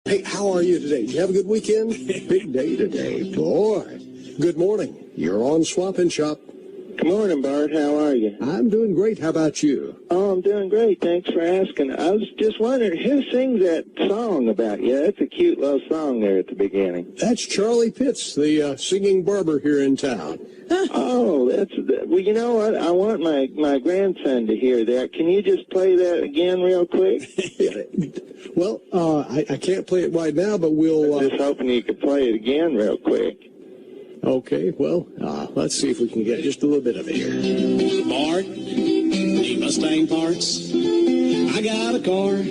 Hey, how are you today? Did you have a good weekend? Big day today. Boy, good morning. You're on Swap and Shop. Good morning, Bart. How are you? I'm doing great. How about you? Oh, I'm doing great. Thanks for asking. I was just wondering, who sings that song about you? That's a cute little song there at the beginning. That's Charlie Pitts, the singing barber here in town. Oh, well, you know what? I want my grandson to hear that. Can you just play that again real quick? Well, I can't play it right now, but we'll... I'm just hoping you could play it again real quick. Okay, well, let's see if we can get just a little bit of it here. Bart, need Mustang parts? I got a car.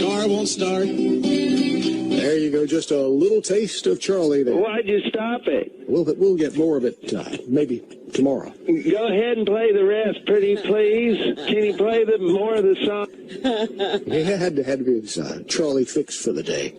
Car won't start. There you go, just a little taste of Charlie there. Why'd you stop it? We'll get more of it maybe tomorrow. Go ahead and play the rest, pretty please. Can you play more of the song? It had to be his Charlie fix for the day.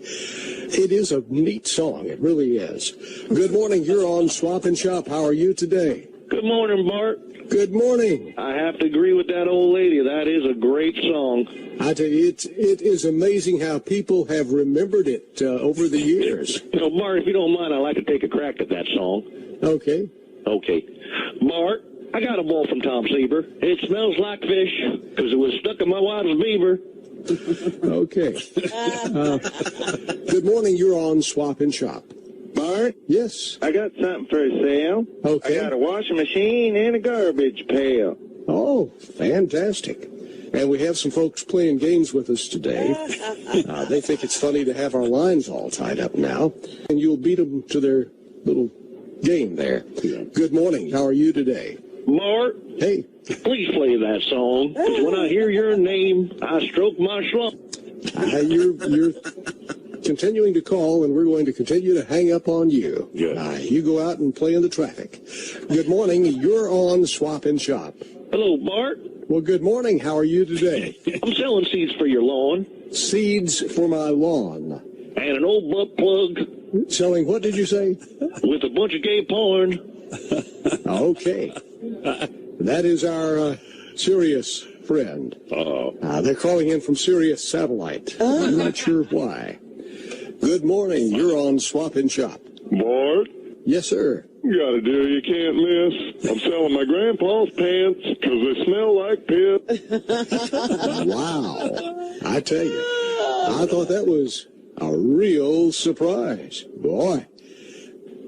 It is a neat song. It really is. Good morning. You're on Swap and Shop. How are you today? Good morning, Bart. Good morning. I have to agree with that old lady. That is a great song. I tell you, it is amazing how people have remembered it over the years. So, Bart, if you don't mind, I'd like to take a crack at that song. Okay. Okay. Bart, I got a ball from Tom Seaver. It smells like fish because it was stuck in my wife's beaver. Okay. Good morning. You're on Swap and Shop. Bart? Yes. I got something for sale. Okay. I got a washing machine and a garbage pail. Oh, fantastic. And we have some folks playing games with us today. They think it's funny to have our lines all tied up now. And you'll beat them to their little game there. Good morning. How are you today? Bart? Hey. Please play that song, because when I hear your name, I stroke my slump. You're continuing to call, and we're going to continue to hang up on you. You go out and play in the traffic. Good morning. You're on Swap and Shop. Hello, Bart. Well, good morning. How are you today? I'm selling seeds for your lawn. Seeds for my lawn. And an old butt plug. Selling what did you say? With a bunch of gay porn. Okay. That is our Sirius friend. They're calling in from Sirius Satellite. I'm not sure why. Good morning. You're on Swap and Shop. Bart? Yes, sir. You got a deal you can't miss. I'm selling my grandpa's pants because they smell like piss. Wow. I tell you, I thought that was a real surprise. Boy.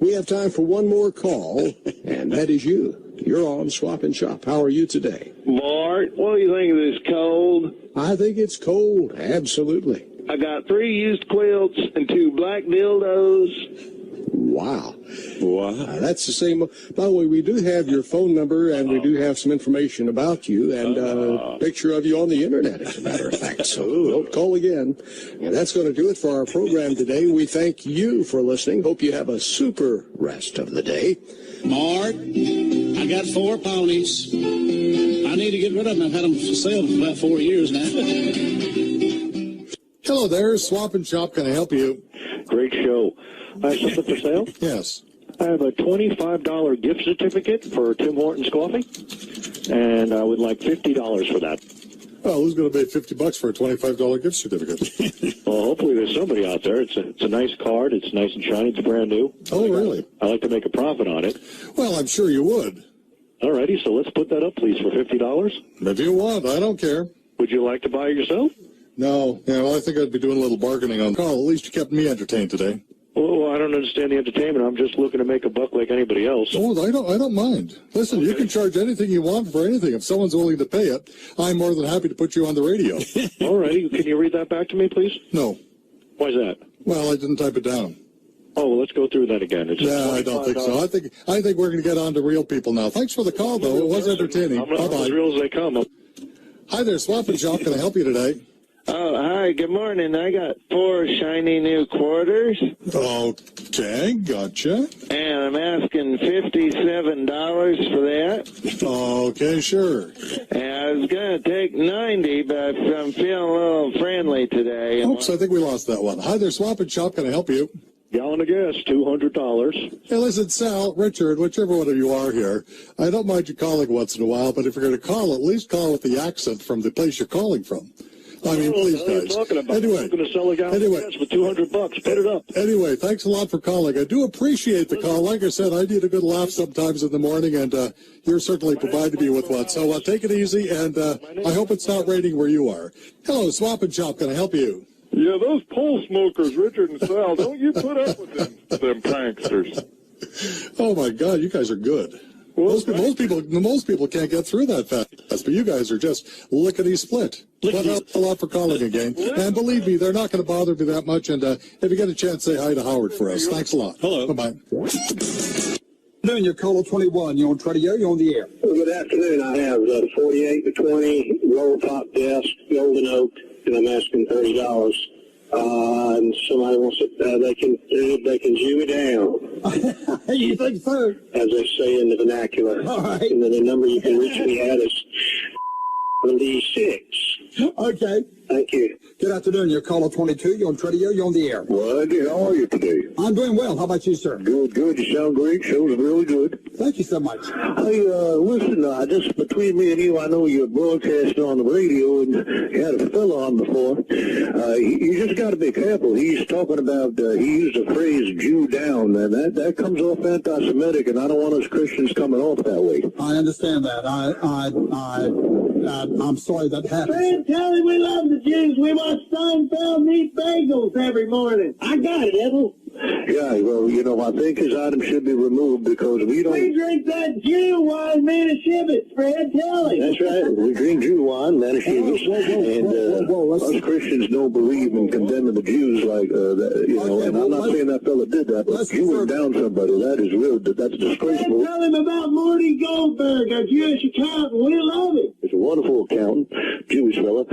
We have time for one more call, and that is you. You're on Swap and Shop. How are you today? Bart, what do you think of this cold? I think it's cold. Absolutely. I got 3 used quilts and 2 black dildos. Wow. That's the same. By the way, we do have your phone number, and we do have some information about you, and a picture of you on the Internet, as a matter of fact. So don't call again. And that's going to do it for our program today. We thank you for listening. Hope you have a super rest of the day. Bart, I got 4 ponies. I need to get rid of them. I've had them for sale for about 4 years now. Hello there, Swap and Shop. Can I help you? Great show. I have something for sale. Yes. I have a $25 gift certificate for Tim Hortons Coffee, and I would like $50 for that. Well, who's going to pay $50 for a $25 gift certificate? Well, hopefully there's somebody out there. It's a nice card. It's nice and shiny. It's brand new. Oh, really? I like to make a profit on it. Well, I'm sure you would. All righty, so let's put that up, please, for $50. If you want, I don't care. Would you like to buy it yourself? No. Yeah, well, I think I'd be doing a little bargaining on the call. At least you kept me entertained today. Oh, I don't understand the entertainment. I'm just looking to make a buck like anybody else. Oh, I don't mind. Listen, you can charge anything you want for anything. If someone's willing to pay it, I'm more than happy to put you on the radio. All righty. Can you read that back to me, please? No. Why is that? Well, I didn't type it down. Oh, well, let's go through that again. No, I don't think so. I think we're going to get on to real people now. Thanks for the call, though. It was entertaining. I'm as real as they come. Hi there, Swap and Shop. Can I help you today? Oh, hi. Good morning. I got 4 shiny new quarters. Okay, gotcha. And I'm asking $57 for that. Okay, sure. And I was going to take 90, but I'm feeling a little friendly today. Oops, I think we lost that one. Hi there, Swap and Shop. Can I help you? Gallon of gas, $200. Hey, listen, Sal, Richard, whichever one of you are here, I don't mind you calling once in a while, but if you're going to call, at least call with the accent from the place you're calling from. I mean, please, what are you guys. talking about? Anyway, I'm going to sell a gallon of gas for $200. Put it up. Anyway, thanks a lot for calling. I do appreciate the call. Like I said, I need a good laugh sometimes in the morning, and you're certainly providing me with one. So take it easy, and I hope it's not raining where you are. Hello, Swap and Shop. Can I help you? Yeah, those pole smokers, Richard and Sal, don't you put up with them pranksters. Oh, my God, you guys are good. Well, Most people can't get through that fast, but you guys are just lickety-split. Thanks a lot for calling again. And believe me, they're not going to bother me that much. And if you get a chance, say hi to Howard for us. Thanks a lot. Hello. Bye-bye. Doing your Colo 21. You're on Radio. You're on the air. Good afternoon. I have the 48 to 20 roll top desk, golden oak, and I'm asking $30. And somebody wants it. They can Jew me down, You think so? as they say in the vernacular. All right. And then the number you can reach me at is 76. Okay. Thank you. Good afternoon. You're Colo 22. You're on Radio. You're on the air. Well, how are you today? I'm doing well. How about you, sir? Good. You sound great. Show's really good. Thank you so much. Hey, listen, just between me and you, I know you're broadcasting on the radio, and you had a fella on before. You just got to be careful. He's talking about, he used the phrase Jew down, and that comes off anti-Semitic, and I don't want us Christians coming off that way. I understand that. I'm sorry that happened. Fred, tell him we love the Jews. We watch Seinfeld and eat bagels every morning. I got it, Ethel. Yeah, well, I think his item should be removed because we don't... We drink that Jew wine, Manischewitz, Fred, tell him. That's right. We drink Jew wine, Manischewitz, and us Christians don't believe in condemning the Jews like that, and I'm not saying that fella did that, but Jewing down somebody, that's disgraceful. Tell him about Morty Goldberg, our Jewish accountant. We love him. He's a wonderful accountant, Jewish fella.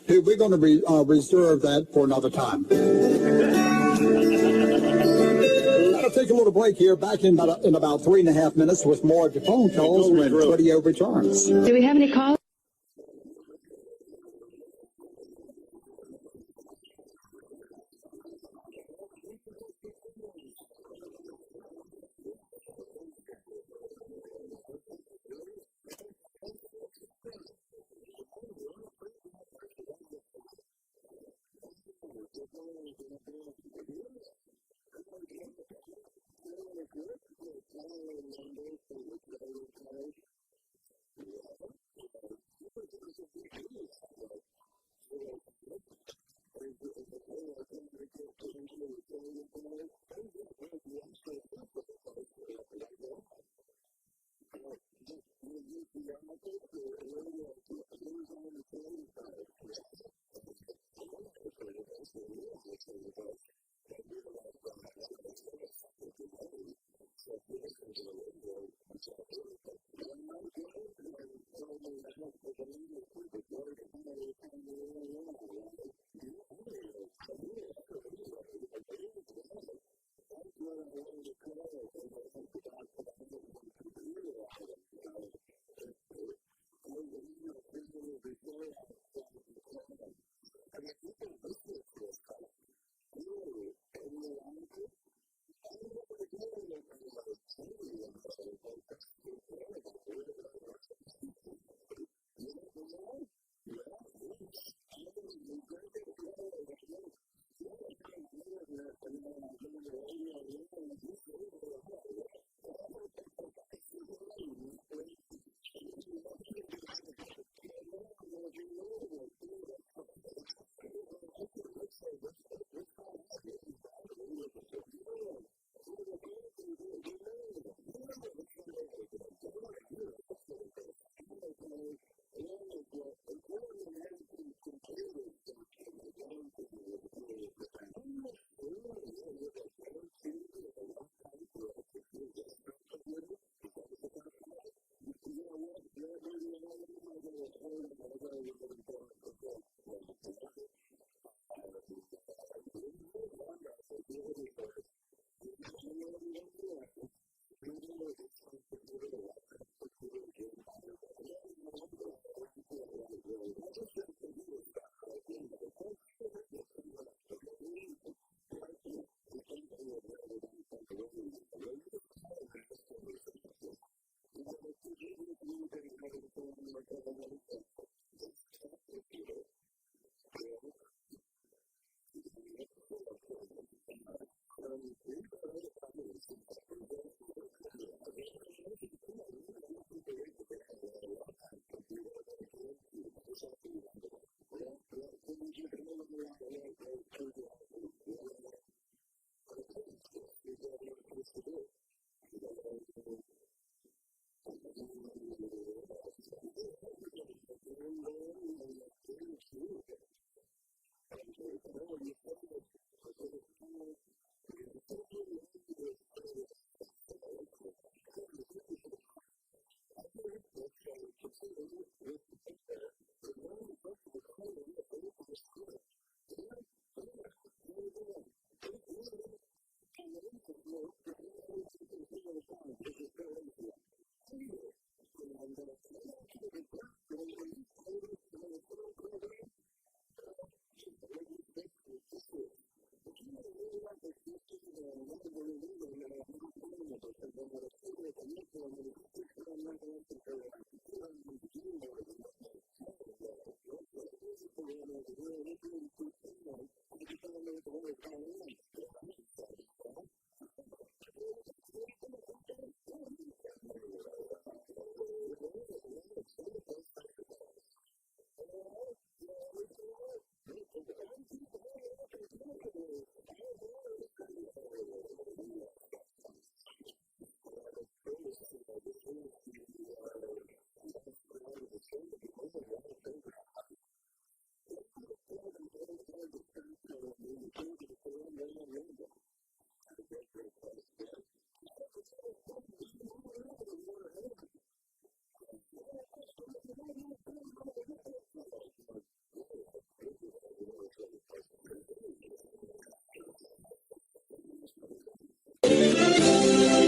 Hey, we're going to reserve that for another time. I'll take a little break here. Back in about 3.5 minutes with more of your phone calls when Radio returns. Do we have any calls?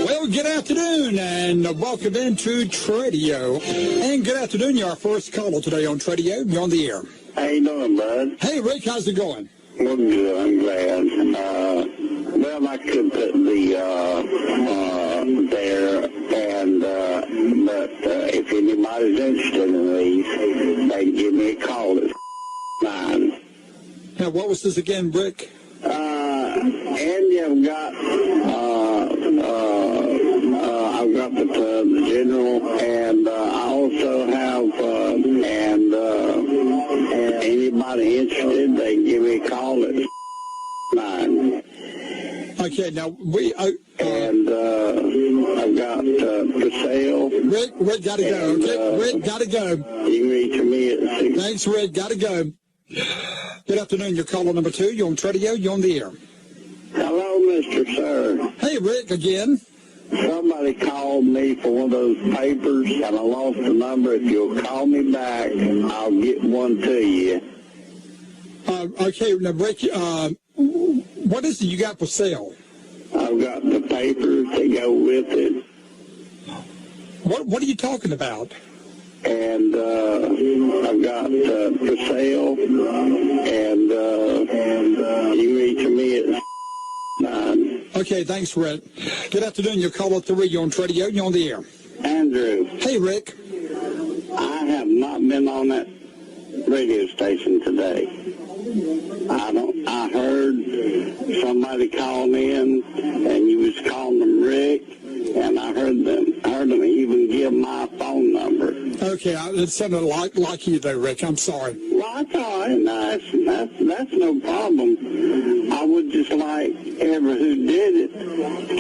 Well, good afternoon, and welcome into Tradio. And good afternoon, you're our first caller today on Tradio. You're on the air. How you doing, bud? Hey, Rick, how's it going? Well, good. I'm glad. Well, I could put the there, and but if anybody's interested in these, they can give me a call at 9. Now, what was this again, Rick? And you've got I've got the general, and I also have and anybody interested, they can give me a call at 9. Okay, now we and I've got for sale. Rick, gotta go. Okay, Rick, gotta go. You can reach me at 6. Thanks, Rick. Gotta go. Good afternoon. You're caller number 2. You're on Tradio. You're on the air. Hello, Mr. Sir. Hey, Rick, again. Somebody called me for one of those papers, and I lost the number. If you'll call me back, I'll get one to you. Okay, now, Rick, what is it you got for sale? I've got the papers that go with it. What are you talking about? And I've got for sale, and you reach me at 9. Okay, thanks, Rick. Good afternoon. You're caller 3. You're on Tradio. You're on the air. Andrew. Hey, Rick. I have not been on that radio station today. I heard somebody call in, and you was calling them Rick, and I heard them even give my phone number. Okay, it sounded like you there, Rick. I'm sorry. Well, that's all right. No, that's no problem. I would just like whoever who did it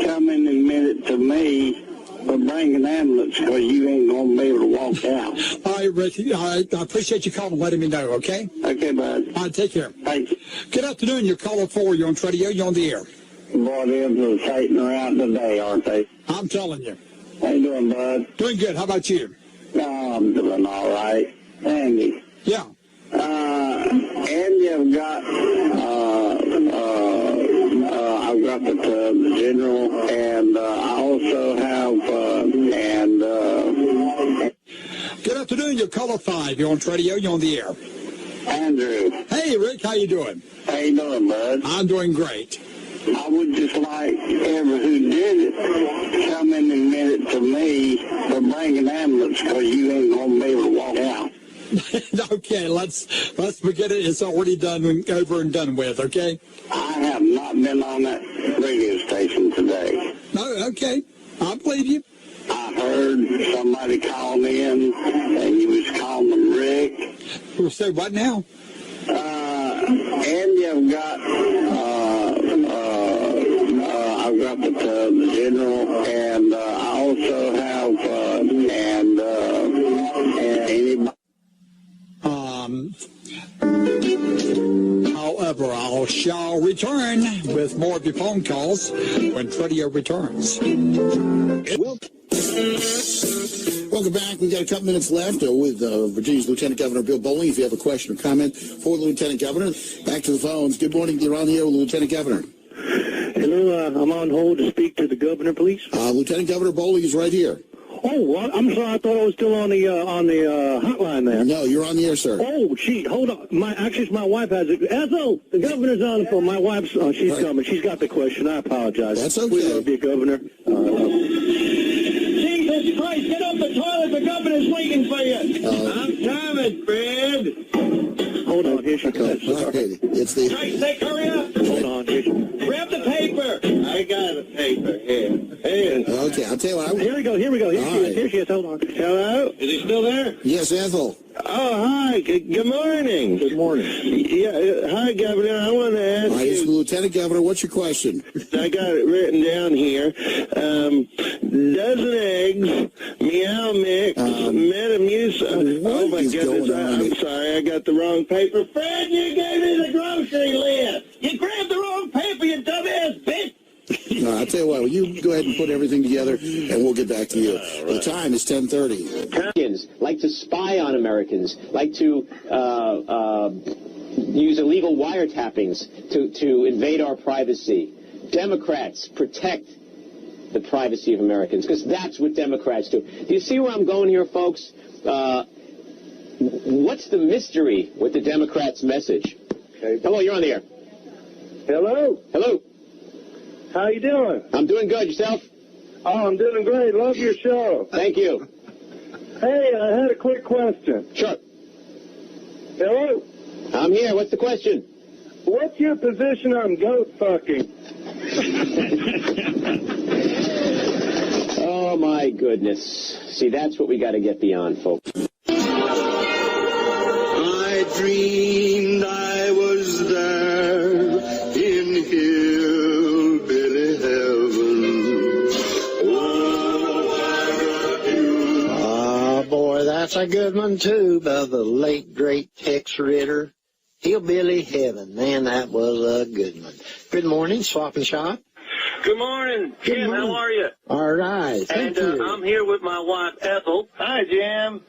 come in and admit it to me, but bring an ambulance, because you ain't going to be able to walk out. All right, Rick. I appreciate you calling and letting me know, okay? Okay, bud. All right, take care. Thank you. Good afternoon. You're caller 4. You're on Tradio. You're on the air. Boy, them are fighting around today, aren't they? I'm telling you. How you doing, bud? Doing good. How about you? No, I'm doing all right. Andy. Yeah. And you've got, I've got the general, and I also have, Good afternoon. You're caller 5. You're on Tradio. You're on the air. Andrew. Hey, Rick. How you doing? How you doing, bud? I'm doing great. I would just like whoever who did it come in and admit it to me, but bring an ambulance, because you ain't going to be able to walk out. Okay, let's forget it. It's already done, over and done with, okay? I have not been on that radio station today. No, okay. I believe you. I heard somebody call in, and you was calling them Rick. We'll say what now? And you've got, I've got the general, and I also have, and anybody. However, I shall return with more of your phone calls when Tradio returns. Welcome back. We've got a couple minutes left with Virginia's Lieutenant Governor Bill Bolling. If you have a question or comment for the Lieutenant Governor, back to the phones. Good morning. You're on the air with the Lieutenant Governor. Hello, I'm on hold to speak to the governor, please. Lieutenant Governor Bolling is right here. Oh, well, I'm sorry. I thought I was still on the hotline there. No, you're on the air, sir. Oh, gee, hold on. Actually, my wife has it. Ethel, the governor's on the phone. My wife's she's right. Coming. She's got the question. I apologize. That's okay. We love you, Governor. Jesus get off the toilet. The governor's waiting for you. I'm coming, Fred. Hold on, here she comes. Okay, it's the... Nick, hurry up. Hold on, here she comes. Grab the paper. I got a paper here. Hey. Okay, I'll tell you what. Here we go. Here she is. Hold on. Hello? Is he still there? Yes, Ethel. Oh, hi. Good morning. Good morning. Yeah, hi, Governor. I want to ask Hi, it's the you. Lieutenant Governor. What's your question? I got it written down here. Dozen eggs, meow mix, Metamucil. Oh, my is goodness. going on? I'm sorry. I got the wrong paper. Fred, you gave me the grocery list. You grabbed the wrong paper, you dumbass bitch. No, I'll tell you what. You go ahead and put everything together, and we'll get back to you. The time is 10:30. Americans like to spy on Americans, like to use illegal wiretappings to invade our privacy. Democrats protect the privacy of Americans, because that's what Democrats do. Do you see where I'm going here, folks? What's the mystery with the Democrats' message? Okay. Hello, you're on the air. Hello? Hello. How you doing? I'm doing good. Yourself? Oh, I'm doing great. Love your show. Thank you. Hey, I had a quick question. Sure. Hello? I'm here. What's the question? What's your position on goat fucking? Oh, my goodness. See, that's what we got to get beyond, folks. I dreamed I was there in hillbilly heaven. Oh, boy, that's a good one, too, by the late, great Tex Ritter. Hillbilly Heaven. Man, that was a good one. Good morning, Swap and Shop. Good morning, Jim. morning. How are you? All right, thank you. I'm here with my wife, Ethel. Hi, Jim.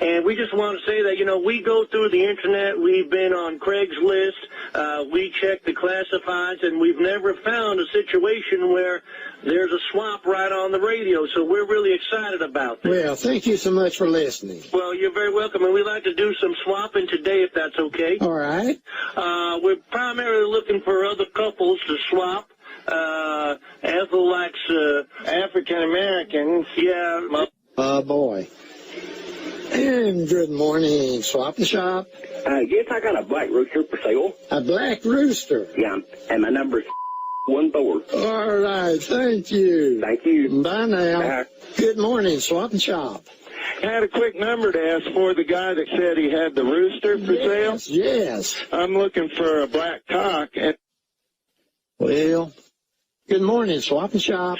And we just want to say that, we go through the Internet. We've been on Craigslist. We check the classifieds, and we've never found a situation where there's a swap right on the radio. So we're really excited about this. Well, thank you so much for listening. Well, you're very welcome. And we'd like to do some swapping today, if that's okay. All right. We're primarily looking for other couples to swap. Ethel likes African Americans. Yeah. Oh, boy. And good morning, Swap and Shop. Yes, I got a black rooster for sale. A black rooster. Yeah, and my number's 14. All right, thank you. Thank you. Bye now. Good morning, Swap and Shop. I had a quick number to ask for the guy that said he had the rooster for sale. Yes. I'm looking for a black cock. Well, good morning, Swap and Shop.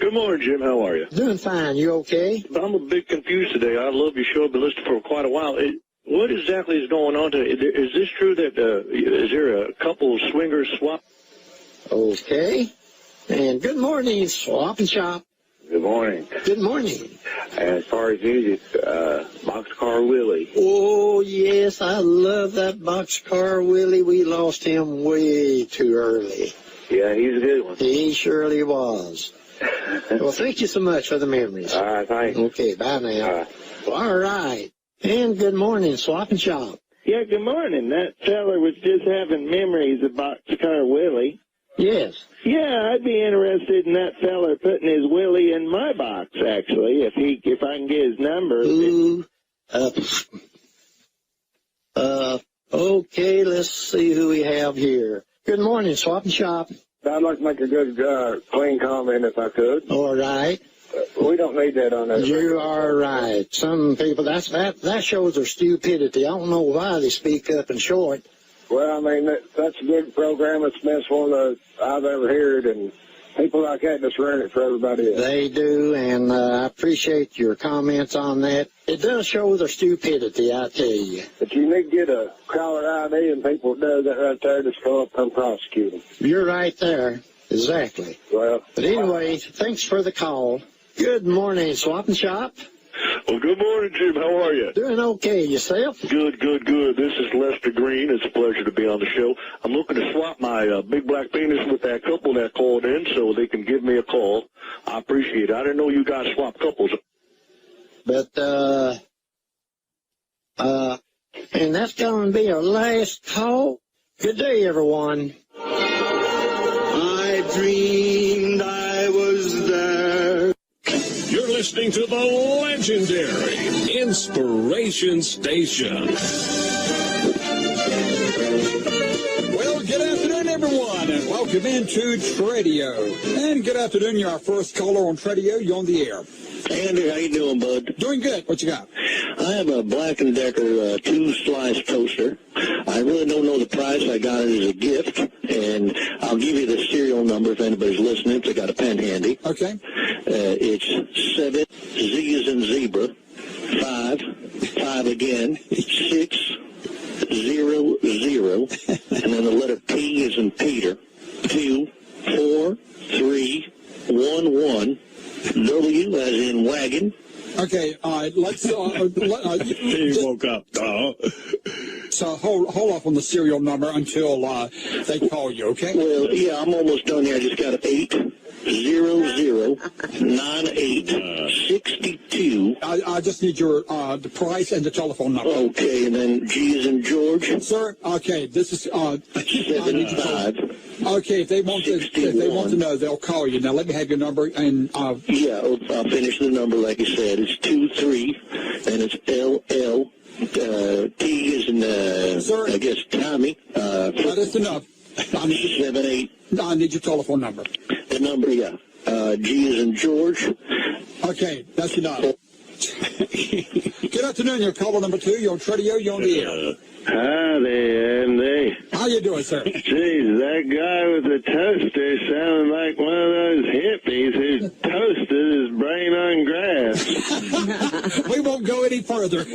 Good morning, Jim. How are you? Doing fine. You okay? I'm a bit confused today. I love your show. I've been listening for quite a while. What exactly is going on today? Is this true that is there a couple swinger swap? Okay. And good morning, Swap and Shop. Good morning. Good morning. As far as music, Boxcar Willie. Oh, yes, I love that Boxcar Willie. We lost him way too early. Yeah, he's a good one. He surely was. Well, thank you so much for the memories. All right, thanks. Okay, bye now. All right. And good morning, Swap and Shop. Yeah, good morning. That feller was just having memories of Boxcar Willie. Yes. Yeah, I'd be interested in that feller putting his Willie in my box, actually, if I can get his number. Ooh. Okay, let's see who we have here. Good morning, Swap and Shop. I'd like to make a good, clean comment if I could. All right. We don't need that on that. You are right. Some people, that shows their stupidity. I don't know why they speak up in short. Well, I mean, that's a good program. It's the best one I've ever heard, and people like that just run it for everybody else. They do, and I appreciate your comments on that. It does show their stupidity, I tell you. But you need to get a caller ID, and people do that right there, just go up and prosecute them. You're right there. Exactly. Well. But anyway, thanks for the call. Good morning, Swap and Shop. Well, good morning, Jim. How are you? Doing okay. Yourself? Good, good, good. This is Lester Green. It's a pleasure to be on the show. I'm looking to swap my big black penis with that couple that called in so they can give me a call. I appreciate it. I didn't know you guys swap couples. But, and that's going to be our last call. Good day, everyone. I dreamed I was there. You're listening to the legendary Inspiration Station. Well, good afternoon, everyone, and welcome into Tradio. And good afternoon, you're our first caller on Tradio. You're on the air. Andy, how you doing, bud? Doing good. What you got? I have a Black & Decker 2-slice toaster. I really don't know the price. I got it as a gift, and I'll give you the serial number if anybody's listening. If I got a pen handy. Okay. It's 7, Z as in zebra, 5 again, 6, 0, 0, and then the letter P as in Peter, 2, 4, 3, 1, 1. W as in wagon. Okay, let's... He woke up. So hold off on the serial number until they call you, okay? Well, yeah, I'm almost done here. I just got 8009862. I just need your the price and the telephone number. Okay, and then G as in George. Sir, okay, this is... 75. Okay, if they want to know, they'll call you. Now, let me have your number. And yeah, I'll finish the number like you said. It's 23, and it's LL. T is in, Sir, I guess, Tommy. That's enough. 78. I need your telephone number. The number, yeah. G is in George. Okay, that's enough. Good afternoon. You're caller number 2. You're on Tradio. You're on the air. Howdy, Andy. How you doing, sir? Jeez, that guy with the toaster sounded like one of those hippies who toasted his brain on grass. We won't go any further.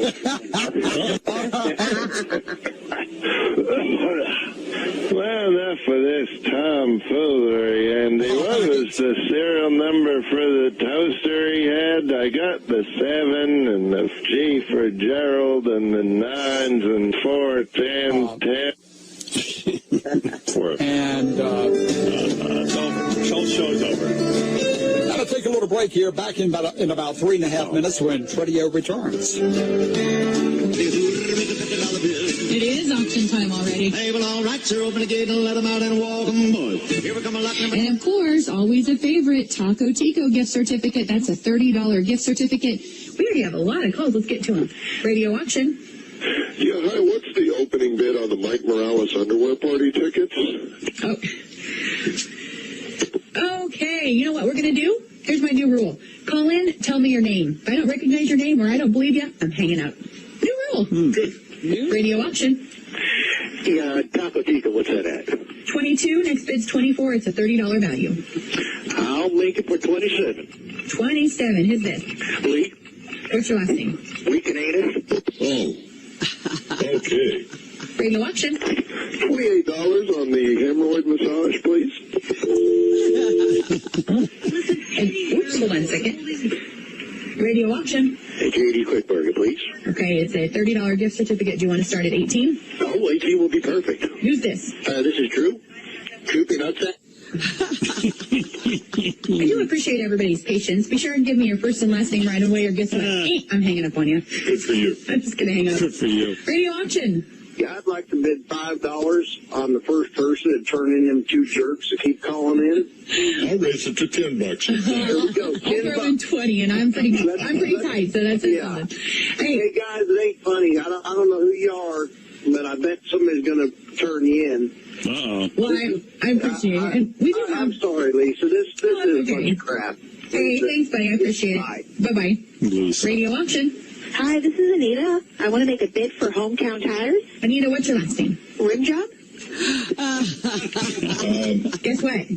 Well, enough of this tomfoolery, Andy. What was the serial number for the toaster he had? I got the 7 and the G for Gerald and the 9s and 4, 10, 10. And it's over. Show's over. Gotta take a little break here. Back in about 3.5 minutes when Tradio returns. It is auction time already. Hey, well, all right, sir. Open the gate and let them out and walk them, boys. Here we come a lot number. And of course, always a favorite, Taco Tico gift certificate. That's a $30 gift certificate. We already have a lot of calls. Let's get to them. Radio auction. Yeah, hi, what's the opening bid on the Mike Morales underwear party tickets? Oh. Okay, you know what we're going to do? Here's my new rule. Call in, tell me your name. If I don't recognize your name or I don't believe you, I'm hanging out. New rule. Radio auction. Yeah, Taco Tico, what's that at? 22, next bid's 24. It's a $30 value. I'll make it for 27. 27, who's this? Lee. What's your last name? Lee Canadian. Oh. Okay. Radio auction. $28 on the hemorrhoid massage, please. And, oops, hold on a second. Radio auction. Hey, JD Quick Burger, please. Okay, it's a $30 gift certificate. Do you want to start at 18? Oh, 18 will be perfect. Who's this? This is Drew. Drew Peanutsack. I do appreciate everybody's patience. Be sure and give me your first and last name right away, or guess what? I'm hanging up on you. Good for you. I'm just going to hang up. Good for you. Radio auction. Yeah, I'd like to bid $5 on the first person and turn in them 2 jerks to keep calling in. I'll raise it to $10. There we go. I'll throw in 20, and I'm pretty tight, so that's it. Yeah. Hey, guys, it ain't funny. I don't know who you are, but I bet somebody's going to turn you in. Uh-oh. Well, I appreciate it. And we do have... I'm sorry, Lisa. This is a bunch of crap. Hey, thanks, buddy. I appreciate it. Bye-bye. Lisa. Radio auction. Hi, this is Anita. I want to make a bid for Hometown Tires. Anita, what's your last name? Rim job? Guess what?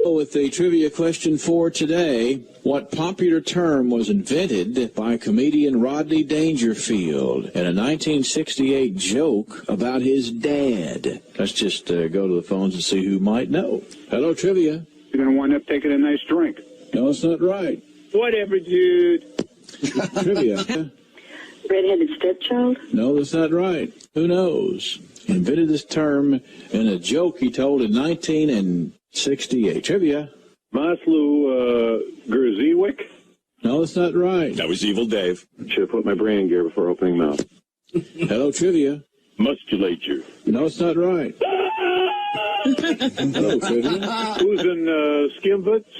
With the trivia question for today, what popular term was invented by comedian Rodney Dangerfield in a 1968 joke about his dad? Let's just go to the phones and see who might know. Hello, trivia. You're going to wind up taking a nice drink. No, it's not right. Whatever, dude. Trivia. Redheaded stepchild? No, that's not right. Who knows? Invented this term in a joke he told in 1968. Trivia. Maslow Gerziewicz? No, that's not right. That was Evil Dave. Should have put my brain in gear before opening mouth. Hello, trivia. Musculature. No, it's not right. Hello, Trivia. Who's in Skimvitz?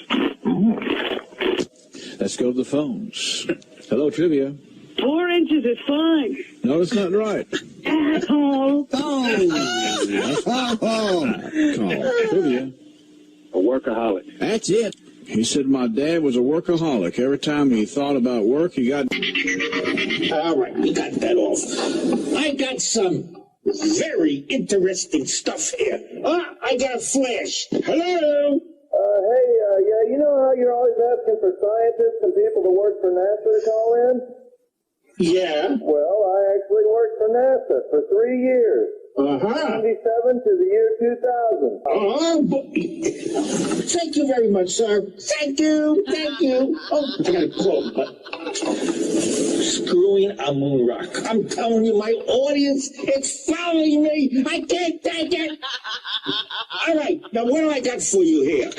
Let's go to the phones. Hello, Trivia. 4 inches is fine. No, that's not right. Asshole. Call. Trivia. A workaholic. That's it. He said my dad was a workaholic. Every time he thought about work, he got... All right, we got that off. I got some very interesting stuff here. I got a flash. Hello? Yeah, you know how you're always asking for scientists and people to work for NASA to call in? Yeah. Well, I actually worked for NASA for 3 years. 97 to the year 2000. Thank you very much, sir. Thank you. Thank you. Oh, I got a call. Screwing a moon rock. I'm telling you, my audience, it's following me. I can't take it. All right, now what do I got for you here?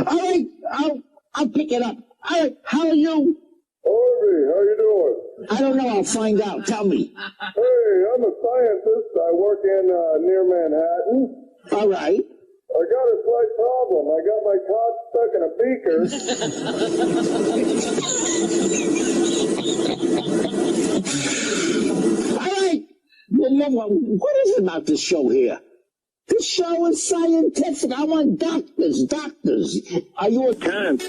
All right, I'll pick it up. All right, how are you? Artie, how you doing? I don't know. I'll find out. Tell me. Hey, I'm a scientist. I work in near Manhattan. All right. I got a slight problem. I got my cock stuck in a beaker. All right. What is it about this show here? This show is scientific. I want doctors. Doctors. Are you a cunt?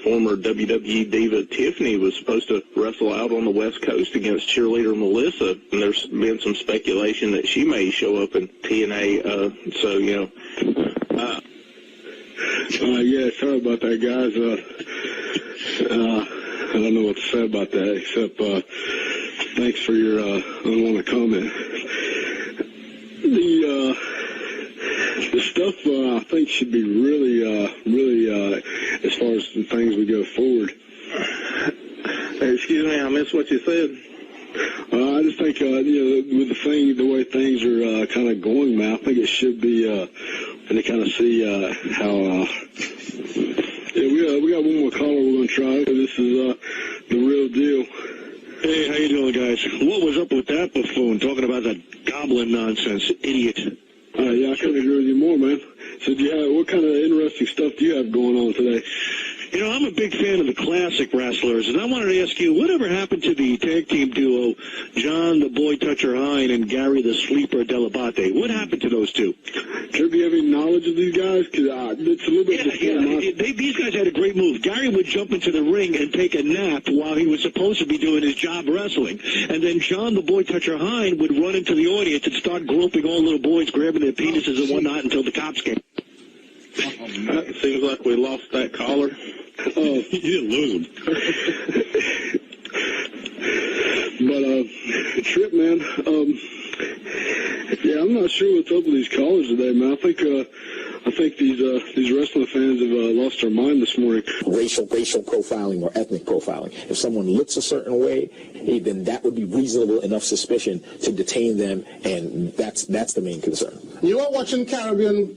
Former WWE diva Tiffany was supposed to wrestle out on the West Coast against cheerleader Melissa, and there's been some speculation that she may show up in TNA. Yeah, sorry about that, guys. I don't know what to say about that, except thanks for your unwanted comment. The stuff I think should be really, as far as the things we go forward. Excuse me, I missed what you said. I just think, with the way things are kind of going, man, I think it should be, and to kind of see how. We got one more caller we're going to try. This is the real deal. Hey, how you doing, guys? What was up with that buffoon talking about that goblin nonsense, idiot? Yeah, I couldn't agree with you more, man. So what kind of interesting stuff do you have going on today? You know, I'm a big fan of the classic wrestlers, and I wanted to ask you, whatever happened to the tag team duo, John the Boy Toucher Hine and Gary the Sleeper Delabate? What happened to those two? Trip, do you have any knowledge of these guys? Because it's a little bit these guys had a great move. Gary would jump into the ring and take a nap while he was supposed to be doing his job wrestling. And then John the Boy Toucher Hine would run into the audience and start groping all little boys, grabbing their penises and whatnot until the cops came. It seems like we lost that caller. You didn't lose him. But, Trip, man, I'm not sure what's up with these callers today, man. I think these wrestling fans have lost their mind this morning. Racial profiling or ethnic profiling. If someone looks a certain way, then that would be reasonable enough suspicion to detain them, and that's the main concern. You are watching Caribbean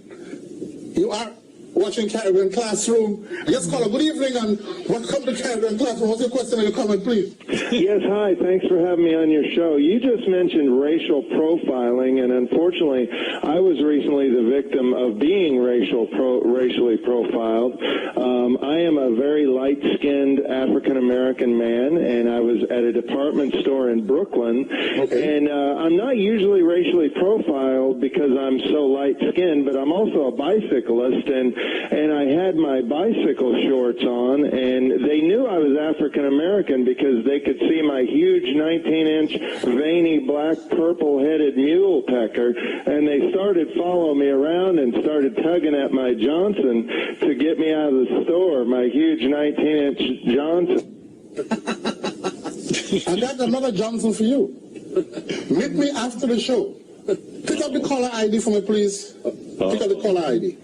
Classroom. Yes, caller, good evening and welcome to Caribbean Classroom. What's your question or your comment, please? Yes, hi. Thanks for having me on your show. You just mentioned racial profiling, and unfortunately, I was recently the victim of being racially profiled. I am a very light-skinned African-American man, and I was at a department store in Brooklyn. Okay. And I'm not usually racially profiled because I'm so light-skinned, but I'm also a bicyclist, and I had my bicycle shorts on, and they knew I was African-American because they could see my huge 19-inch veiny black purple-headed mule pecker, and they started following me around and started tugging at my Johnson to get me out of the store, my huge 19-inch Johnson. I got another Johnson for you. Meet me after the show. Pick up the caller ID for me, please. Pick up the caller ID.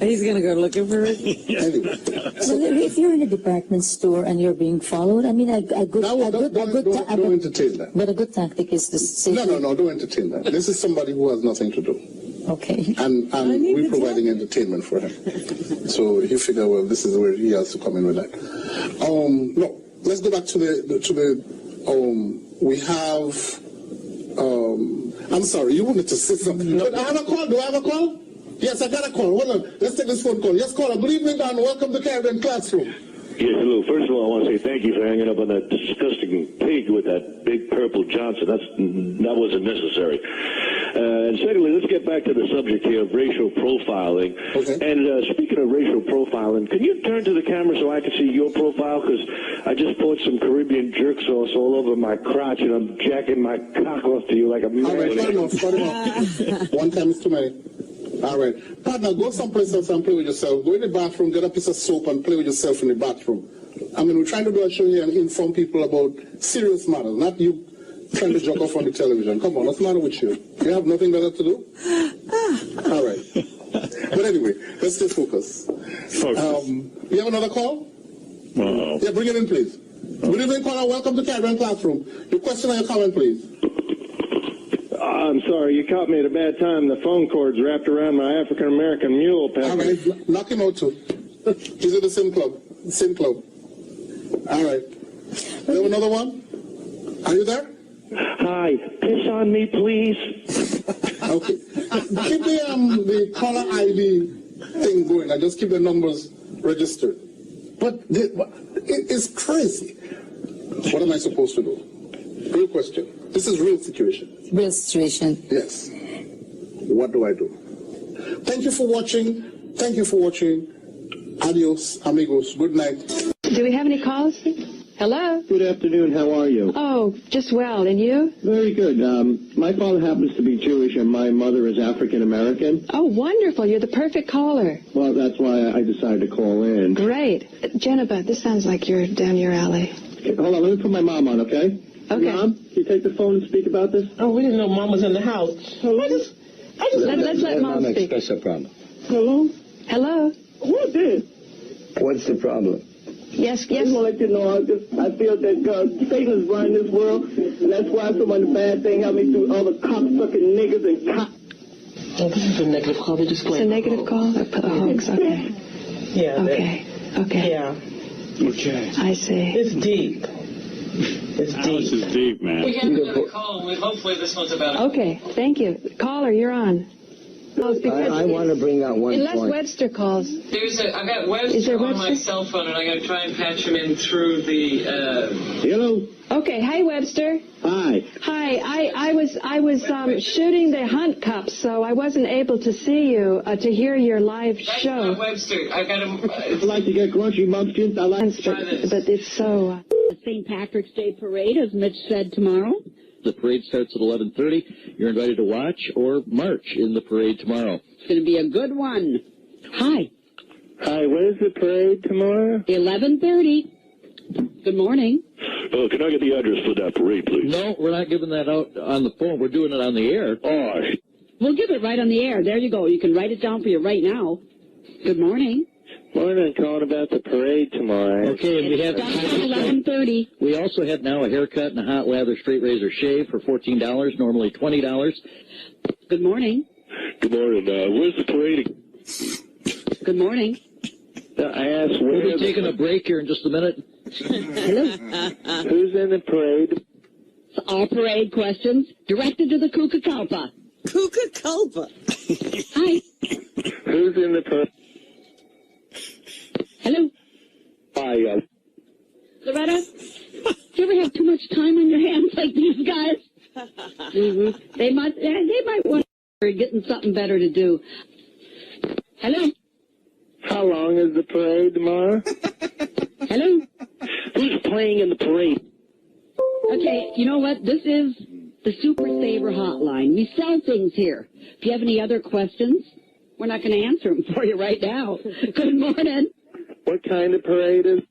He's going to go looking for it. Anyway. So if you're in a department store and you're being followed, I mean, don't entertain that. But a good tactic is to say... No, don't entertain that. This is somebody who has nothing to do. Okay. And we're providing entertainment for him. So he figured, well, this is where he has to come in with that. No, let's go back to the we have... I'm sorry, you wanted to say something. No. I have a call. Do I have a call? Yes, I got a call. Hold on. Let's take this phone call. Yes, caller. Good evening, and welcome to Caribbean Classroom. Yes, hello. First of all, I want to say thank you for hanging up on that disgusting pig with that big purple Johnson. That wasn't necessary. And secondly, let's get back to the subject here of racial profiling. Okay. And speaking of racial profiling, can you turn to the camera so I can see your profile? Because I just poured some Caribbean jerk sauce all over my crotch, and I'm jacking my cock off to you like a man. All right, start him off. One time is too many. All right. Partner, go someplace else and play with yourself. Go in the bathroom, get a piece of soap, and play with yourself in the bathroom. I mean, we're trying to do a show here and inform people about serious matters, not you trying to joke off on the television. Come on, what's the matter with you? You have nothing better to do? All right. But anyway, let's stay focused. You have another call? Yeah, bring it in, please. Good evening, caller. Welcome to Caribbean Classroom. Your question or your comment, please. I'm sorry, you caught me at a bad time. The phone cord's wrapped around my African-American mule pecker. All right, knock him out too. He's at the same club. Same club. All right. You have another one? Are you there? Hi. Piss on me, please. Okay. Keep the caller ID thing going. I just keep the numbers registered. But it's crazy. What am I supposed to do? Real question. This is real situation. Real situation. Yes. what do I do? Thank you for watching. Thank you for watching. Adios, amigos. Good night. Do we have any calls? Hello? Good afternoon. How are you? Oh, just well. And you? Very good. My father happens to be Jewish, and my mother is African American. Oh, wonderful. You're the perfect caller. Well, that's why I decided to call in. Great. Jennifer, this sounds like you're down your alley. Okay, hold on. Let me put my mom on, okay? Okay. Mom, can you take the phone and speak about this? Oh, we didn't know Mom was in the house. Let's let Mom speak. Express a problem. Hello? Hello? What's this? What's the problem? Yes. I just want to let you know, I feel that Satan is running this world, and that's why so many bad things happen through all the cock-sucking niggas and cock. Oh, this is a negative call. They just It's a negative call? Or put a hoax? Okay. Yeah. Okay. Yeah. Okay. I see. It's deep. It's deep. This is deep, man. We have another call. Hopefully this one's about... Okay. Thank you. Caller, you're on. I want to bring out one unless point. Webster calls. I've got Webster on my cell phone, and I'm going to try and patch him in through the... Hello? Okay. Hi, Webster. Hi. Hi. I was shooting the Hunt Cup, so I wasn't able to see you to hear your live show. Webster, I've got him... I'd like to get crunchy munchkins. I like to try this. But it's so... The St. Patrick's Day Parade, as Mitch said, tomorrow. The parade starts at 11:30. You're invited to watch or march in the parade tomorrow. It's going to be a good one. Hi. Hi, when is the parade tomorrow? 11:30. Good morning. Oh, can I get the address for that parade, please? No, we're not giving that out on the phone. We're doing it on the air. Oh, We'll give it right on the air. There you go. You can write it down for you right now. Good morning. Morning, calling about the parade tomorrow. Okay, and we have... Starts at 11:30. We also have now a haircut and a hot lather straight razor shave for $14, normally $20. Good morning. Good morning. Where's the parade? Good morning. I asked where... We'll be taking a break here in just a minute. Hello. Who's in the parade? All parade questions directed to the Kukakalpa. Kukakalpa. Hi. Who's in the parade? Hello. Hi, Loretta, do you ever have too much time on your hands like these guys? They might want to getting something better to do. Hello. How long is the parade tomorrow? Hello. Who's playing in the parade? Okay, you know what? This is the Super Saver Hotline. We sell things here. If you have any other questions, we're not going to answer them for you right now. Good morning. What kind of parade is?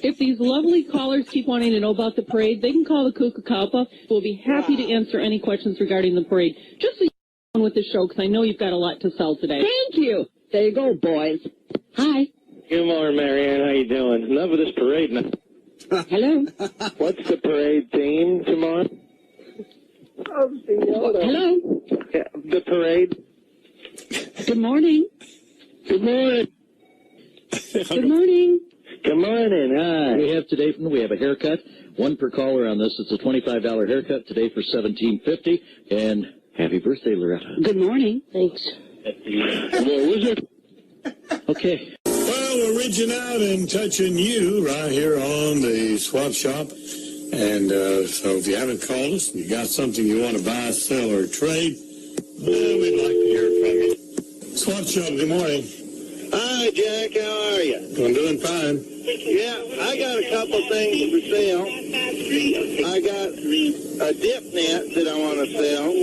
If these lovely callers keep wanting to know about the parade, they can call the Kukakalpa. We'll be happy to answer any questions regarding the parade. Just so you on with the show, because I know you've got a lot to sell today. Thank you. There you go, boys. Hi. Good morning, Marianne. How you doing? Enough of this parade now. Hello. What's the parade theme tomorrow? Hello. The parade. Good morning. Good morning. Good morning. Good morning. Hi. We have a haircut, one per caller on this. It's a $25 haircut today for $17.50. And happy birthday, Loretta. Good morning. Thanks. Okay. Well, we're reaching out and touching you right here on the Swap Shop. And so if you haven't called us and you got something you want to buy, sell, or trade, we'd like to hear from you. Swap Shop, good morning. Hi, Jack. How are you? I'm doing fine. Yeah, I got a couple things for sale. I got a dip net that I want to sell. And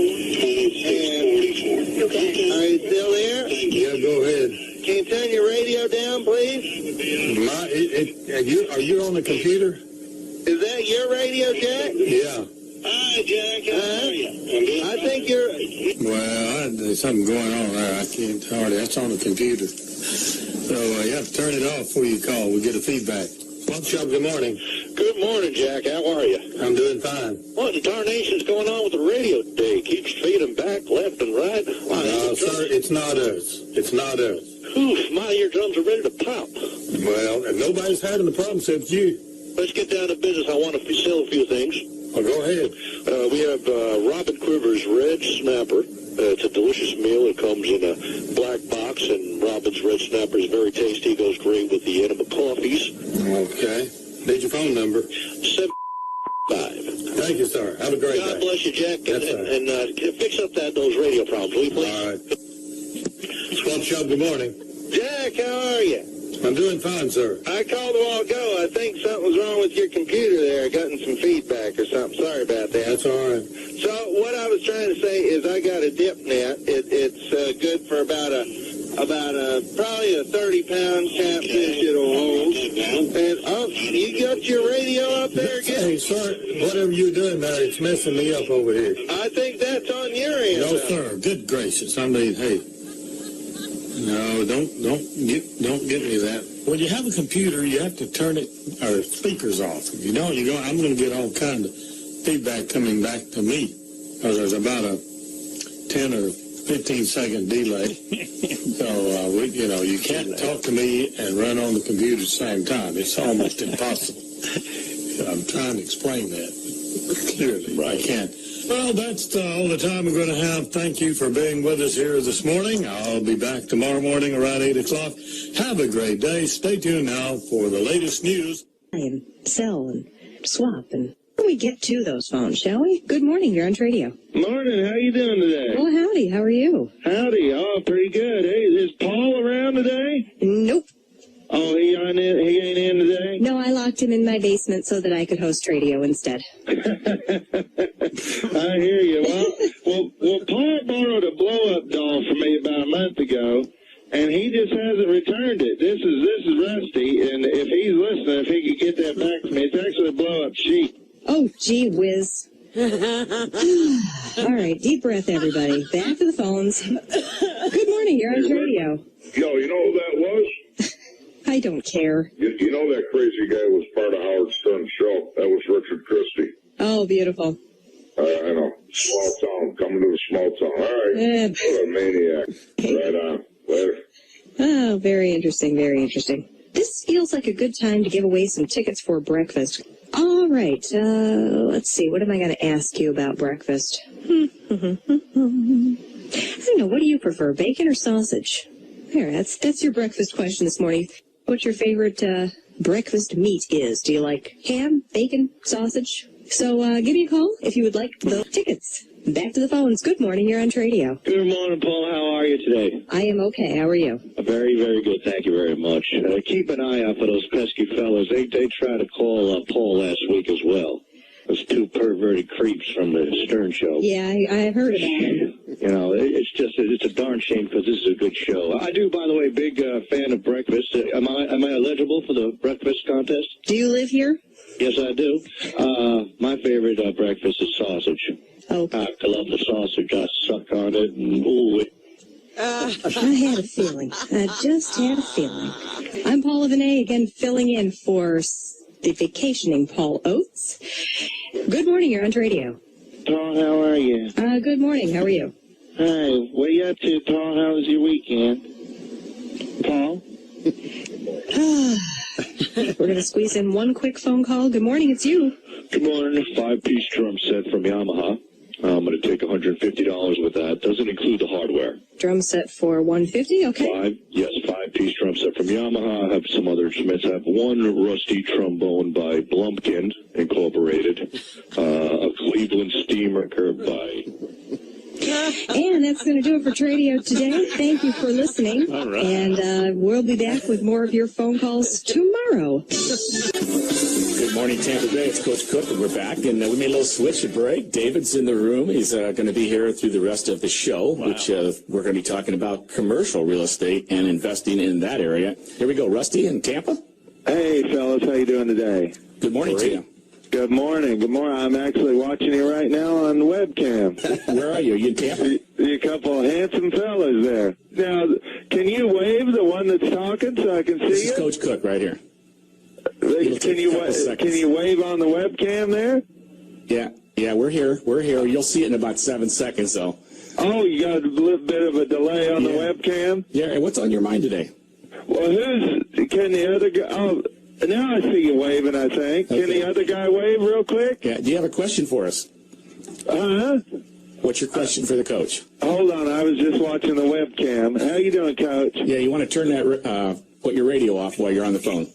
are you still there? Yeah, go ahead. Can you turn your radio down, please? Are you on the computer? Is that your radio, Jack? Yeah. Hi, Jack. How are you? I think you're... Well, there's something going on there. I can't hardly. That's on the computer. So you have to turn it off before you call. We'll get a feedback. Swap Shop, good morning. Good morning, Jack. How are you? I'm doing fine. What in tarnation's going on with the radio today? Keeps feeding back left and right. No, sir, it's not us. It's not us. Oof, my eardrums are ready to pop. Well, and nobody's having the problem except you. Let's get down to business. I want to sell a few things. Oh, go ahead. We have Robin Quiver's Red Snapper. It's a delicious meal. It comes in a black box, and Robin's Red Snapper is very tasty. It goes great with the enema coffees. Okay. Need your phone number. 75. Thank you, sir. Have a great day. God bless you, Jack. And fix up those radio problems, will you, please? All right. Swap Shop, good morning. Jack, how are you? I'm doing fine, sir. I called a while ago. I think something was wrong with your computer there. Gotten some feedback or something. Sorry about that. That's all right. So what I was trying to say is I got a dip net. It's good for about probably a 30-pound catfish it'll hold. And you got your radio up there again? Hey, sir, whatever you're doing there, it's messing me up over here. I think that's on your end. No, sir. Good gracious. I mean, hey. No, don't get me that. When you have a computer, you have to turn it or speakers off. If you don't, I'm going to get all kind of feedback coming back to me because there's about a 10 or 15-second delay. So you can't talk to me and run on the computer at the same time. It's almost impossible. I'm trying to explain that clearly. Right. I can't. Well, that's all the time we're going to have. Thank you for being with us here this morning. I'll be back tomorrow morning around 8 o'clock. Have a great day. Stay tuned now for the latest news. And sell and swap. And we get to those phones, shall we? Good morning. You're on radio. Morning. How you doing today? Well, howdy. How are you? Howdy. Oh, pretty good. Hey, is Paul around today? Nope. Oh, he ain't in today? No, I locked him in my basement so that I could host radio instead. I hear you. Well, Paul borrowed a blow-up doll from me about a month ago, and he just hasn't returned it. This is Rusty, and if he's listening, if he could get that back to me, it's actually a blow-up sheet. Oh, gee whiz. All right, deep breath, everybody. Back to the phones. Good morning. You're on radio. Yo, you know who that was? I don't care. You know that crazy guy was part of Howard Stern's show. That was Richard Christie. Oh, beautiful. I know. Small town. Coming to a small town. All right. What a maniac. Right on. Later. Oh, very interesting. Very interesting. This feels like a good time to give away some tickets for breakfast. All right. Let's see. What am I going to ask you about breakfast? I don't know. What do you prefer, bacon or sausage? There, that's your breakfast question this morning. What your favorite breakfast meat is. Do you like ham, bacon, sausage? So give me a call if you would like the tickets. Back to the phones. Good morning. You're on radio. Good morning, Paul. How are you today? I am okay. How are you? Very, very good. Thank you very much. Keep an eye out for those pesky fellas. They tried to call Paul last week as well. Those two perverted creeps from the Stern show. Yeah, I heard about it. You know, it's a darn shame because this is a good show. I do, by the way, big fan of breakfast. Am I eligible for the breakfast contest? Do you live here? Yes, I do. My favorite breakfast is sausage. Okay. I love the sausage. I suck on it and ooh. I had a feeling. I just had a feeling. I'm Paula Vinay, again filling in for the vacationing Paul Oates. Good morning. You're on radio. Paul, how are you? Good morning. How are you? Hi. What are you up to, Paul? How was your weekend? Paul? We're going to squeeze in one quick phone call. Good morning. It's you. Good morning. 5-piece drum set from Yamaha. I'm going to take $150 with that. Doesn't include the hardware. Drum set for $150. Okay. 5-piece drum set from Yamaha. I have some other instruments. I have one rusty trombone by Blumpkin Incorporated. A Cleveland Steamer by... And that's going to do it for Tradio today. Thank you for listening. All right. And we'll be back with more of your phone calls tomorrow. Good morning, Tampa Bay. It's Coach Cook, and we're back. And we made a little switch at break. David's in the room. He's going to be here through the rest of the show, which we're going to be talking about commercial real estate and investing in that area. Here we go. Rusty in Tampa. Hey, fellas. How you doing today? Good morning to you. Good morning. Good morning. I'm actually watching you right now on webcam. Where are you? Are you in Tampa? You a couple of handsome fellas there. Now, can you wave the one that's talking so I can see This you? is Coach Cook right here. Can you wave on the webcam there? Yeah, we're here. We're here. You'll see it in about 7 seconds, though. Oh, you got a little bit of a delay on the webcam? Yeah, and what's on your mind today? Well, can the other guy... Oh, now I see you waving, I think. Okay. Can the other guy wave real quick? Yeah, do you have a question for us? Uh-huh. What's your question for the coach? Hold on, I was just watching the webcam. How you doing, Coach? Yeah, you want to turn that put your radio off while you're on the phone.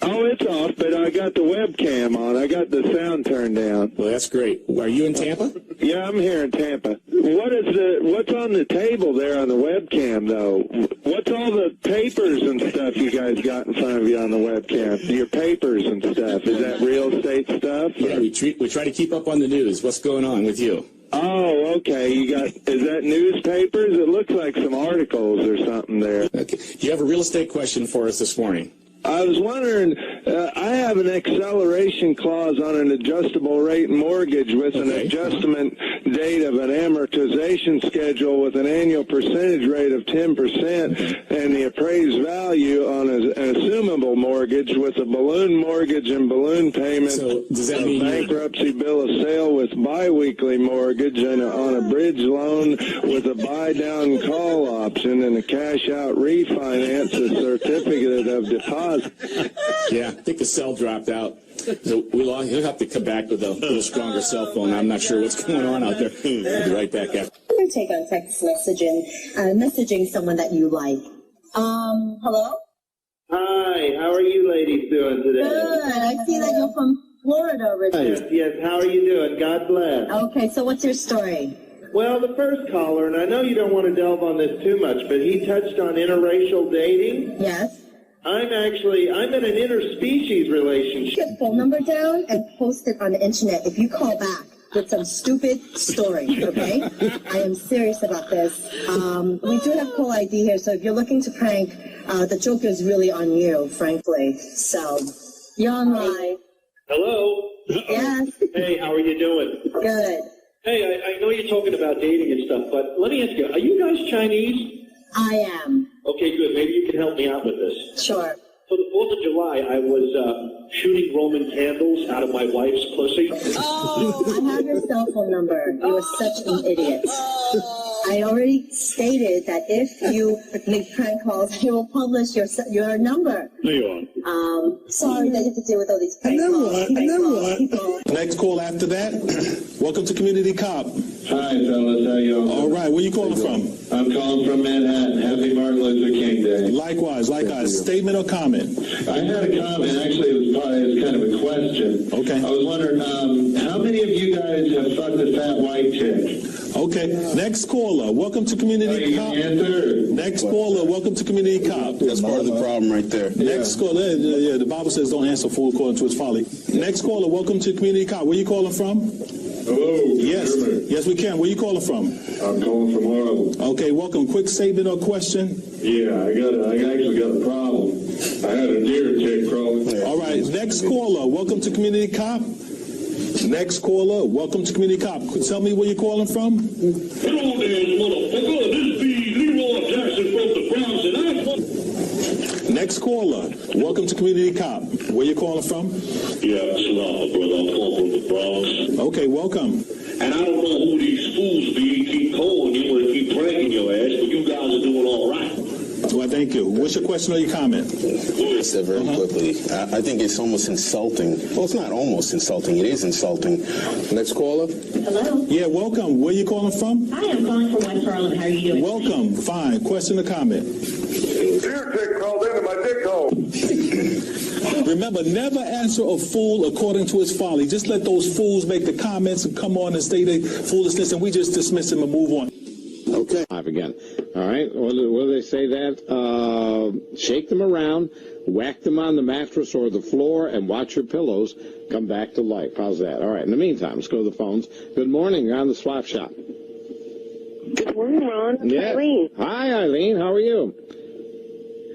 Oh, it's off, but I got the webcam on. I got the sound turned down. Well, that's great. Are you in Tampa? Yeah, I'm here in Tampa. What's on the table there on the webcam, though? What's all the papers and stuff you guys got in front of you on the webcam? Your papers and stuff. Is that real estate stuff? Yeah, we try to keep up on the news. What's going on with you? Oh, okay. Is that newspapers? It looks like some articles or something there. Okay. Do you have a real estate question for us this morning? I was wondering, I have an acceleration clause on an adjustable rate mortgage with an adjustment date of an amortization schedule with an annual percentage rate of 10% and the appraised value on an assumable mortgage with a balloon mortgage and balloon payments, so does that mean bankruptcy bill of sale with biweekly mortgage and on a bridge loan with a buy-down call option and a cash-out refinance, a certificate of deposit. Yeah, I think the cell dropped out. So he'll have to come back with a little stronger cell phone. I'm not sure what's going on out there. We'll be right back after. Your take on text messaging someone that you like. Hello? Hi, how are you ladies doing today? Good. I see that you're from Florida, Richard. Yes, how are you doing? God bless. Okay, so what's your story? Well, the first caller, and I know you don't want to delve on this too much, but he touched on interracial dating. Yes. I'm in an interspecies relationship. Get phone number down and post it on the internet if you call back with some stupid story, okay? I am serious about this. We do have call ID here, so if you're looking to prank, the joke is really on you, frankly. So, you're online. Hello? Yes. Hey, how are you doing? Good. Hey, I know you're talking about dating and stuff, but let me ask you, are you guys Chinese? I am. Okay, good. Maybe you can help me out with this. Sure. For the 4th of July, I was shooting Roman candles out of my wife's pussy. Oh, I have your cell phone number. You are such an idiot. I already stated that if you make prank calls, he will publish your number. Sorry that you have to deal with all these prank calls. Next call after that. Welcome to Community Cop. Hi, fellas. How you all? All right, where you calling from? I'm calling from Manhattan. Happy Martin Luther King Day. Likewise. Statement or comment? I had a comment. Actually, it was kind of a question. Okay. I was wondering, how many of you guys have fucked a fat white chick? Okay. Next caller. Welcome to Community Cop. Next caller. Welcome to Community Cop. That's part of the problem right there. Next caller. Yeah, the Bible says don't answer fool according to his folly. Next caller. Welcome to Community Cop. Where you calling from? Hello. Yes, we can. Where you calling from? I'm calling from Harlem. Okay, welcome. Quick statement or question? Yeah, I actually got a problem. I had a deer tick crawling. All right, next caller. Welcome to Community Cop. Next caller. Welcome to Community Cop. Tell me where you're calling from. Hello there, motherfucker. This be Leroy Jackson from the Bronx, and I'm... Next caller. Welcome to Community Cop. Where you calling from? Yeah, Salah, brother. I'm calling from the Bronx. Okay, welcome. And I don't know who these fools be keep calling you and keep pranking your ass, but you guys are doing all right. Well, thank you. What's your question or your comment? I said very quickly, I think it's almost insulting. Well, it's not almost insulting. It is insulting. Next caller. Hello. Yeah, welcome. Where you calling from? Hi, I'm calling from West Harlem. How are you doing? Welcome. Fine. Question or comment? Deer tick crawled into my dick hole. Remember, never answer a fool according to his folly. Just let those fools make the comments and come on and say their foolishness, and we just dismiss them and move on. Okay. Live again. All right. What do they say that? Shake them around, whack them on the mattress or the floor, and watch your pillows come back to life. How's that? All right. In the meantime, let's go to the phones. Good morning. You're on the Swap Shop. Good morning, Ron. It's Yeah. Eileen. Hi, Eileen. How are you?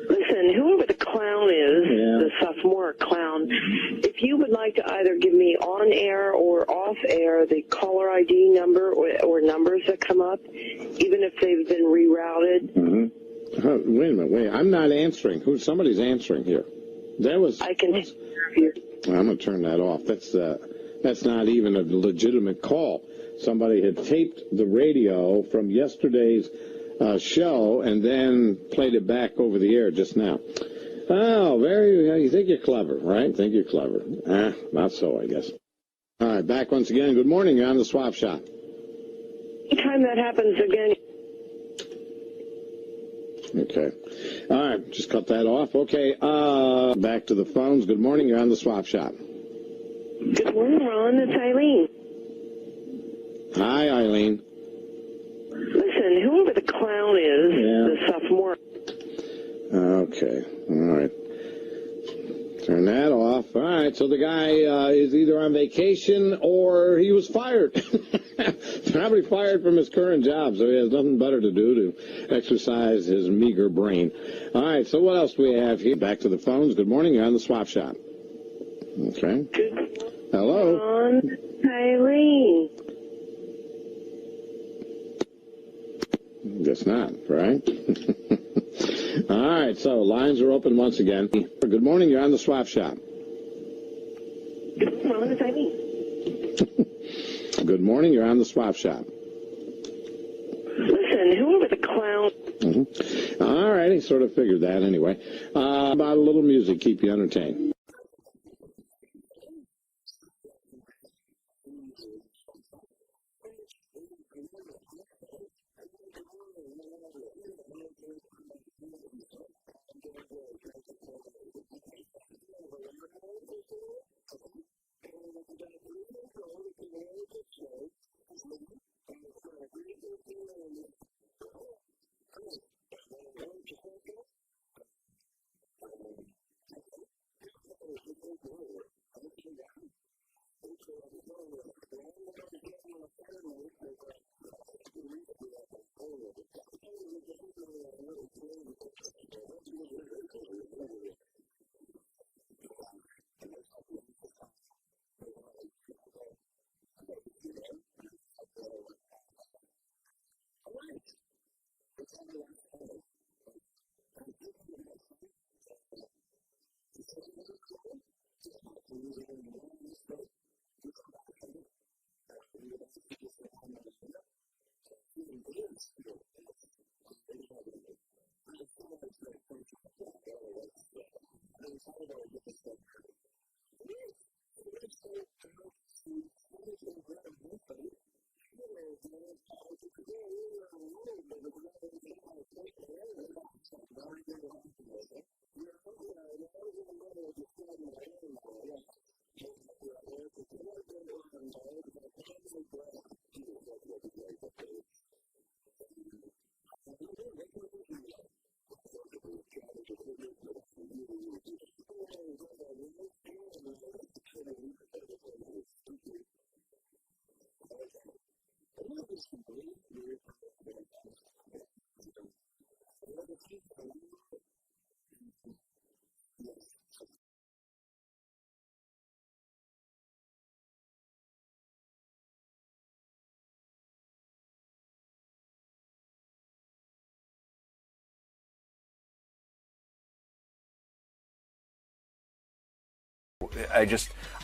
Listen, whoever the clown is, the sophomore clown, if you would like to either give me on air or off air the caller ID number or numbers that come up, even if they've been rerouted. Mm-hmm. Wait a minute. Wait. I'm not answering. Somebody's answering here. That was. I can take care of you. I'm going to turn that off. That's not even a legitimate call. Somebody had taped the radio from yesterday's show and then played it back over the air just now. Oh, you think you're clever, right? Think you're clever. Not so, I guess. All right, back once again. Good morning. You're on the Swap Shop. Anytime that happens again. Okay. All right, just cut that off. Okay, back to the phones. Good morning. You're on the Swap Shop. Good morning, Ron. It's Eileen. Hi, Eileen. Listen, whoever the clown is, the sophomore. Okay. All right. Turn that off. All right, so the guy is either on vacation or he was fired. Probably fired from his current job, so he has nothing better to do to exercise his meager brain. All right, so what else do we have here? Back to the phones. Good morning. You're on the Swap Shop. Okay. Hello. Ron, Eileen. Guess not, right? All right, so lines are open once again. Good morning. You're on the Swap Shop. Good morning, it's Eileen. Good morning. You're on the Swap Shop. Listen, whoever the clown. Mm-hmm. All righty, sort of figured that anyway. About a little music, keep you entertained.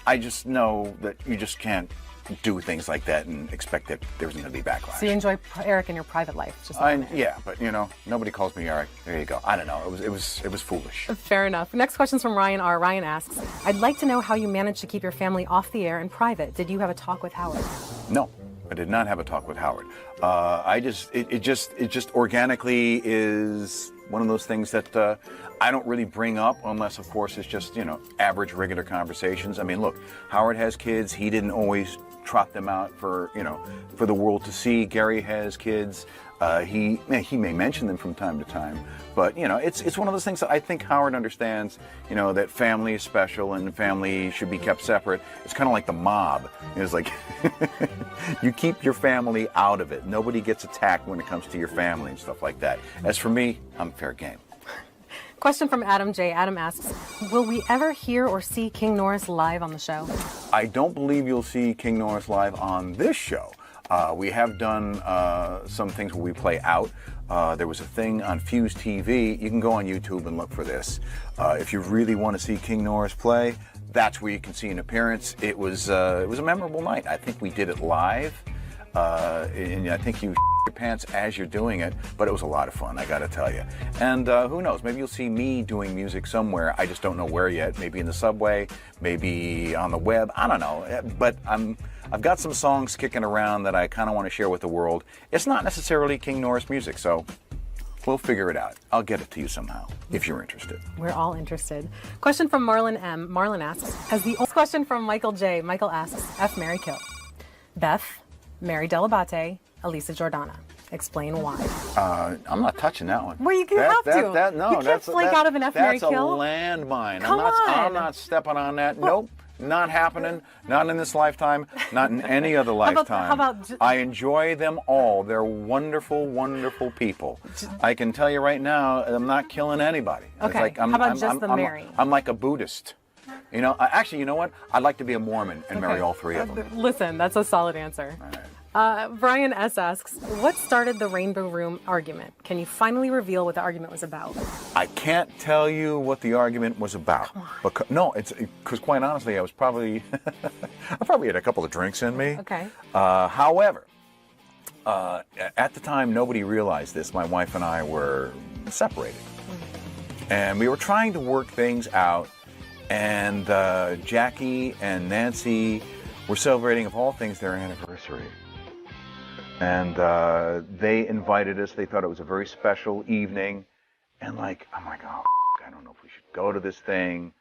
I just know that you just can't do things like that and expect that there's going to be backlash. So you enjoy Eric in your private life? Yeah, but nobody calls me Eric. There you go. I don't know. It was foolish. Fair enough. Next question's from Ryan R. Ryan asks, I'd like to know how you managed to keep your family off the air in private. Did you have a talk with Howard? No, I did not have a talk with Howard. It just organically is one of those things that I don't really bring up unless, of course, it's just, average, regular conversations. I mean, look, Howard has kids. He didn't always trot them out for the world to see. Gary has kids. He may mention them from time to time, but it's one of those things that I think Howard understands. That family is special and family should be kept separate. It's kind of like the mob. It's like you keep your family out of it. Nobody gets attacked when it comes to your family and stuff like that. As for me, I'm fair game. Question from Adam J. Adam asks, will we ever hear or see King Norris live on the show? I don't believe you'll see King Norris live on this show. We have done some things where we play out. There was a thing on Fuse TV. You can go on YouTube and look for this. If you really want to see King Norris play, that's where you can see an appearance. It was a memorable night. I think we did it live, and I think you your pants as you're doing it, but it was a lot of fun, I gotta tell you. And who knows, maybe you'll see me doing music somewhere. I just don't know where yet. Maybe in the subway, maybe on the web, I don't know. But I've got some songs kicking around that I kind of want to share with the world. It's not necessarily King Norris music, so We'll figure it out. I'll get it to you somehow, if you're interested. We're all interested. Question from Marlon M. Marlon asks, as the question from Michael J. Michael asks, F, marry, kill. Beth, Mary Delabate, Elisa Jordana. Explain why. I'm not touching that one. Well, you can have to. No, you can't flake out of an F, marry, kill. That's a landmine. Come on. I'm not stepping on that. Well, nope. Not happening. Not in this lifetime. Not in any other lifetime. How about I enjoy them all. They're wonderful, wonderful people. I can tell you right now, I'm not killing anybody. Okay. Like How about just the Mary? I'm like a Buddhist. You know, actually, you know what? I'd like to be a Mormon and marry all three of them. Listen, that's a solid answer. Brian S. asks, what started the Rainbow Room argument? Can you finally reveal what the argument was about? I can't tell you what the argument was about. Because quite honestly, I probably had a couple of drinks in me. Okay. However, at the time, nobody realized this. My wife and I were separated. And we were trying to work things out. And Jackie and Nancy were celebrating, of all things, their anniversary. And they invited us. They thought it was a very special evening. And like, I'm like, oh, I don't know if we should go to this thing.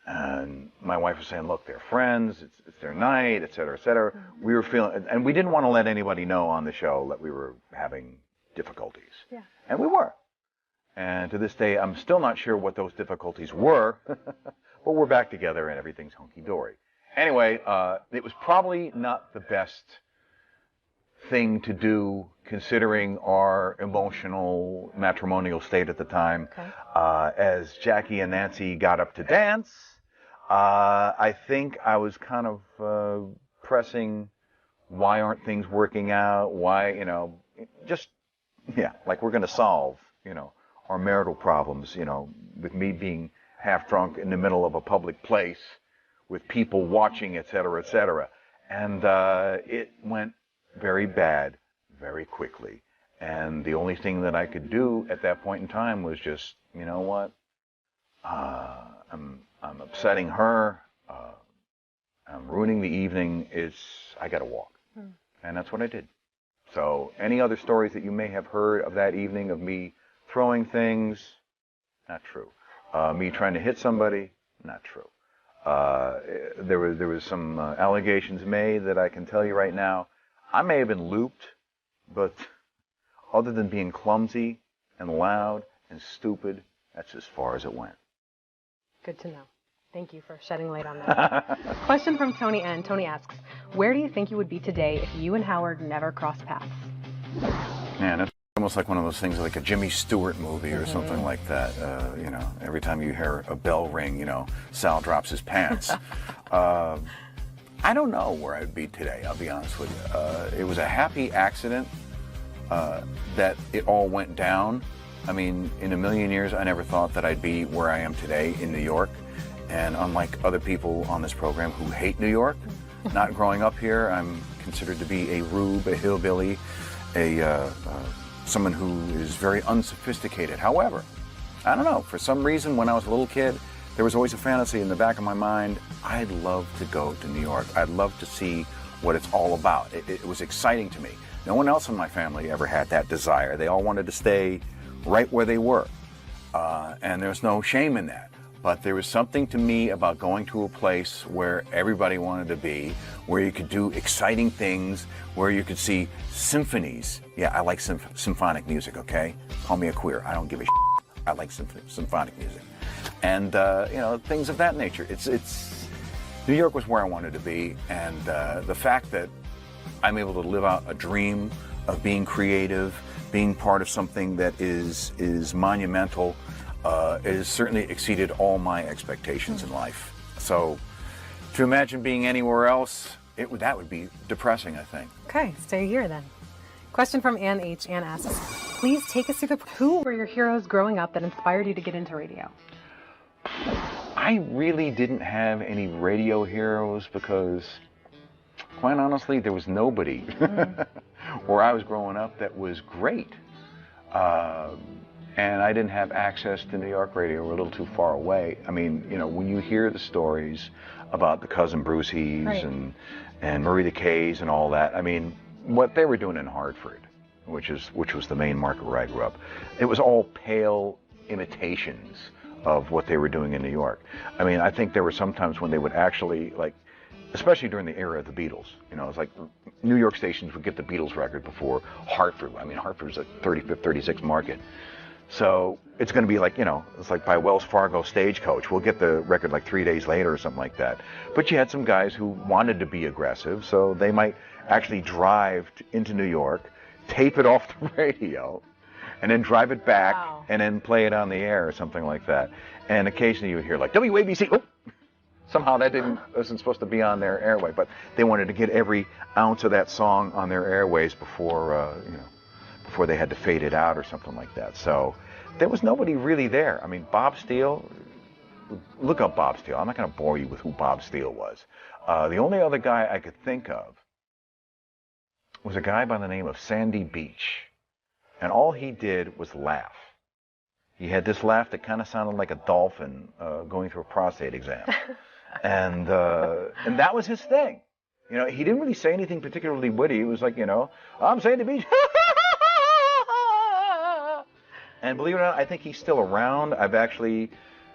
And my wife was saying, look, they're friends. It's their night, et cetera, et cetera. We were feeling, and we didn't want to let anybody know on the show that we were having difficulties. Yeah. And we were. And to this day, I'm still not sure what those difficulties were. But we're back together and everything's hunky-dory. Anyway, it was probably not the best thing to do considering our emotional matrimonial state at the time. Okay. As Jackie and Nancy got up to dance, I think I was kind of pressing, why aren't things working out? Why, like we're going to solve, our marital problems, with me being half drunk in the middle of a public place with people watching, et cetera, et cetera. And it went very bad very quickly. And the only thing that I could do at that point in time was just, you know what? I'm upsetting her. I'm ruining the evening. I got to walk. And that's what I did. So any other stories that you may have heard of that evening of me throwing things, not true. Me trying to hit somebody, not true. There was some allegations made that I can tell you right now. I may have been looped, but other than being clumsy and loud and stupid, that's as far as it went. Good to know. Thank you for shedding light on that. Question from Tony N. Tony asks, where do you think you would be today if you and Howard never crossed paths? Man, that's almost like one of those things like a Jimmy Stewart movie or something like that. Every time you hear a bell ring, Sal drops his pants. I don't know where I'd be today, I'll be honest with you. It was a happy accident that it all went down. I mean, in a million years, I never thought that I'd be where I am today in New York. And unlike other people on this program who hate New York, not growing up here, I'm considered to be a rube, a hillbilly, someone who is very unsophisticated. However, I don't know, for some reason when I was a little kid, there was always a fantasy in the back of my mind, I'd love to go to New York. I'd love to see what it's all about. It was exciting to me. No one else in my family ever had that desire. They all wanted to stay right where they were. And there's no shame in that. But there was something to me about going to a place where everybody wanted to be, where you could do exciting things, where you could see symphonies. Yeah, I like symphonic music, okay? Call me a queer. I don't give a shit. I like symphonic music. And, things of that nature. New York was where I wanted to be. And the fact that I'm able to live out a dream of being creative, being part of something that is monumental, it has certainly exceeded all my expectations in life. So to imagine being anywhere else, that would be depressing, I think. Okay, stay here then. Question from Ann H. Ann asks, please take us through who were your heroes growing up that inspired you to get into radio? I really didn't have any radio heroes because, quite honestly, there was nobody where I was growing up that was great. And I didn't have access to New York radio. We're a little too far away. I mean, when you hear the stories about the Cousin Bruceys and Marie the Kays and all that, I mean, what they were doing in Hartford, which was the main market where I grew up. It was all pale imitations of what they were doing in New York. I mean, I think there were some times when they would actually, like, especially during the era of the Beatles, you know, it's like New York stations would get the Beatles record before Hartford. I mean, Hartford's a 35th, 36th market. So it's going to be like, you know, it's like by Wells Fargo Stagecoach. We'll get the record like 3 days later or something like that. But you had some guys who wanted to be aggressive, so they might actually drive into New York, tape it off the radio, and then drive it back and then play it on the air or something like that. And occasionally you would hear like WABC. Oh, somehow that wasn't supposed to be on their airway, but they wanted to get every ounce of that song on their airways before before they had to fade it out or something like that. So there was nobody really there. I mean, Bob Steele. Look up Bob Steele. I'm not going to bore you with who Bob Steele was. The only other guy I could think of was a guy by the name of Sandy Beach. And all he did was laugh. He had this laugh that kind of sounded like a dolphin going through a prostate exam. And that was his thing. You know, he didn't really say anything particularly witty. He was like, you know, I'm Sandy Beach. And believe it or not, I think he's still around. I've actually,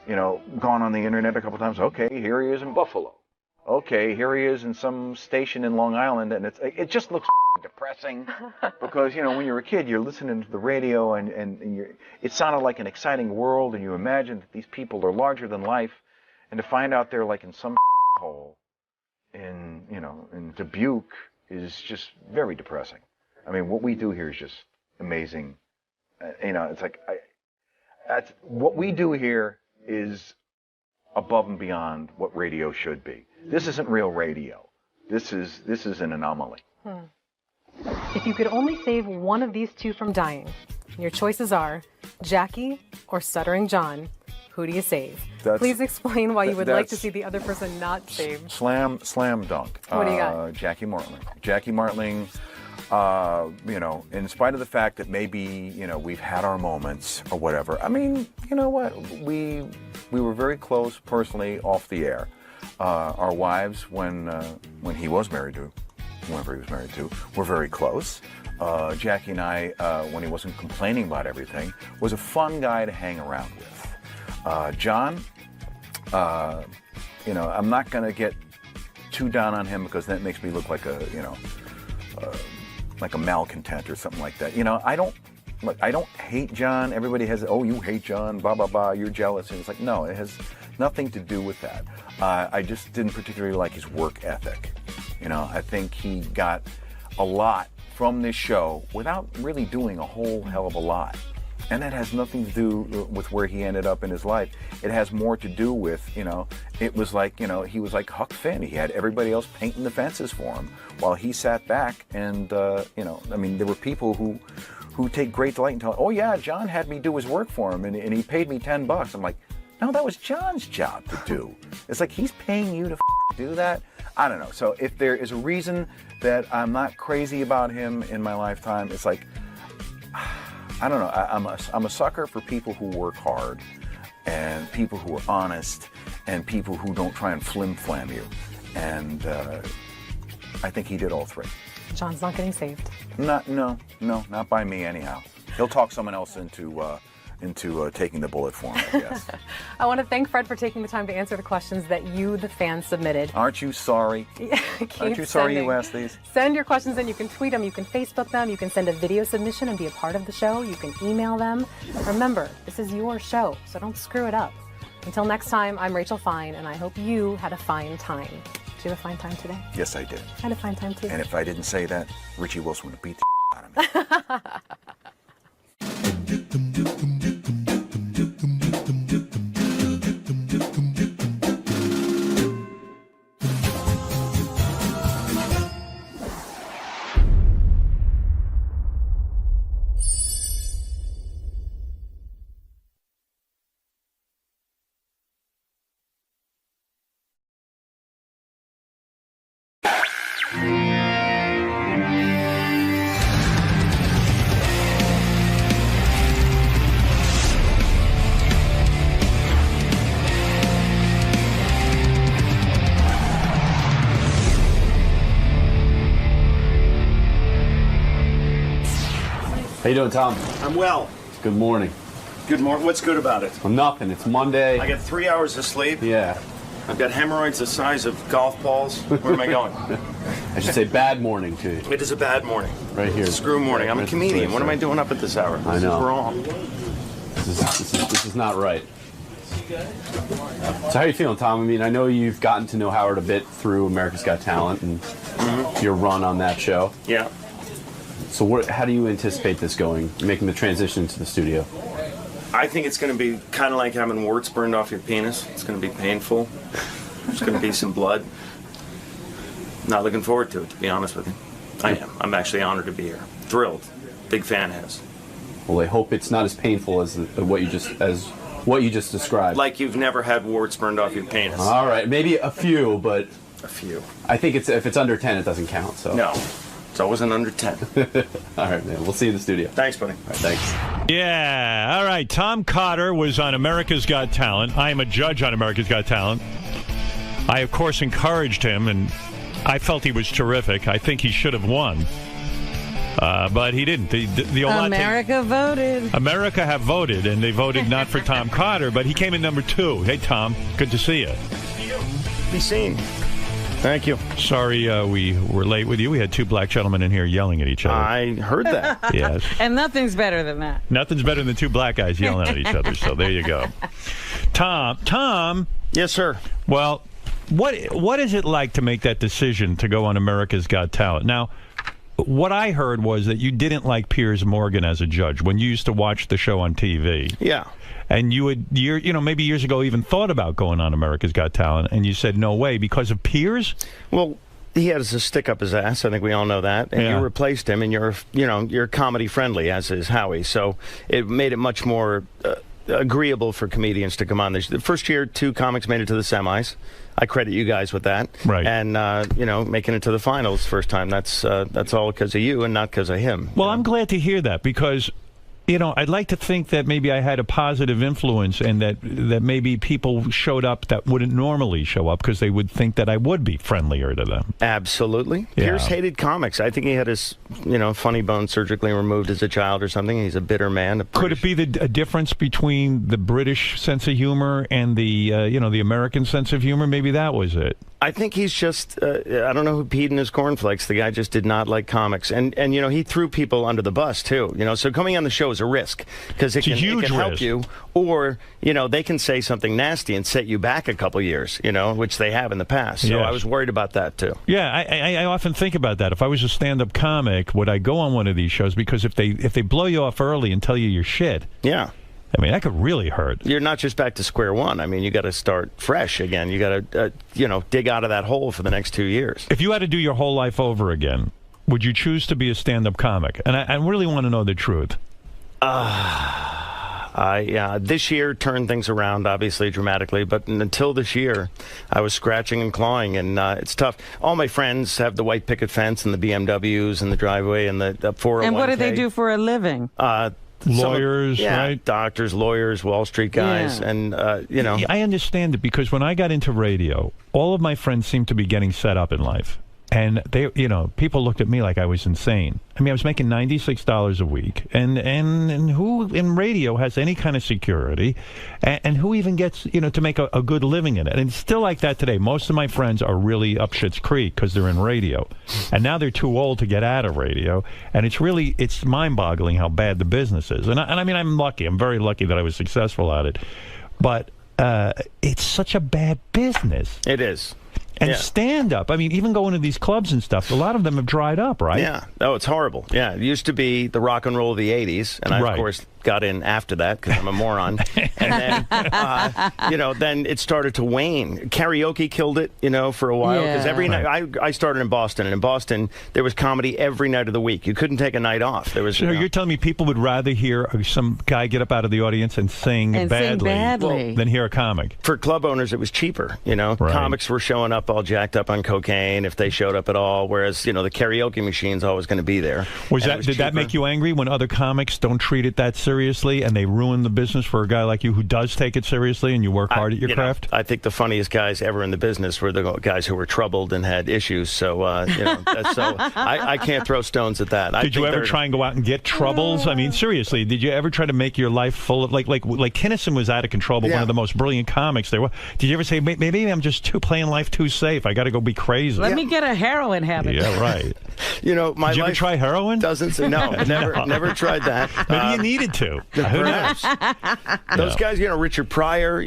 you know, gone on the internet a couple times. Okay, here he is in Buffalo. Okay, here he is in some station in Long Island, and it just looks depressing because, you know, when you're a kid, you're listening to the radio and it sounded like an exciting world, and you imagine that these people are larger than life, and to find out they're like in some hole in Dubuque is just very depressing. I mean, what we do here is just amazing. You know, it's like that's what we do here is above and beyond what radio should be. This isn't real radio. This is an anomaly. If you could only save one of these two from dying, your choices are Jackie or Stuttering John. Who do you save? Please explain why you would like to see the other person not saved. Slam dunk. What do you got? Jackie Martling. Jackie Martling, you know, in spite of the fact that maybe, you know, we've had our moments or whatever. I mean, you know what? We were very close personally off the air. Our wives, when he was married to, whoever he was married to, were very close. Jackie and I, when he wasn't complaining about everything, was a fun guy to hang around with. John, you know, I'm not going to get too down on him because that makes me look like a, you know, like a malcontent or something like that. You know, I don't hate John. Everybody has, oh, you hate John, blah, blah, blah, you're jealous. And it's like, no, it has nothing to do with that. I just didn't particularly like his work ethic. You know, I think he got a lot from this show without really doing a whole hell of a lot. And that has nothing to do with where he ended up in his life. It has more to do with, you know, it was like, you know, he was like Huck Finn. He had everybody else painting the fences for him while he sat back and, you know, I mean, there were people who take great delight in telling, oh yeah, John had me do his work for him and he paid me $10. I'm like, no, that was John's job to do. It's like he's paying you to do that. I don't know. So if there is a reason that I'm not crazy about him in my lifetime, it's like, I don't know. I'm a sucker for people who work hard and people who are honest and people who don't try and flim-flam you. And I think he did all three. John's not getting saved. No, not by me anyhow. He'll talk someone else into taking the bullet for him, I guess. I want to thank Fred for taking the time to answer the questions that you, the fans, submitted. Aren't you sorry? Aren't you sorry you asked these? Send your questions in. You can tweet them. You can Facebook them. You can send a video submission and be a part of the show. You can email them. Remember, this is your show, so don't screw it up. Until next time, I'm Rachel Fine, and I hope you had a fine time. Did you have a fine time today? Yes, I did. I had a fine time, too. And if I didn't say that, Richie Wilson would beat the out of me. How you doing, Tom? I'm well. Good morning. Good morning. What's good about it? Well, nothing. It's Monday. I get 3 hours of sleep. Yeah. I've got hemorrhoids the size of golf balls. Where am I going? I should say bad morning to you. It is a bad morning. Right here. Screw morning. I'm a comedian. What am I doing up at this hour? I know. This is wrong. This is not right. So how are you feeling, Tom? I mean, I know you've gotten to know Howard a bit through America's Got Talent and your run on that show. Yeah. So how do you anticipate this going, making the transition to the studio? I think it's going to be kind of like having warts burned off your penis. It's going to be painful. There's going to be some blood. Not looking forward to it, to be honest with you. I am. I'm actually honored to be here. Thrilled. Big fan has. Well, I hope it's not as painful as what you just described. Like you've never had warts burned off your penis. All right, maybe a few, but a few. I think if it's under 10, it doesn't count. So no, it's always an under 10. All right, man. We'll see you in the studio. Thanks, buddy. All right, thanks. Yeah. All right. Tom Cotter was on America's Got Talent. I am a judge on America's Got Talent. I, of course, encouraged him, and I felt he was terrific. I think he should have won. But he didn't. America voted. America have voted, and they voted not for Tom Cotter, but he came in number 2. Hey, Tom, good to see you. Be seen. Thank you. Sorry we were late with you. We had 2 black gentlemen in here yelling at each other. I heard that. Yes. And nothing's better than that. Nothing's better than 2 black guys yelling at each other, so there you go. Tom. Yes, sir. Well, what is it like to make that decision to go on America's Got Talent? Now, what I heard was that you didn't like Piers Morgan as a judge when you used to watch the show on TV. Yeah. And you would, maybe years ago even thought about going on America's Got Talent, and you said no way because of Piers? Well, he has a stick up his ass. I think we all know that. And you replaced him, and you're comedy friendly, as is Howie. So it made it much more agreeable for comedians to come on. The first year, 2 comics made it to the semis. I credit you guys with that. Right. And, making it to the finals first time, that's all because of you and not because of him. Well, I'm glad to hear that because, I'd like to think that maybe I had a positive influence and that maybe people showed up that wouldn't normally show up because they would think that I would be friendlier to them. Absolutely. Yeah. Piers hated comics. I think he had his, funny bone surgically removed as a child or something. He's a bitter man. Could it be a difference between the British sense of humor and the American sense of humor? Maybe that was it. I think he's just, I don't know who peed in his cornflakes. The guy just did not like comics. And he threw people under the bus, too. So coming on the show is a risk because it can help you. Or, they can say something nasty and set you back a couple years, which they have in the past. So yes. I was worried about that, too. Yeah, I often think about that. If I was a stand-up comic, would I go on one of these shows? Because if they blow you off early and tell you you're shit. Yeah. I mean, that could really hurt. You're not just back to square one. I mean, you got to start fresh again. You got to, dig out of that hole for the next 2 years. If you had to do your whole life over again, would you choose to be a stand-up comic? And I really want to know the truth. This year turned things around, obviously, dramatically. But until this year, I was scratching and clawing, and it's tough. All my friends have the white picket fence and the BMWs and the driveway and the 401k. And what do they do for a living? Lawyers, right? Doctors, lawyers, Wall Street guys, and, I understand it because when I got into radio, all of my friends seemed to be getting set up in life. And they, people looked at me like I was insane. I mean, I was making $96 a week, and who in radio has any kind of security, and who even gets, to make a good living in it? And it's still like that today. Most of my friends are really up Schitt's Creek because they're in radio, and now they're too old to get out of radio, and it's mind-boggling how bad the business is. And I mean, I'm lucky. I'm very lucky that I was successful at it, but it's such a bad business. It is. And stand-up, I mean, even going to these clubs and stuff, a lot of them have dried up, right? Yeah. Oh, it's horrible. Yeah, it used to be the rock and roll of the 80s, and I, of course, got in after that because I'm a moron. And then, then it started to wane. Karaoke killed it, for a while. Because every night, I started in Boston, and in Boston, there was comedy every night of the week. You couldn't take a night off. There was. So you're telling me people would rather hear some guy get up out of the audience and sing badly than hear a comic? For club owners, it was cheaper. Comics were showing up all jacked up on cocaine if they showed up at all, whereas, the karaoke machine's always going to be there. Did that make you angry when other comics don't treat it that serious? seriously and they ruin the business for a guy like you who does take it seriously and you work hard at your craft? I think the funniest guys ever in the business were the guys who were troubled and had issues. So, I can't throw stones at that. Did you ever try and go out and get troubles? I mean, seriously, did you ever try to make your life full of like Kinnison was out of control, but one of the most brilliant comics there was. Did you ever say maybe I'm just playing life too safe? I got to go be crazy. Let me get a heroin habit. Yeah, right. Did you ever try heroin? No, never tried that. Maybe you needed to. Who knows? Those guys, Richard Pryor,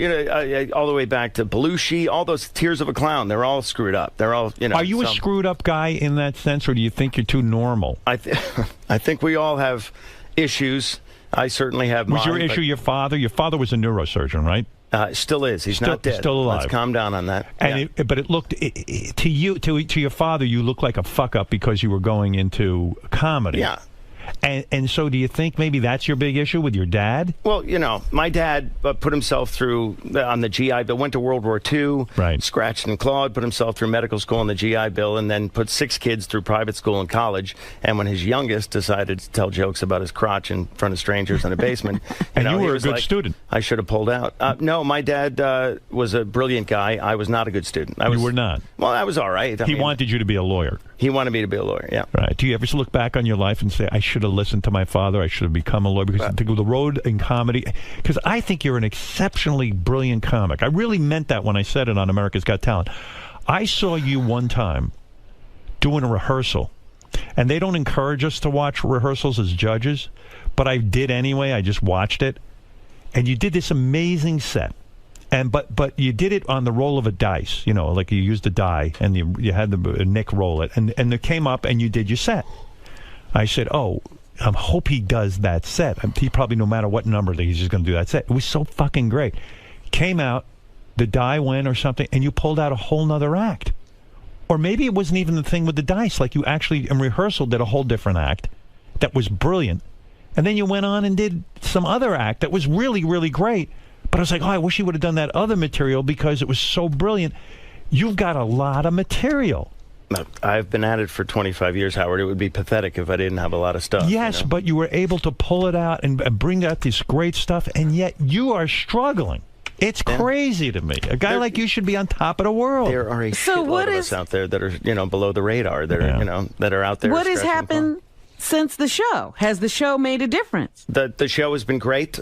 all the way back to Belushi, all those Tears of a Clown, they're all screwed up. They're all, Are you a screwed up guy in that sense, or do you think you're too normal? I think we all have issues. I certainly have mine. Was your issue your father? Your father was a neurosurgeon, right? Still is. He's not dead. Still alive. Let's calm down on that. And but it looked to your father, you looked like a fuck up because you were going into comedy. Yeah. And so do you think maybe that's your big issue with your dad? Well, my dad put himself through on the GI Bill, went to World War II, scratched and clawed, put himself through medical school on the GI Bill, and then put 6 kids through private school and college. And when his youngest decided to tell jokes about his crotch in front of strangers in a basement, and you were a good student. I should have pulled out. No, my dad was a brilliant guy. I was not a good student. You were not? Well, I was all right. He wanted you to be a lawyer. He wanted me to be a lawyer, yeah. Right. Do you ever look back on your life and say, I should have listened to my father, I should have become a lawyer? Because the road in comedy, because I think you're an exceptionally brilliant comic. I really meant that when I said it on America's Got Talent. I saw you one time doing a rehearsal, and they don't encourage us to watch rehearsals as judges, but I did anyway. I just watched it, and you did this amazing set. But you did it on the roll of a dice, like you used a die, and you had the Nick roll it, and it came up, and you did your set. I said, I hope he does that set. He probably, no matter what number, he's just going to do that set. It was so fucking great. Came out, the die went or something, and you pulled out a whole nother act. Or maybe it wasn't even the thing with the dice. Like you actually, in rehearsal, did a whole different act that was brilliant. And then you went on and did some other act that was really, really great. But I was like, I wish you would have done that other material because it was so brilliant. You've got a lot of material. I've been at it for 25 years, Howard. It would be pathetic if I didn't have a lot of stuff. Yes, but you were able to pull it out and bring out this great stuff, and yet you are struggling. It's crazy to me. A guy like you should be on top of the world. There are a shitload of us out there that are, below the radar, that are, that are out there. What has happened since the show? Has the show made a difference? The show has been great.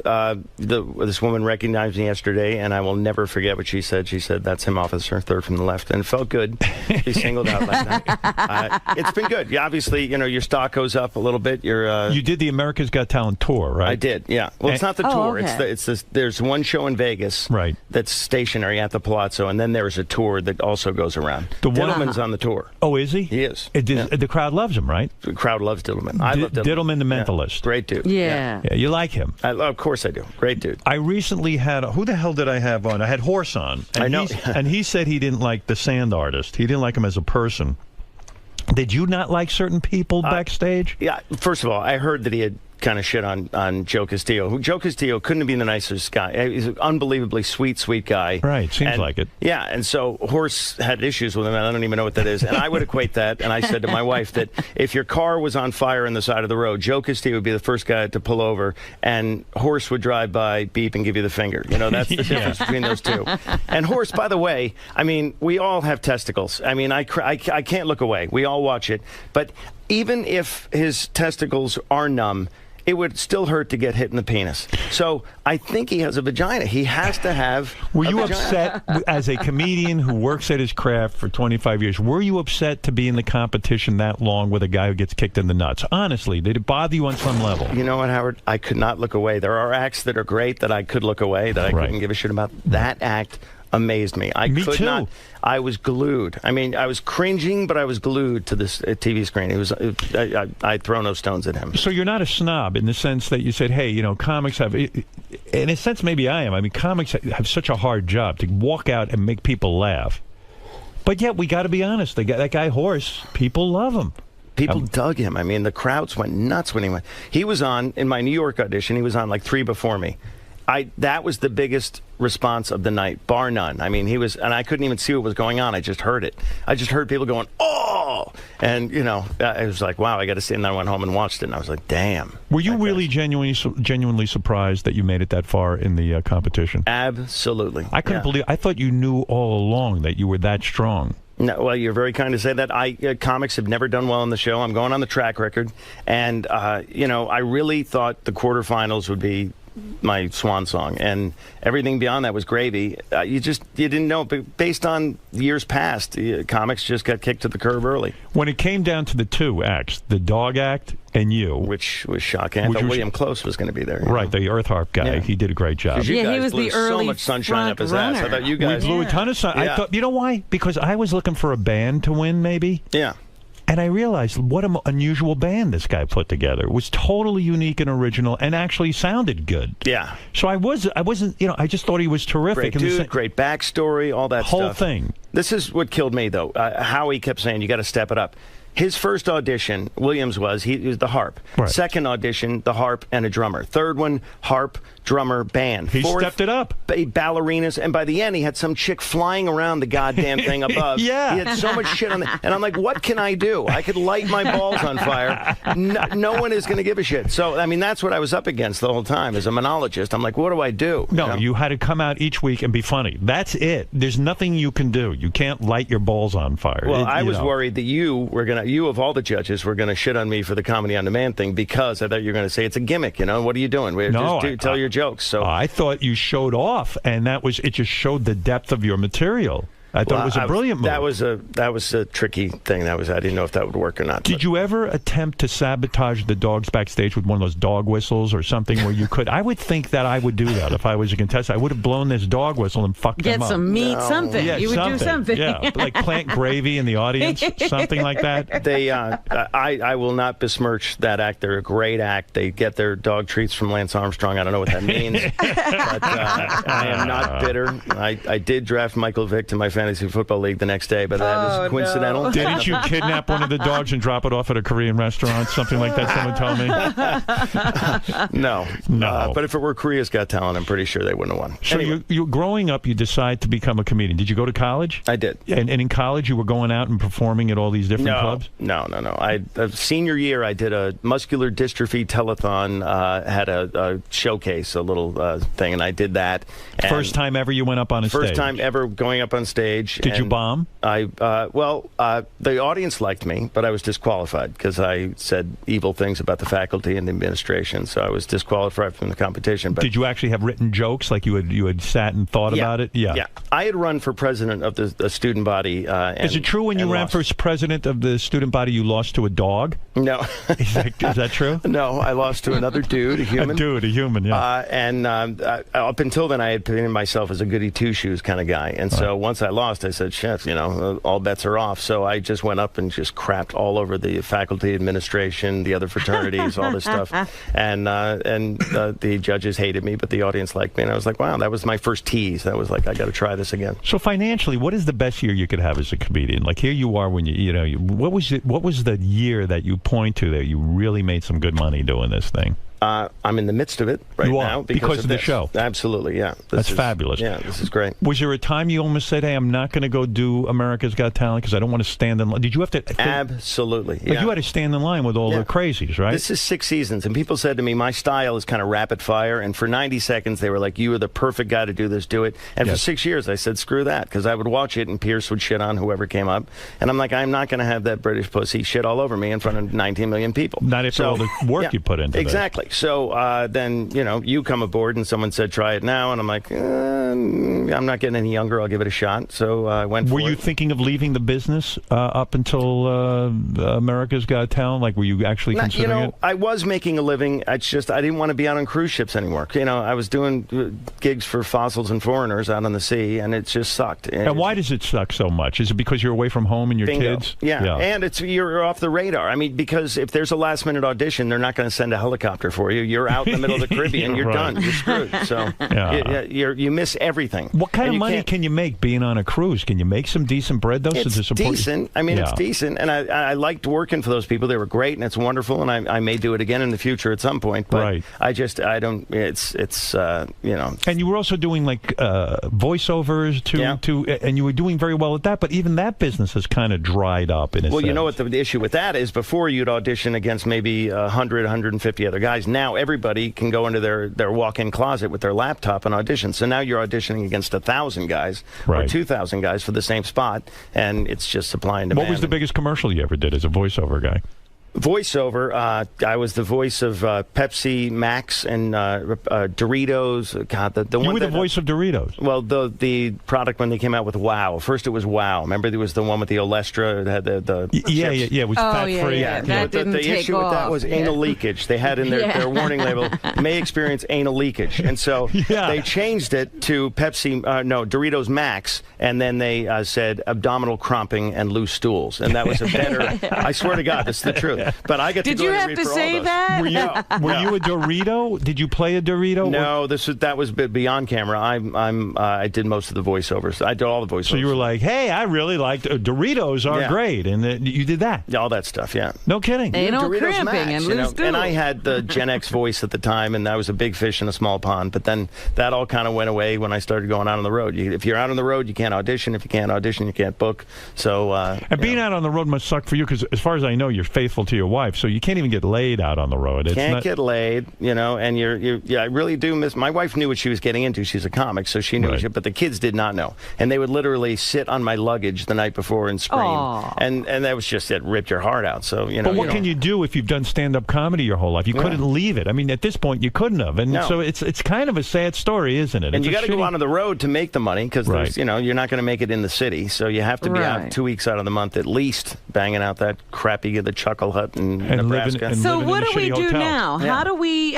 This woman recognized me yesterday, and I will never forget what she said. She said, "That's him, officer, third from the left," and it felt good. She singled out like that. It's been good. Yeah, obviously, your stock goes up a little bit. You did the America's Got Talent tour, right? I did. Yeah. Well, it's not the tour. Okay. There's one show in Vegas, right? That's stationary at the Palazzo, and then there's a tour that also goes around. Diddleman's on the tour. Oh, is he? He is. The crowd loves him, right? The crowd loves Diddleman. I love Diddleman, the mentalist. Great dude. Yeah. You like him. Of course I do. Great dude. I recently had, who the hell did I have on? I had Horse on. And I know. And he said he didn't like the Sand Artist. He didn't like him as a person. Did you not like certain people backstage? Yeah. First of all, I heard that he had kind of shit on Joe Castillo. Joe Castillo couldn't have been the nicest guy. He's an unbelievably sweet guy. Right, seems like it. Yeah, and so Horse had issues with him, and I don't even know what that is. And I would equate that, and I said to my wife that if your car was on fire on the side of the road, Joe Castillo would be the first guy to pull over, and Horse would drive by, beep, and give you the finger. That's the difference between those two. And Horse, by the way, we all have testicles. I can't look away. We all watch it. But even if his testicles are numb, it would still hurt to get hit in the penis. So I think he has a vagina. He has to have Were you vagina. upset, as a comedian who works at his craft for 25 years, were you upset to be in the competition that long with a guy who gets kicked in the nuts? Honestly, did it bother you on some level? You know what, Howard? I could not look away. There are acts that are great that I could look away, that I couldn't give a shit about. That act amazed me. Me could too. not. I was glued. I was cringing, but I was glued to this TV screen. I'd throw no stones at him. So you're not a snob in the sense that you said, hey, comics have, in a sense, maybe I am. Comics have such a hard job to walk out and make people laugh. But yet, we got to be honest. That guy Horse, people love him. People dug him. The crowds went nuts when he went. He was on, in my New York audition, he was on like 3 before me. That was the biggest response of the night, bar none. He was, and I couldn't even see what was going on. I just heard it. I just heard people going, "Oh!" And, I was like, wow, I got to see it. And I went home and watched it, and I was like, damn. Were you really genuinely surprised that you made it that far in the competition? Absolutely. I couldn't believe. I thought you knew all along that you were that strong. No, well, you're very kind to say that. Comics have never done well on the show. I'm going on the track record. And, I really thought the quarterfinals would be my swan song, and everything beyond that was gravy. You didn't know, but based on years past, comics just got kicked to the curb early. When it came down to the two acts, the dog act and you, which was shocking. I thought William Close was going to be there. Right, the Earth Harp guy. He did a great job. You guys he was blew the early so much sunshine up his ass. I thought you guys we blew a ton of sun. I thought, you know why? Because I was looking for a band to win, maybe. Yeah. And I realized what an unusual band this guy put together. It was totally unique and original, and actually sounded good. Yeah. So I wasn't, I just thought he was terrific. Great dude, great backstory, all that whole stuff. Thing. This is what killed me, though. Howie kept saying, you got to step it up. His first audition, Williams he was the harp. Right. Second audition, the harp and a drummer. Third one, harp, drummer, band. He Fourth, stepped it up. Ballerinas, and by the end, he had some chick flying around the goddamn thing above. Yeah. He had so much shit on it. And I'm like, what can I do? I could light my balls on fire. No one is going to give a shit. So, I mean, that's what I was up against the whole time as a monologist. I'm like, what do I do? No, you had to come out each week and be funny. That's it. There's nothing you can do. You can't light your balls on fire. Well, I was worried that you of all the judges were going to shit on me for the Comedy on Demand thing, because I thought you were going to say it's a gimmick. What are you doing? Tell your jokes. So I thought you showed off, and it just showed the depth of your material. I thought it was a brilliant move. That was a tricky thing. I didn't know if that would work or not. Did you ever attempt to sabotage the dogs backstage with one of those dog whistles or something where you could? I would think that I would do that if I was a contestant. I would have blown this dog whistle and fucked them up. Get some meat, something. Yeah, you would do something. Yeah, like plant gravy in the audience, something like that. I will not besmirch that act. They're a great act. They get their dog treats from Lance Armstrong. I don't know what that means, but I am not bitter. I did draft Michael Vick to my fantasy football league the next day, but that is coincidental. No. Didn't you kidnap one of the dogs and drop it off at a Korean restaurant? Something like that, someone told me? No. But if it were Korea's Got Talent, I'm pretty sure they wouldn't have won. So anyway. you growing up, you decide to become a comedian. Did you go to college? I did. And in college, you were going out and performing at all these different clubs? No. Senior year, I did a muscular dystrophy telethon, had a showcase, a little thing, and I did that. And first time ever you went up on a stage? First time ever going up on stage. Did you bomb? The audience liked me, but I was disqualified because I said evil things about the faculty and the administration, so I was disqualified from the competition. But did you actually have written jokes, like you had sat and thought about it? Yeah. I had run for president of the student body. Is it true when you ran for president of the student body, you lost to a dog? No. Is that true? No, I lost to another dude, a human. A human, yeah. And up until then, I had painted myself as a goody two-shoes kind of guy, and so once I lost, I said, "Chef, all bets are off." So I just went up and just crapped all over the faculty, administration, the other fraternities, all this stuff, and the judges hated me, but the audience liked me, and I was like, "Wow, that was my first tease." I was like, "I got to try this again." So financially, what is the best year you could have as a comedian? Like here you are when what was the year that you point to that you really made some good money doing this thing? I'm in the midst of it now because of the show. Absolutely, yeah. That's fabulous. Yeah, this is great. Was there a time you almost said, "Hey, I'm not going to go do America's Got Talent because I don't want to stand in line"? Did you have to? Absolutely. Like you had to stand in line with all the crazies, right? This is 6 seasons, and people said to me, my style is kind of rapid fire, and for 90 seconds they were like, "You are the perfect guy to do this. Do it." And for 6 years, I said, "Screw that," because I would watch it, and Pierce would shit on whoever came up, and I'm like, I'm not going to have that British pussy shit all over me in front of 19 million people. Not after all the work you put into it. Exactly. So. Then, you come aboard and someone said, "Try it now." And I'm like, I'm not getting any younger. I'll give it a shot. So I went for it. Were you thinking of leaving the business up until America's Got Talent? Like, were you actually considering it? I was making a living. It's just I didn't want to be out on cruise ships anymore. I was doing gigs for Fossils and Foreigners out on the sea, and it just sucked. And why does it suck so much? Is it because you're away from home and your kids? Yeah, and you're off the radar. I mean, because if there's a last-minute audition, they're not going to send a helicopter for for you. You're out in the middle of the Caribbean. You're Right. done. You're screwed. So you miss everything. What kind And of you money can't- can you make being on a cruise? Can you make some decent bread, though? It's to support decent. I mean, it's Yeah. decent, and I liked working for those people. They were great, and it's wonderful, and I may do it again in the future at some point. But Right. I don't. It's you know. And you were also doing like voiceovers and you were doing very well at that. But even that business has kind of dried up in a Well, sense. you know what the issue with that is? Before you'd audition against maybe 100, 150 other guys. Now everybody can go into their walk-in closet with their laptop and audition. So now you're auditioning against 1,000 guys or Right. 2,000 guys for the same spot, and it's just supply and demand. What was the biggest commercial you ever did as a voiceover guy? Voiceover, I was the voice of Pepsi Max and Doritos. God, the You one were the that- voice of Doritos. Well, the product when they came out with Wow. First it was Wow. Remember there was the one with the Olestra. It had the Yeah, chips. It was fat-free. Yeah. That didn't the take issue with that off. was anal leakage. They had in their warning label, may experience anal leakage. And so they changed it to Doritos Max, and then they said abdominal crumping and loose stools. And that was a better, I swear to God, this is the truth. But I get to Did go you in and have read to for all say those. that? Were you a Dorito? Did you play a Dorito? No, that was beyond camera. I did most of the voiceovers. I did all the voiceovers. So you were like, hey, I really liked Doritos are great. And you did that? All that stuff, yeah. No kidding. Anal Doritos cramping Max, and you know, loose and I stools. had the Gen X voice at the time, and I was a big fish in a small pond. But then that all kind of went away when I started going out on the road. If you're out on the road, you can't audition. If you can't audition, you can't book. So and being out on the road must suck for you because, as far as I know, you're faithful to your wife, so you can't even get laid out on the road. It's can't not... get laid, you know. And I really do miss. My wife knew what she was getting into. She's a comic, so she knew. Right. But the kids did not know, and they would literally sit on my luggage the night before and scream. Aw. And that was just it ripped your heart out. So you know. But what can you do if you've done stand-up comedy your whole life? You couldn't leave it. I mean, at this point, you couldn't have. And so it's kind of a sad story, isn't it? And It's you a got to go shitty- out on the road to make the money because Right. you know you're not going to make it in the city. So you have to be out Right. 2 weeks out of the month at least, banging out that crappy the Chuckle Hut in Nebraska. So living what in a do we shitty do hotel. now? Yeah.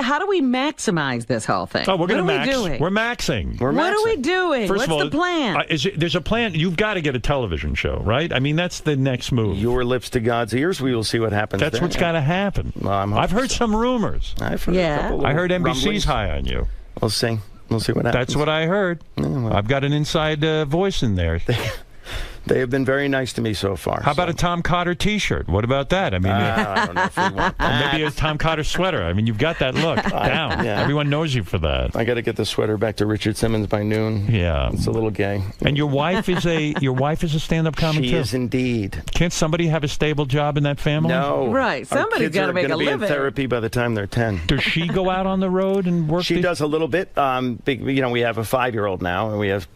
How do we maximize this whole thing? Oh, we're going to what max. are we doing? We're maxing. What are we doing? First What's of all, the plan? there's a plan. You've got to get a television show, right? I mean, that's the next move. Your lips to God's ears. We will see what happens. That's there. what's got to happen. Well, I've heard some rumors. I've heard Yeah. a couple I heard little NBC's rumblings. high on you. We'll see. We'll see what happens. That's what I heard. I've got an inside voice in there. They have been very nice to me so far. How about a Tom Cotter T-shirt? What about that? I mean, I don't know if we want that. maybe a Tom Cotter sweater. I mean, you've got that look down. yeah. Everyone knows you for that. I got to get the sweater back to Richard Simmons by noon. Yeah, it's a little gay. And your wife is a stand-up comic She too. is indeed. Can't somebody have a stable job in that family? No. Right. Somebody's got to make a be living. in therapy by the time they're 10. Does she go out on the road and work? She does a little bit. You know, we have a 5-year-old now, and we have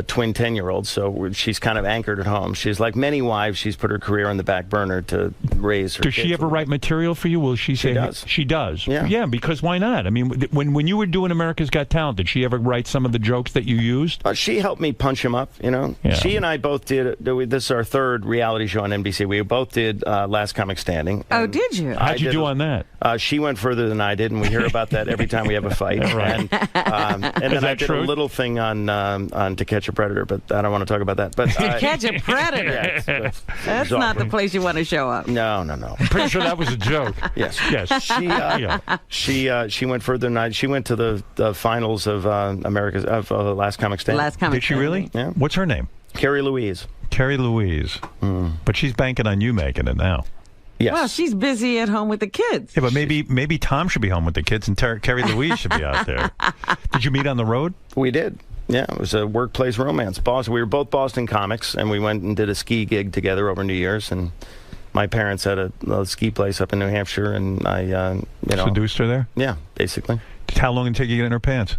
twin 10-year-olds, so she's kind of anchored at home. She's like many wives. She's put her career on the back burner to raise her Does kids. she ever write material for you? Will she say? does. She does. Yeah. Because why not? I mean, when you were doing America's Got Talent, did she ever write some of the jokes that you used? She helped me punch him up, you know. Yeah. She and I both did. This is our third reality show on NBC. We both did Last Comic Standing. Oh, did you? How'd you do on that? She went further than I did, and we hear about that every time we have a fight. Right. And then I did true? a little thing on To Catch a Predator, but I don't want to talk about that. But To Catch a Predator. Yeah, That's not the place you want to show up. No. I'm pretty sure that was a joke. Yes. Yes. She went further than I. She went to the finals of America's Last Comic Standing. Last Comic Did she really? Yeah. What's her name? Carrie Louise. Carrie Louise. But she's banking on you making it now. Yes. Well, she's busy at home with the kids. Yeah, but maybe Tom should be home with the kids and Carrie Louise should be out there. Did you meet on the road? We did. Yeah, it was a workplace romance. We were both Boston comics, and we went and did a ski gig together over New Year's. And my parents had a ski place up in New Hampshire, and I, seduced her there? Yeah, basically. How long did it take you to get in her pants?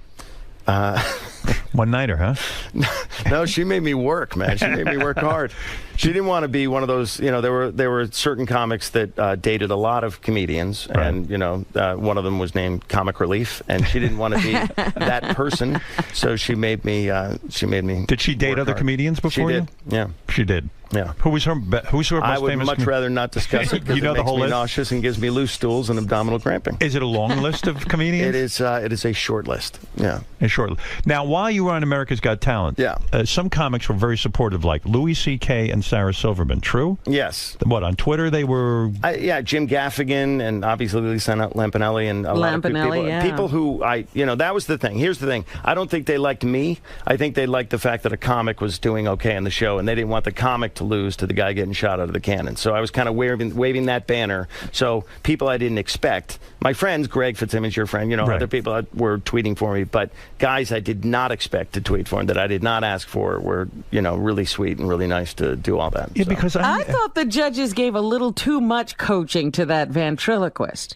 One nighter, huh? No, she made me work, man. She made me work hard. She didn't want to be one of those, you know, there were certain comics that dated a lot of comedians, Right. and, you know, one of them was named Comic Relief, and she didn't want to be that person, so she made me Did she date work other hard. comedians before She you? did, yeah. She did. Yeah. Who's her most I would famous? much rather not discuss it because You know it the makes whole me list? nauseous and gives me loose stools and abdominal cramping. Is it a long list of comedians? It is a short list. Yeah. A short list. Now, while you were on America's Got Talent, some comics were very supportive, like Louis C.K. and Sarah Silverman. True? Yes. What, on Twitter they were... Jim Gaffigan and obviously Lisa Lampanelli and a lot of people. People who that was the thing. Here's the thing. I don't think they liked me. I think they liked the fact that a comic was doing okay in the show, and they didn't want the comic to lose to the guy getting shot out of the cannon. So I was kind of waving that banner. So people I didn't expect, my friends, Greg Fitzsimmons, your friend, other people that were tweeting for me, but guys I did not expect to tweet for and that I did not ask for were, really sweet and really nice to do all that. Yeah, because I thought the judges gave a little too much coaching to that ventriloquist.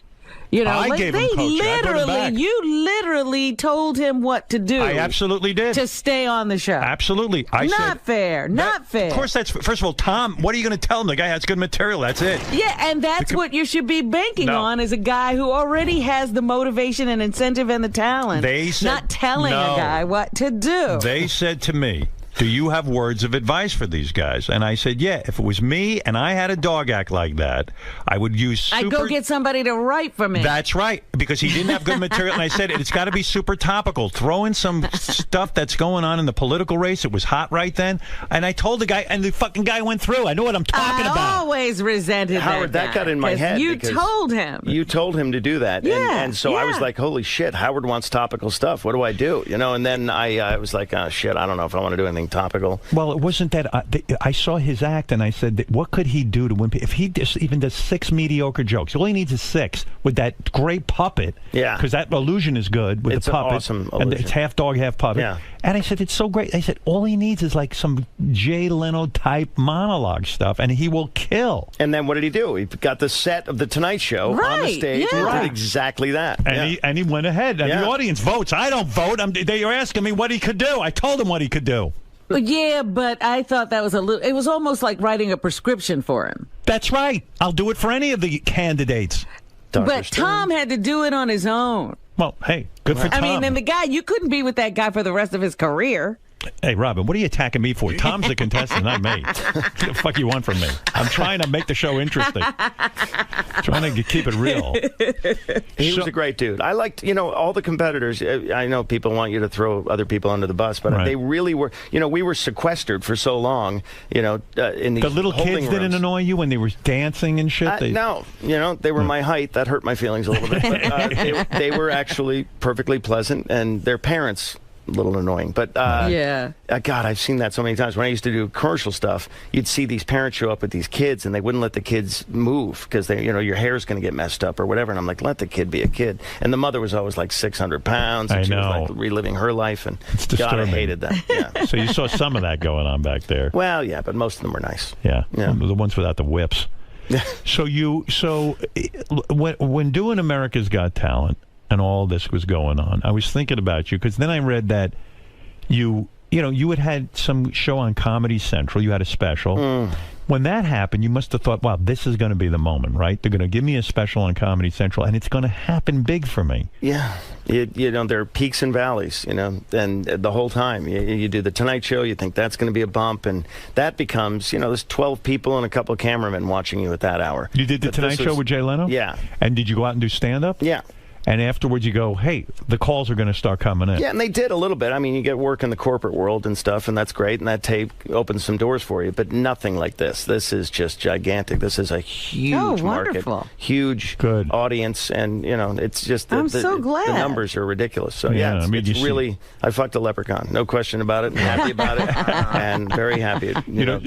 I gave him coaching. You literally told him what to do. I absolutely did. To stay on the show. Absolutely. Not fair. Of course, first of all, Tom, what are you going to tell him? The guy has good material. That's it. Yeah, and that's what you should be banking on, is a guy who already has the motivation and incentive and the talent. Not telling a guy what to do. They said to me, do you have words of advice for these guys? And I said, yeah, if it was me and I had a dog act like that, I would use I'd go get somebody to write for me. That's right, because he didn't have good material. And I said, it's got to be super topical. Throw in some stuff that's going on in the political race. It was hot right then. And I told the guy, and the fucking guy went through. I know what I'm talking about. I always resented Howard, that got in my head. You told him. You told him to do that. Yeah, and so I was like, holy shit, Howard wants topical stuff. What do I do? And then I was like, oh, shit, I don't know if I want to do anything topical. Well, it wasn't that. I saw his act, and I said, what could he do to win? If he even does 6 mediocre jokes, all he needs is 6 with that great puppet. Yeah. Because that illusion is good with the puppet. It's an awesome illusion. And it's half dog, half puppet. Yeah. And I said, it's so great. I said, all he needs is like some Jay Leno type monologue stuff, and he will kill. And then what did he do? He got the set of The Tonight Show on the stage and did exactly that. And he went ahead. And the audience votes. I don't vote. They are asking me what he could do. I told him what he could do. Yeah, but I thought that was it was almost like writing a prescription for him. That's right. I'll do it for any of the candidates. But Tom had to do it on his own. Well, hey, good for Tom. I mean, and the guy, you couldn't be with that guy for the rest of his career. Hey, Robin, what are you attacking me for? Tom's the contestant, not me. What the fuck you want from me? I'm trying to make the show interesting. Trying to keep it real. He was a great dude. I liked, all the competitors. I know people want you to throw other people under the bus, but they really were. We were sequestered for so long, in these the little kids rooms. didn't annoy you when they were dancing and shit? No, they were my height. That hurt my feelings a little bit. But, they were actually perfectly pleasant, and their parents, a little annoying, but God, I've seen that so many times. When I used to do commercial stuff, you'd see these parents show up with these kids, and they wouldn't let the kids move because your hair's going to get messed up or whatever. And I'm like, let the kid be a kid. And the mother was always like 600 pounds, and she was like reliving her life. And God, I hated that. Yeah. So you saw some of that going on back there. Well, yeah, but most of them were nice. Yeah. The ones without the whips. So when doing America's Got Talent, and all this was going on, I was thinking about you, because then I read that you had some show on Comedy Central. You had a special. When that happened, you must have thought, wow, this is going to be the moment, right? They're going to give me a special on Comedy Central, and it's going to happen big for me. Yeah. There are peaks and valleys, and the whole time. You do The Tonight Show, you think that's going to be a bump, and that becomes, there's 12 people and a couple of cameramen watching you at that hour. You did The Tonight Show with Jay Leno? Yeah. And did you go out and do stand-up? Yeah. And afterwards you go, hey, the calls are going to start coming in. Yeah, and they did a little bit. I mean, you get work in the corporate world and stuff, and that's great, and that tape opens some doors for you, but nothing like this. This is just gigantic. This is a huge market, huge audience, and, it's just I'm so glad. The numbers are ridiculous. So, it's really, I fucked a leprechaun. No question about it. I'm happy about it, and very happy.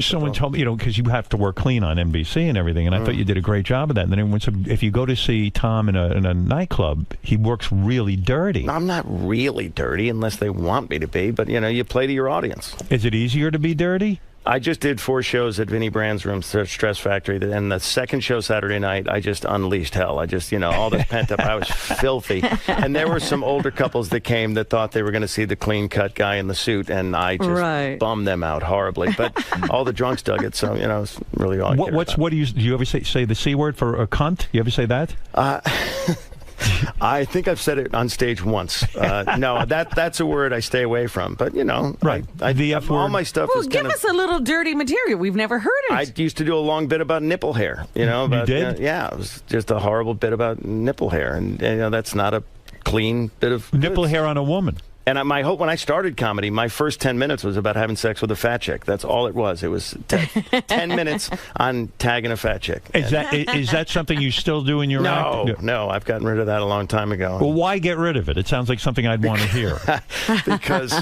Someone told me, because you have to work clean on NBC and everything, and I thought you did a great job of that. And then everyone said, if you go to see Tom in a nightclub, he works really dirty. I'm not really dirty unless they want me to be, but, you play to your audience. Is it easier to be dirty? I just did 4 shows at Vinnie Brand's room, Stress Factory, and the second show Saturday night, I just unleashed hell. I just, all this pent up, I was filthy. And there were some older couples that came that thought they were going to see the clean-cut guy in the suit, and I just bummed them out horribly. But all the drunks dug it, so, it's really all I care about. What do you ever say the C word for a cunt? You ever say that? I think I've said it on stage once. No, that's a word I stay away from. But, right. The F word. All my stuff is give us a little dirty material. We've never heard I used to do a long bit about nipple hair. You know, about, you did? Yeah, it was just a horrible bit about nipple hair, and that's not a clean bit of nipple hair on a woman. And my hope when I started comedy, my first 10 minutes was about having sex with a fat chick. That's all it was. It was 10 minutes on tagging a fat chick. Is that something you still do in your act? No, I've gotten rid of that a long time ago. Well, why get rid of it? It sounds like something I'd want to hear. Because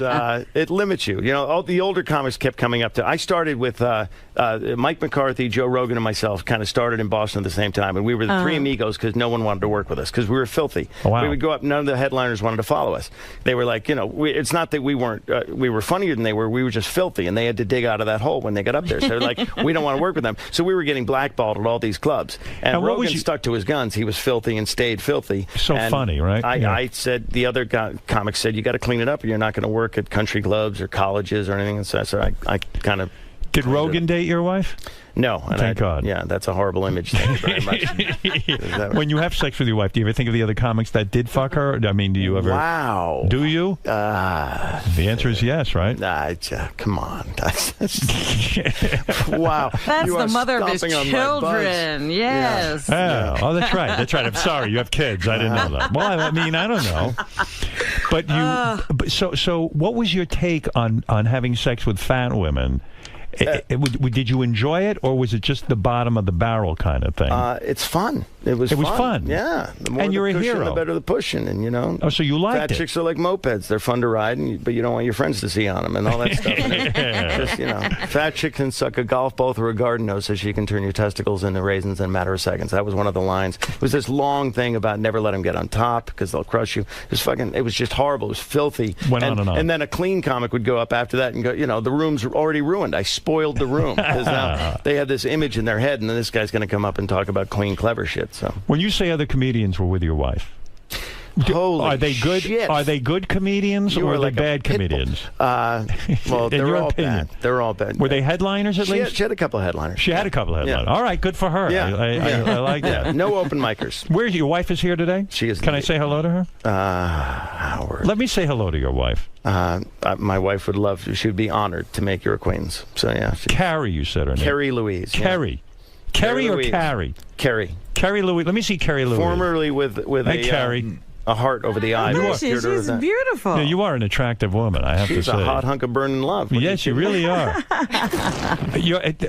it limits you. You know, all the older comics kept coming up to. I started with Mike McCarthy, Joe Rogan, and myself. Kind of started in Boston at the same time, and we were the three amigos because no one wanted to work with us because we were filthy. Oh, wow. We would go up. None of the headliners wanted to follow us. They were like, it's not that we weren't, we were funnier than they were. We were just filthy, and they had to dig out of that hole when they got up there. So they're like, we don't want to work with them. So we were getting blackballed at all these clubs. And Rogan stuck to his guns. He was filthy and stayed filthy. So funny, right? I said, the other comics said, you got to clean it up or you're not going to work at country clubs or colleges or anything. And so I kind of... Did Rogan date your wife? No. Thank God. Yeah, that's a horrible image. Thank you very much. When you have sex with your wife, do you ever think of the other comics that did fuck her? I mean, do you ever? Wow. Do you? The answer is yes, right? Come on. Wow. That's the mother of his children. Yes. Oh, that's right. That's right. I'm sorry. You have kids. I didn't know that. Well, I mean, I don't know. But you. So, what was your take on having sex with fat women? Did you enjoy it, or was it just the bottom of the barrel kind of thing? It's fun. It was fun. Yeah. The more and you're the a cushion, hero. the better the pushing, and Oh, so you liked fat it. chicks are like mopeds. They're fun to ride, but you don't want your friends to see on them and all that stuff. Just, fat chick can suck a golf ball through a garden hose so she can turn your testicles into raisins in a matter of seconds. That was one of the lines. It was this long thing about never let them get on top because they'll crush you. It was just horrible. It was filthy. Went on and on. And then a clean comic would go up after that and go, the room's already ruined. I spoiled the room. Because now they have this image in their head, and then this guy's going to come up and talk about clean, clever shit. So when you say other comedians were with your wife, are they good? Shit. Are they good comedians or are they bad comedians? Well, they're all bad. They're all bad. Were they headliners at least? She had a couple of headliners. She had a couple of headliners. All right, good for her. Yeah. I like that. No open micers. Where's your wife? Is here today? She is. Can I say hello to her? Howard. Let me say hello to your wife. My wife would love. She would be honored to make your acquaintance. So yeah. Carrie, you said her name. Carrie Louise. Carrie. Carrie or Carrie? Carrie. Carrie Louise. Let me see Carrie Louise. Formerly with Carrie. A heart over the eye. She's beautiful. Yeah, you are an attractive woman, I have to say. She's a hot hunk of burning love. Yes, you really are.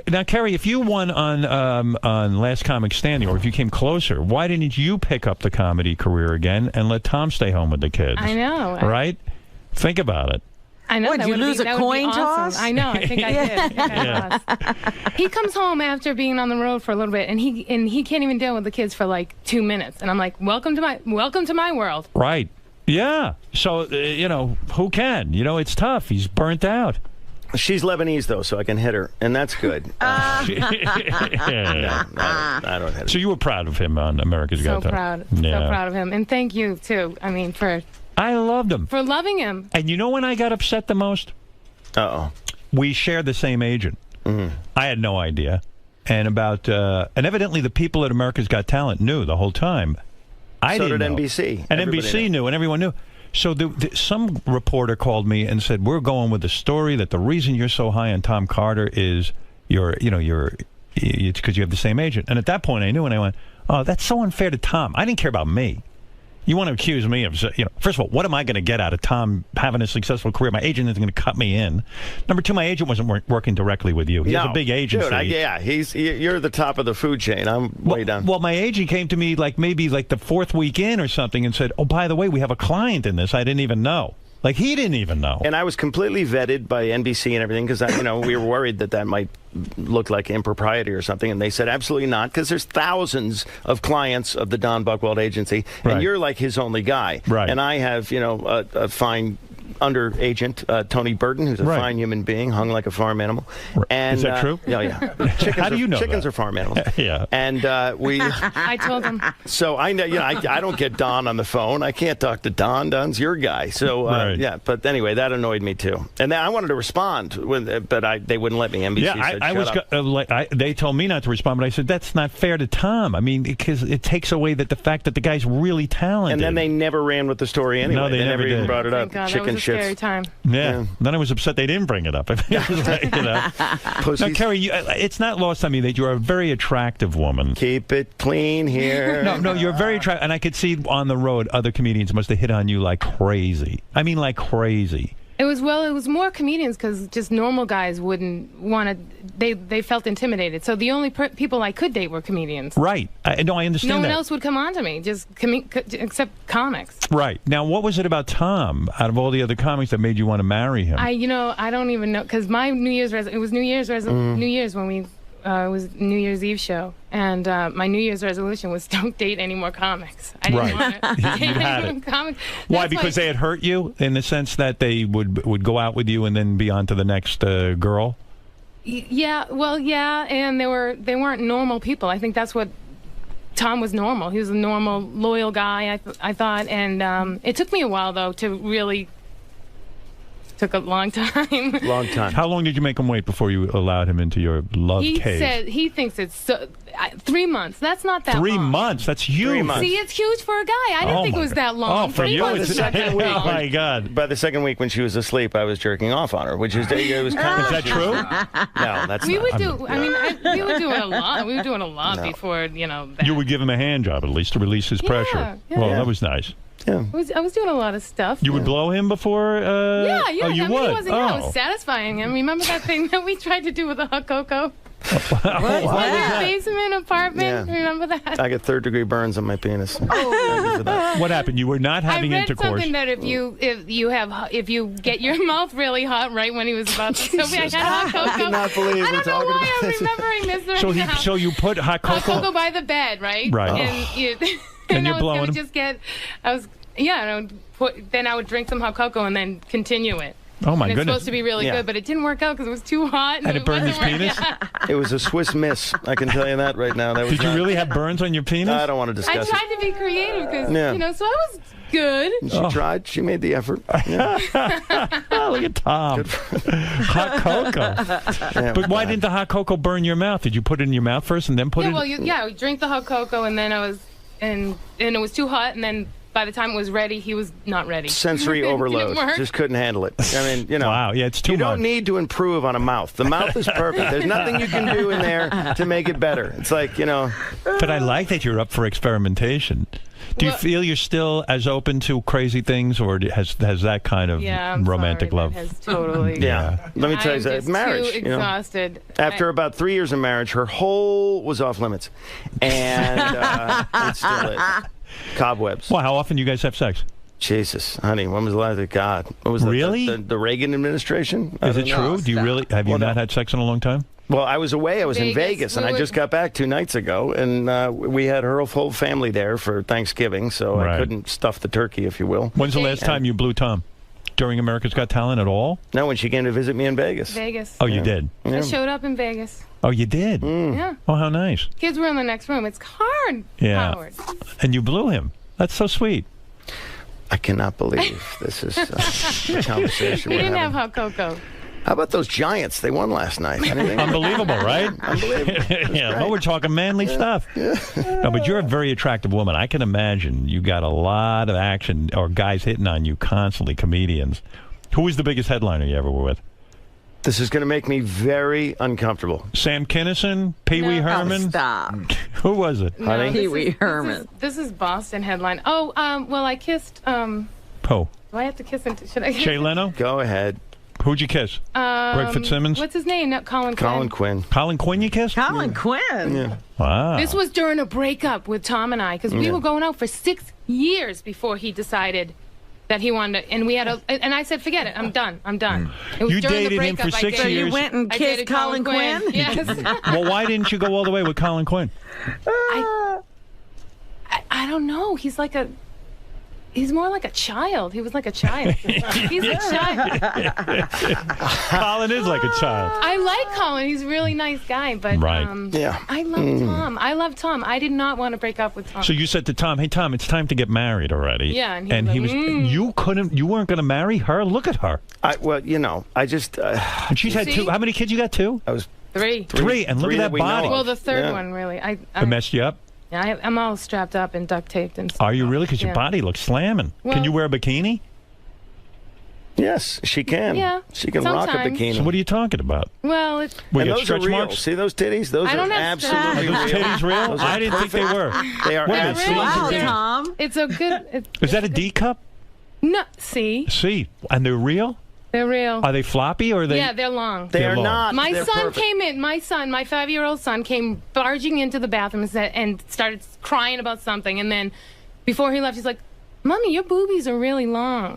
Now, Carrie, if you won on Last Comic Standing, or if you came closer, why didn't you pick up the comedy career again and let Tom stay home with the kids? I know. Right? Think about it. I know. Did you lose a coin toss? I know. I think I did. He comes home after being on the road for a little bit, and he can't even deal with the kids for like 2 minutes. And I'm like, welcome to my world. Right. Yeah. So who can? It's tough. He's burnt out. She's Lebanese though, so I can hit her, and that's good. I don't hit her. So you were proud of him on America's Got Talent. So proud of him, and thank you too. I mean, I loved him. For loving him. And you know when I got upset the most? Uh-oh. We shared the same agent. Mm-hmm. I had no idea. And evidently the people at America's Got Talent knew the whole time. I didn't know. NBC. And NBC knew, and everyone knew. So some reporter called me and said, we're going with the story that the reason you're so high on Tom Carter is it's because you have the same agent. And at that point I knew, and I went, oh, that's so unfair to Tom. I didn't care about me. You want to accuse me of, first of all, what am I going to get out of Tom having a successful career? My agent isn't going to cut me in. Number two, my agent wasn't working directly with you. He has a big agency. Dude, you're the top of the food chain. I'm way down. Well, my agent came to me maybe the fourth week in or something and said, oh, by the way, we have a client in this. I didn't even know. Like, he didn't even know. And I was completely vetted by NBC and everything because, we were worried that might look like impropriety or something. And they said, absolutely not, because there's thousands of clients of the Don Buchwald agency, and you're like his only guy. Right. And I have, a fine under agent, Tony Burton, who's a fine human being, hung like a farm animal. And, is that true? Yeah. How do you know chickens that? are farm animals. Yeah. And we... I told him. So I know, I don't get Don on the phone. I can't talk to Don. Don's your guy. So, yeah. But anyway, that annoyed me, too. And then I wanted to respond, but they wouldn't let me. NBC said, shut up. They told me not to respond, but I said, that's not fair to Tom. I mean, because it takes away the fact that the guy's really talented. And then they never ran with the story anyway. No, they never even did. brought it up. God, Chicken shits. scary time. Yeah. Then I was upset they didn't bring it up. It was like, you know. Now, Kerry, it's not lost on me that you're a very attractive woman. Keep it clean here. No, you're very attractive. And I could see on the road other comedians must have hit on you like crazy. I mean, like crazy. It was more comedians because just normal guys wouldn't want to. They felt intimidated. So the only people I could date were comedians. Right. I understand No that. one else would come on to me, just except comics. Right. Now, what was it about Tom, out of all the other comics, that made you want to marry him? I don't even know, because my New Year's it was New Year's when we it was New Year's Eve show, and my New Year's resolution was don't date any more comics. I didn't want to date any more comics. Why? Because they had hurt you in the sense that they would go out with you and then be on to the next girl. Yeah, and they weren't normal people. I think that's what Tom was. Normal. He was a normal, loyal guy. I thought, and it took me a while though to really. Took a long time. Long time. How long did you make him wait before you allowed him into your love He cave? said he thinks it's 3 months. That's not that 3 long. months? That's huge. 3 months. See, it's huge for a guy. I didn't think it was that long. Oh, for 3 you, months it's is not that oh long. my God. By the second week when she was asleep, I was jerking off on her, which is it was kind Is that true? No, that's We not. would do. We were doing a lot. We were doing a lot No. before, that. You would give him a hand job at least to release his pressure. yeah. Well, that was nice. Yeah. I was doing a lot of stuff. You would blow him before? Yeah. Oh, you I would? Wasn't, I was satisfying him. Remember that thing that we tried to do with the hot cocoa? What? Basement apartment. Yeah. Remember that? I got third-degree burns on my penis. What happened? You were not having I read intercourse. something that if you get your mouth really hot right when he was about to. So I got hot cocoa. I cannot believe I we're don't know talking why about I'm this. remembering this right now. So you put hot Hot cocoa? cocoa by the bed, right? Right. And you. And I you're was blowing gonna him? just get. Then I would drink some hot cocoa and then continue it. Oh, my and it's goodness. supposed to be really Yeah. good, but it didn't work out because it was too hot. Had it burned his wasn't penis? working. It was a Swiss miss. I can tell you that right now. That was Did you not- really have burns on your penis? I don't want to I discuss tried to be creative because Yeah. so I was good. it. She tried. She made the effort. Yeah. Oh, look at Tom. Hot cocoa. Yeah, But why didn't the hot cocoa burn your mouth? Did you put it in your mouth first and then put it? We drink the hot cocoa and then and it was too hot, and then by the time it was ready, he was not ready. Sensory It didn't overload. work. Just couldn't handle it. I mean, Wow, yeah, it's too You much. don't need to improve on a mouth. The mouth is perfect. There's nothing you can do in there to make it better. It's like, But I like that you're up for experimentation. Do you feel you're still as open to crazy things, or has that kind of romantic love? That has totally. Yeah. Let me tell you I'm something. just Marriage. too exhausted. After about 3 years of marriage, her whole was off limits. And it still is. Cobwebs. Well, how often do you guys have sex? Jesus, honey, when was the last? God, what was Really? the Reagan administration? Is it true? Do you really have you not had sex in a long time? Well, I was away. I was in Vegas, and I just got back 2 nights ago, and we had her whole family there for Thanksgiving, so I couldn't stuff the turkey, if you will. When's the last time you blew Tom? During America's Got Talent at all? No, when she came to visit me in Vegas. Vegas. Oh, you did? I showed up in Vegas. Oh, you did? Yeah. Oh, how nice. Kids were in the next room. It's hard, Yeah. Howard. And you blew him. That's so sweet. I cannot believe this is the conversation We we're didn't having. have hot cocoa. How about those Giants? They won last night. Anything? Unbelievable, right? Unbelievable. Yeah, well, we're talking manly stuff. No, but you're a very attractive woman. I can imagine you got a lot of action or guys hitting on you constantly, comedians. Who was the biggest headliner you ever were with? This is going to make me very uncomfortable. Sam Kinison? Pee Wee Herman? Stop. Who was it? No, Pee Wee Herman. This is Boston headline. Oh, well, I kissed. Who? Do I have to kiss him? Should I? Jay Leno? Go ahead. Who'd you kiss? Greg Fitzsimmons? What's his name? No, Colin Quinn. Colin Quinn you kissed? Colin Quinn. Yeah. Wow. This was during a breakup with Tom and I because we were going out for 6 years before he decided that he wanted to, and we had and I said, forget it, I'm done. It was You during the dated him breakup. for 6 years? You went and I kissed dated Colin Quinn? Yes. Well, why didn't you go all the way with Colin Quinn? I don't know. He's more like a child. He was like a child. He's a child. Colin is like a child. I like Colin. He's a really nice guy, but Right. Yeah. I love Tom. I love Tom. I did not want to break up with Tom. So you said to Tom, "Hey Tom, it's time to get married already." Yeah, and he was. You weren't going to marry her. Look at her. I just. And she's had See? 2. How many kids you got? 2? I was Three. And look Three at that that we know body. of. Well, the third Yeah. one really. It messed you up. Yeah, I'm all strapped up and duct taped and stuff. Are you really? Because your Yeah. body looks slamming. Well- Can you wear a bikini? Yes, she can. Yeah, she can rock a sometimes. bikini. So what are you talking about? Well, it's We And got those stretch are real. marks? See those titties? Those I are don't have absolutely Are those real. titties real? Those are I didn't think they were. They are What are they, absolutely Wow, real. Tom. it's a good. Is that a D cup? No, see, See, and they're real? they're real. Are they floppy or are they? Yeah, they're long. They They're are long. not. My They're son perfect. came in. My 5-year-old son, came barging into the bathroom and started crying about something. And then, before he left, he's like, "Mommy, your boobies are really long."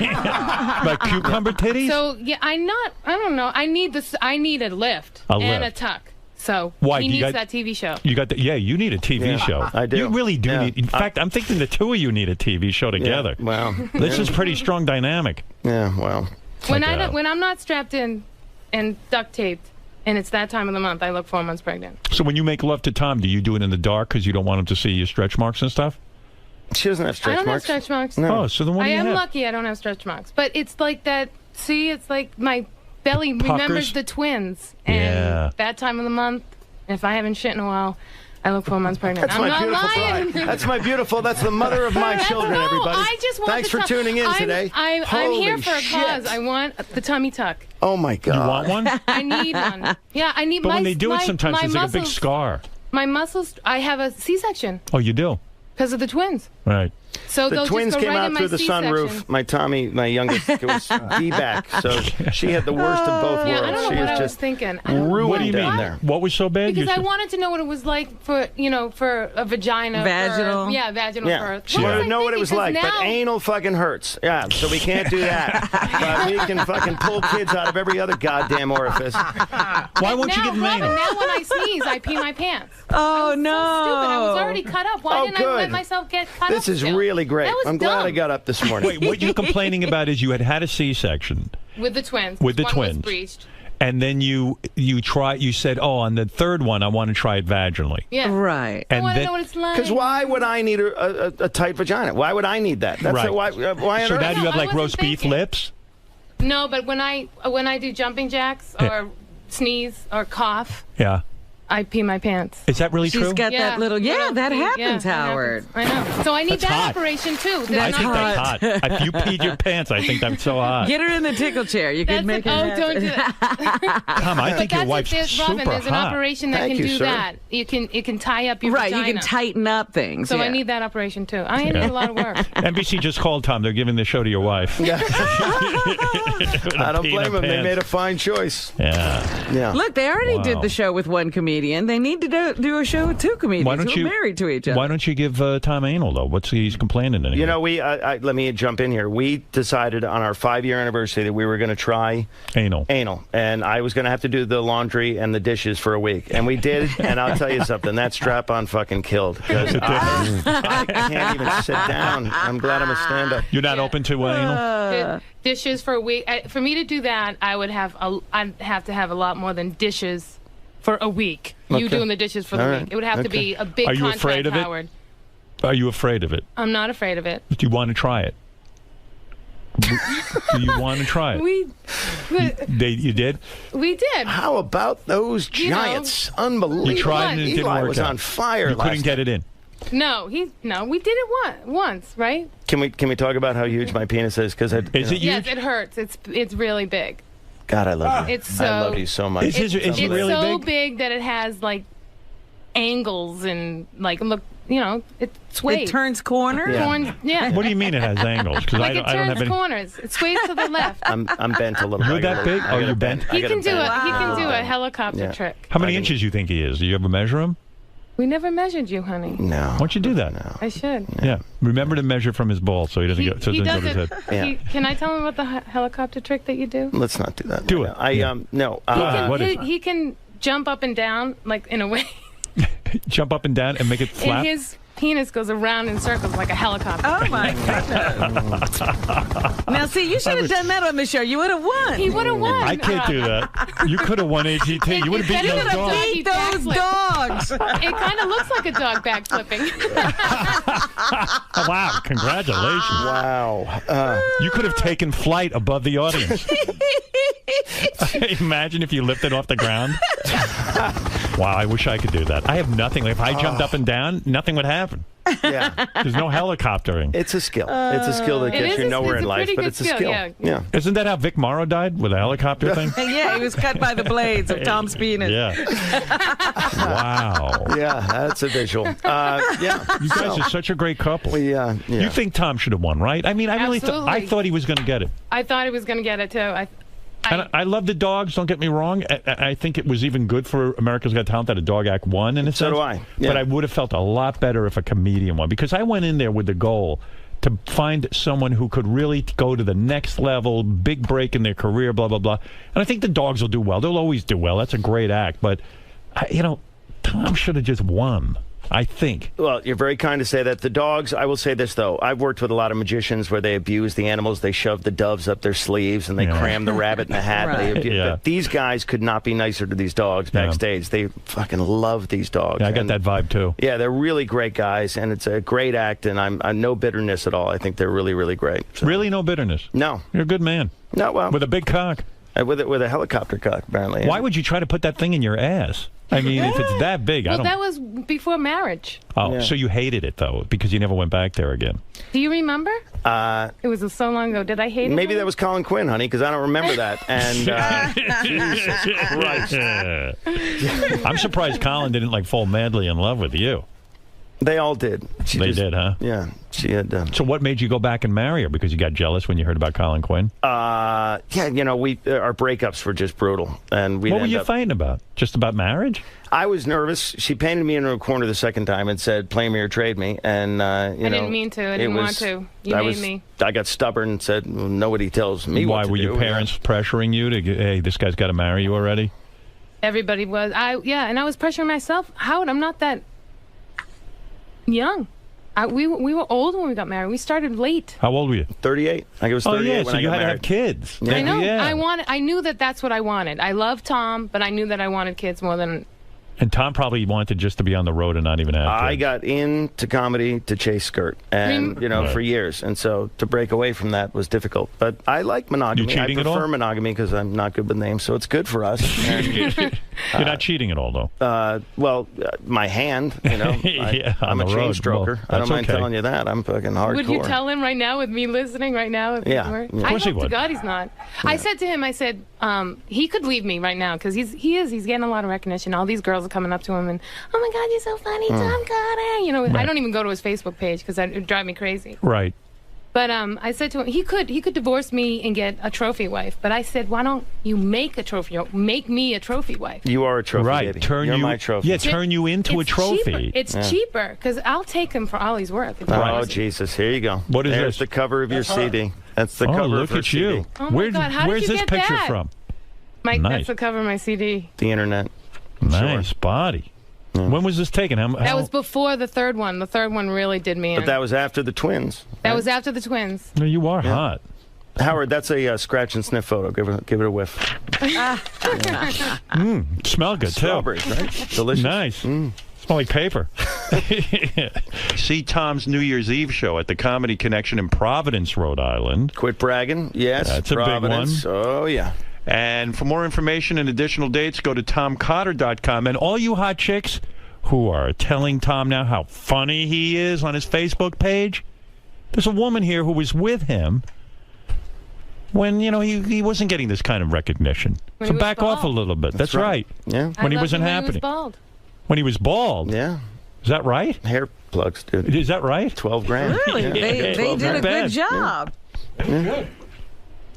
Like cucumber titties? So yeah, I don't know. I need this. I need a lift A and lift. a tuck. So Why, he you needs got- that TV show. You got the, yeah, you need a TV Yeah, show. I do. You really do Yeah. need. In fact, I'm thinking the two of you need a TV show together. Yeah, well, This is pretty strong dynamic. Yeah, well. When Check it out. when I'm not strapped in and duct taped, and it's that time of the month, I look 4 months pregnant. So when you make love to Tom, do you do it in the dark because you don't want him to see your stretch marks and stuff? She doesn't have I stretch don't marks. have stretch marks. No. Oh, so then what I do you am have? lucky I don't have stretch marks. But it's like that. See, it's like my belly remembers puckers? the twins. And Yeah. that time of the month, if I haven't shit in a while, I look 4 months pregnant. That's I'm my not beautiful lying. bride. That's my beautiful. That's the mother of my children, No, everybody. I just want Thanks the for tuning in today. I'm Holy here for a shit. cause. I want the tummy tuck. Oh my God. You want one? I need one. Yeah, I need. But my, when they do my, it, sometimes my it's like a big muscles- scar. My muscles. I have a C-section Oh, you do? because of the twins. Right. So The they'll twins just go came right out in my through the C-section. sunroof. My Tommy, my youngest, was D-back, so she had the worst of both Yeah, worlds. I don't know She what is I was just thinking. ruined What do you down mean? there. What was so bad? Because You I said- wanted to know what it was like for for a vagina. Vaginal. Vaginal Yeah, birth. she What wanted was to I know what it was thinking? like, 'Cause but now- anal fucking hurts. Yeah, so we can't do that. But we can fucking pull kids out of every other goddamn orifice. Why won't you now, give them Robin, anal? now when I sneeze, I pee my pants. Oh, no. Stupid. I was already cut up. Why Oh, didn't I good. let myself get cut up? This is still? really great. That was I'm glad dumb. I got up this morning. Wait, what you're complaining about is you had a C-section, With the twins. With the One twins. Was breached. and then you said, oh, on the third one, I want to try it vaginally. Yeah. Right. I And want to then- know what it's like. Because why would I need a tight vagina? Why would I need that? That's Right. why on So earth? now do you have I like wasn't roast beef thinking. lips? No, but when I do jumping jacks or sneeze or cough, Yeah. I pee my pants. Is that really She's true? got that little, that happens, that Howard. happens. I know. So I need That's that hot. operation too. I That's think not that's hot. If you peed your pants, I think that's so hot. Get her in the tickle chair. You That's could make it. it Oh, happen. don't do that. Tom, I think But your that's wife's it. There's, super Robin, there's an hot. operation that Thank can you, do sir. that. It can tie up your Right, vagina. you can tighten up things. So yeah. I need that operation too. I need a lot of work. NBC just called Tom. They're giving the show to your wife. I don't blame them. They made a fine choice. Yeah. Look, they already Wow. did the show with one comedian. They need to do a show with two comedians Why don't who you are married to each other. Why don't you give Tom anal though? What's he's complaining? You know, let me jump in here. We decided on our 5-year anniversary that we were going to try anal, and I was going to have to do the laundry and the dishes for a week, and we did. And I'll tell you something, that strap-on fucking killed because I can't even sit down. I'm glad I'm a stand-up. You're not open to anal? Dishes for a week. For me to do that, I'd have to have a lot more than dishes for a week. You Okay. doing the dishes for the All week. right. It would have to be a big Are you contract, afraid of it? Howard. Are you afraid of it? I'm not afraid of it. Do you want to try it? Do you want to try it? You did? We did. How about those You know. giants? Unbelievable. You tried and it didn't Eli work was out. on fire You last couldn't get it in. No, we did it once, right? Can we talk about how huge my penis is? Because Yes, it hurts. It's really big. God, I love you. It's so. I love you so much. It's so big that it has like angles and like look, it sways. It turns corners? Yeah. What do you mean it has angles? Because Like I it don't have turns any. corners. It sways to the left. I'm bent a little. You're I got that a- big? I Oh, got you're a bent? He can do He can do a helicopter Yeah. trick. How many inches do you think he is? Do you ever measure him? We never measured you, honey. No. Why don't you do that? I should. Yeah. Remember to measure from his balls so he doesn't go, so it He doesn't does go it. to his head. Can I tell him about the helicopter trick that you do? Let's not do that. Do it. No. He can jump up and down like in a way, Jump up and down and make it flap. and his penis goes around in circles like a helicopter. Oh my goodness! Now, see, you should have done that on the show. You would have won. He would have won. I can't do that. You could have won AGT. You would have beaten those dogs. Beat those dogs. It kind of looks like a dog backflipping. Oh, wow. Congratulations. Wow. You could have taken flight above the audience. Imagine if you lifted off the ground. Wow, I wish I could do that. I have nothing. If I jumped up and down, nothing would happen. Yeah. There's no helicoptering. It's a skill. It's a skill that gets you nowhere in life, but it's a skill. Yeah. Isn't that how Vic Morrow died, with a helicopter thing? Yeah, he was cut by the blades of Tom's penis. Yeah. Wow. Yeah, that's a visual. Yeah. You guys are such a great couple. Yeah. You think Tom should have won, right? I mean, I really I thought he was going to get it. I thought he was going to get it, too. I love the dogs, don't get me wrong. I think it was even good for America's Got Talent that a dog act won. In a So sense. do I. Yeah. But I would have felt a lot better if a comedian won, because I went in there with the goal to find someone who could really go to the next level, big break in their career, blah, blah, blah. And I think the dogs will do well. They'll always do well. That's a great act. But, Tom should have just won. I think. Well, you're very kind to say that. The dogs, I will say this, though. I've worked with a lot of magicians where they abuse the animals. They shove the doves up their sleeves and they cram the rabbit in the hat. Right. But these guys could not be nicer to these dogs backstage. They fucking love these dogs. Yeah, I got that vibe, too. Yeah, they're really great guys, and it's a great act, and I'm no bitterness at all. I think they're really, really great. So. Really no bitterness? No. You're a good man. No, well. With a big cock. With a helicopter cock, apparently. Why would you try to put that thing in your ass? I mean, if it's that big, I don't... that was before marriage. Oh, so you hated it, though, because you never went back there again. Do you remember? It was so long ago. Did I hate it? Maybe that was Colin Quinn, honey, because I don't remember that. And Jesus Christ. I'm surprised Colin didn't, fall madly in love with you. They all did. They did, huh? Yeah, she had. So what made you go back and marry her? Because you got jealous when you heard about Colin Quinn? Yeah, our breakups were just brutal, and what were you fighting about? Just about marriage? I was nervous. She painted me into a corner the second time and said, "Play me or trade me." And I didn't mean to. I didn't want to. You made me. I got stubborn and said, well, "Nobody tells me Why what to were do." your parents pressuring you to? Hey, this guy's got to marry you already. Everybody was. And I was pressuring myself. Howard, I'm not that young. We were old when we got married. We started late. How old were you? 38. I was 38 when I got married. so you had to have kids. Yeah. I know. Yeah. I knew that's what I wanted. I love Tom, but I knew that I wanted kids more than. And Tom probably wanted just to be on the road and not even have kids. I got into comedy to chase skirt, and for years, and so to break away from that was difficult. But I like monogamy. You cheating I prefer at all? monogamy because I'm not good with names, so it's good for us. And, You're not cheating at all, though. My hand, Yeah, I'm a on the chain road. stroker. Well, I don't that's mind okay. telling you that. I'm fucking hardcore. Would you tell him right now with me listening right now? If Yeah. he were? Of I course he hope to would. God he's not. Yeah. I said to him, he could leave me right now because he's getting a lot of recognition. All these girls are coming up to him and, oh my God, you're so funny, Tom Carter. Right. I don't even go to his Facebook page because it would drive me crazy. Right. But I said to him, he could divorce me and get a trophy wife. But I said, why don't you make me a trophy wife? You are a trophy, right. baby. You're my trophy. Yeah, turn you into a trophy. It's cheaper because I'll take him for all he's worth. Oh, Jesus. Here you go. What is There's this? the cover of your CD. That's the Oh, cover look of her at you. CD. Oh my God, how did where's you this get picture that? from? Mike, Nice. that's the cover of my CD. The internet. Nice body. When was this taken? That was before the third one. The third one really did me in. But that was after the twins. That was after the twins. No, you are hot. Howard, that's a scratch and sniff photo. Give it a whiff. Smell good, Strawberries, right? Delicious. Nice. Smell like paper. See Tom's New Year's Eve show at the Comedy Connection in Providence, Rhode Island. Quit bragging. Yes, That's a Providence. big one. Oh, yeah. And for more information and additional dates, go to tomcotter.com. And all you hot chicks who are telling Tom now how funny he is on his Facebook page, there's a woman here who was with him when, he wasn't getting this kind of recognition. When so he was back off a bald. little bit. That's right. Yeah. When he wasn't When he happening. was bald. When he was bald. Yeah. Is that right? Hair plugs, dude. Is that right? 12 grand. Really? Yeah. They did a good job. Yeah.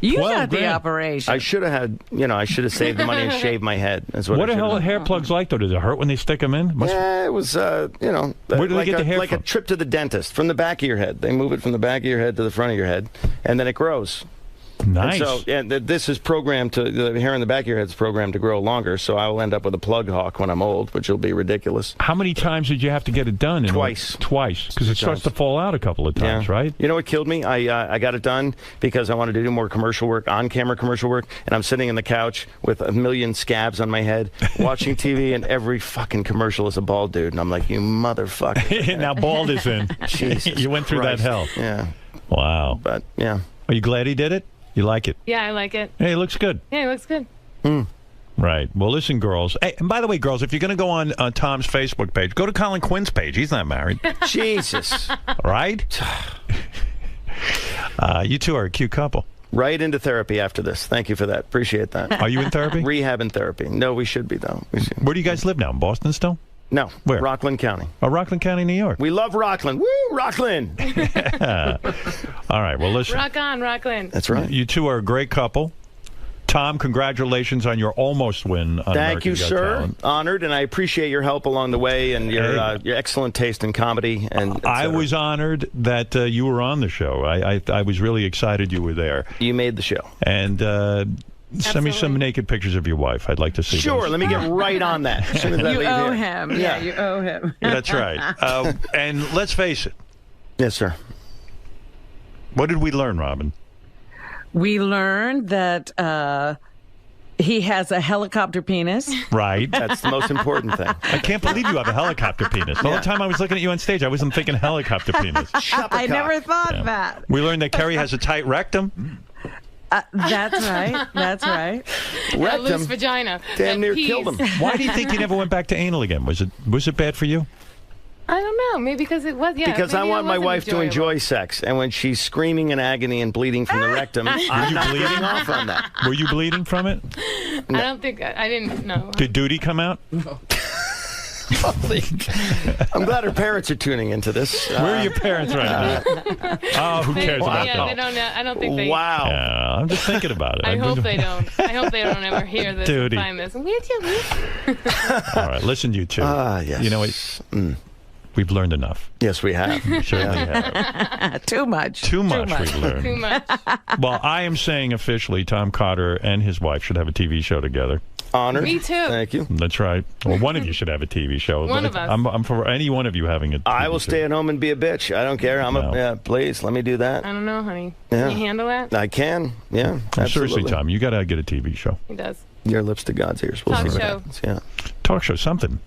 You 12 got the grand. operation. I should have saved the money and shaved my head. That's what What I the hell are should've hair plugs like, though? Does it hurt when they stick them in? Yeah, it was, Where do they like get the hair like from? a trip to the dentist from the back of your head. They move it from the back of your head to the front of your head, and then it grows. Nice. And so, this is programmed the hair in the back of your head is programmed to grow longer, so I will end up with a plug hawk when I'm old, which will be ridiculous. How many times did you have to get it done? Twice. Twice, because it starts to fall out a couple of times, right? You know what killed me? I got it done because I wanted to do more commercial work, on-camera commercial work, and I'm sitting in the couch with a million scabs on my head, watching TV, and every fucking commercial is a bald dude, and I'm like, you motherfucker. Now bald is in. Jesus You went through Christ. that hell. Yeah. Wow. But, yeah. Are you glad he did it? You like it? Yeah, I like it. Hey, it looks good. Yeah, it looks good. Right. Well, listen, girls. Hey, and by the way, girls, if you're going to go on Tom's Facebook page, go to Colin Quinn's page. He's not married. Jesus. Right? You two are a cute couple. Right into therapy after this. Thank you for that. Appreciate that. Are you in therapy? Rehab and therapy. No, we should be, though. Where do you guys live now? In Boston still? No. Where? Rockland County. Oh, Rockland County, New York. We love Rockland. Woo, Rockland. All right. Well, listen. Rock on, Rockland. That's right. You two are a great couple. Tom, congratulations on your almost win on Thank you, America's Got sir. Talent. Honored, and I appreciate your help along the way and your excellent taste in comedy. And I was honored that you were on the show. I was really excited you were there. You made the show. And send me some naked pictures of your wife. I'd like to see Sure, those. let me get right on that. As soon as I You leave owe here. him. Yeah, you owe him. Yeah, that's right. And let's face it. Yes, sir. What did we learn, Robin? We learned that he has a helicopter penis. Right. That's the most important thing. I can't believe you have a helicopter penis. The whole time I was looking at you on stage, I wasn't thinking helicopter penis. I never thought that. We learned that Kerry has a tight rectum. That's right. That's right. A loose vagina. Damn near Peas. killed him. Why do you think you never went back to anal again? Was it bad for you? I don't know. Maybe because it was. Yeah. Because I maybe want it my wasn't wife to enjoyable. enjoy sex, and when she's screaming in agony and bleeding from the rectum, I'm not getting off on that. Were you bleeding from it? I don't think I didn't know. Did duty come out? I'm glad her parents are tuning into this. Where are your parents right now? Oh, who cares about yeah, that? they don't know. I don't think they. Wow. Yeah, I'm just thinking about it. I hope they don't. I hope they don't ever hear this Duty. and find this. Would you? All right, listen, you two. Yes. You know what? We've learned enough. Yes, we have. Certainly have. Too much. Too much we've learned. Too much. Well, I am saying officially Tom Carter and his wife should have a TV show together. Honored. Me too. Thank you. That's right. Well, one of you should have a TV show. One of us. I'm for any one of you having a TV I will show. stay at home and be a bitch. I don't care. Please, let me do that. I don't know, honey. Yeah. Can you handle that? I can. Yeah. Seriously, absolutely. Tom, you got to get a TV show. He does. Your lips to God's ears. We'll Talk see what show. happens. Yeah. Talk show, something.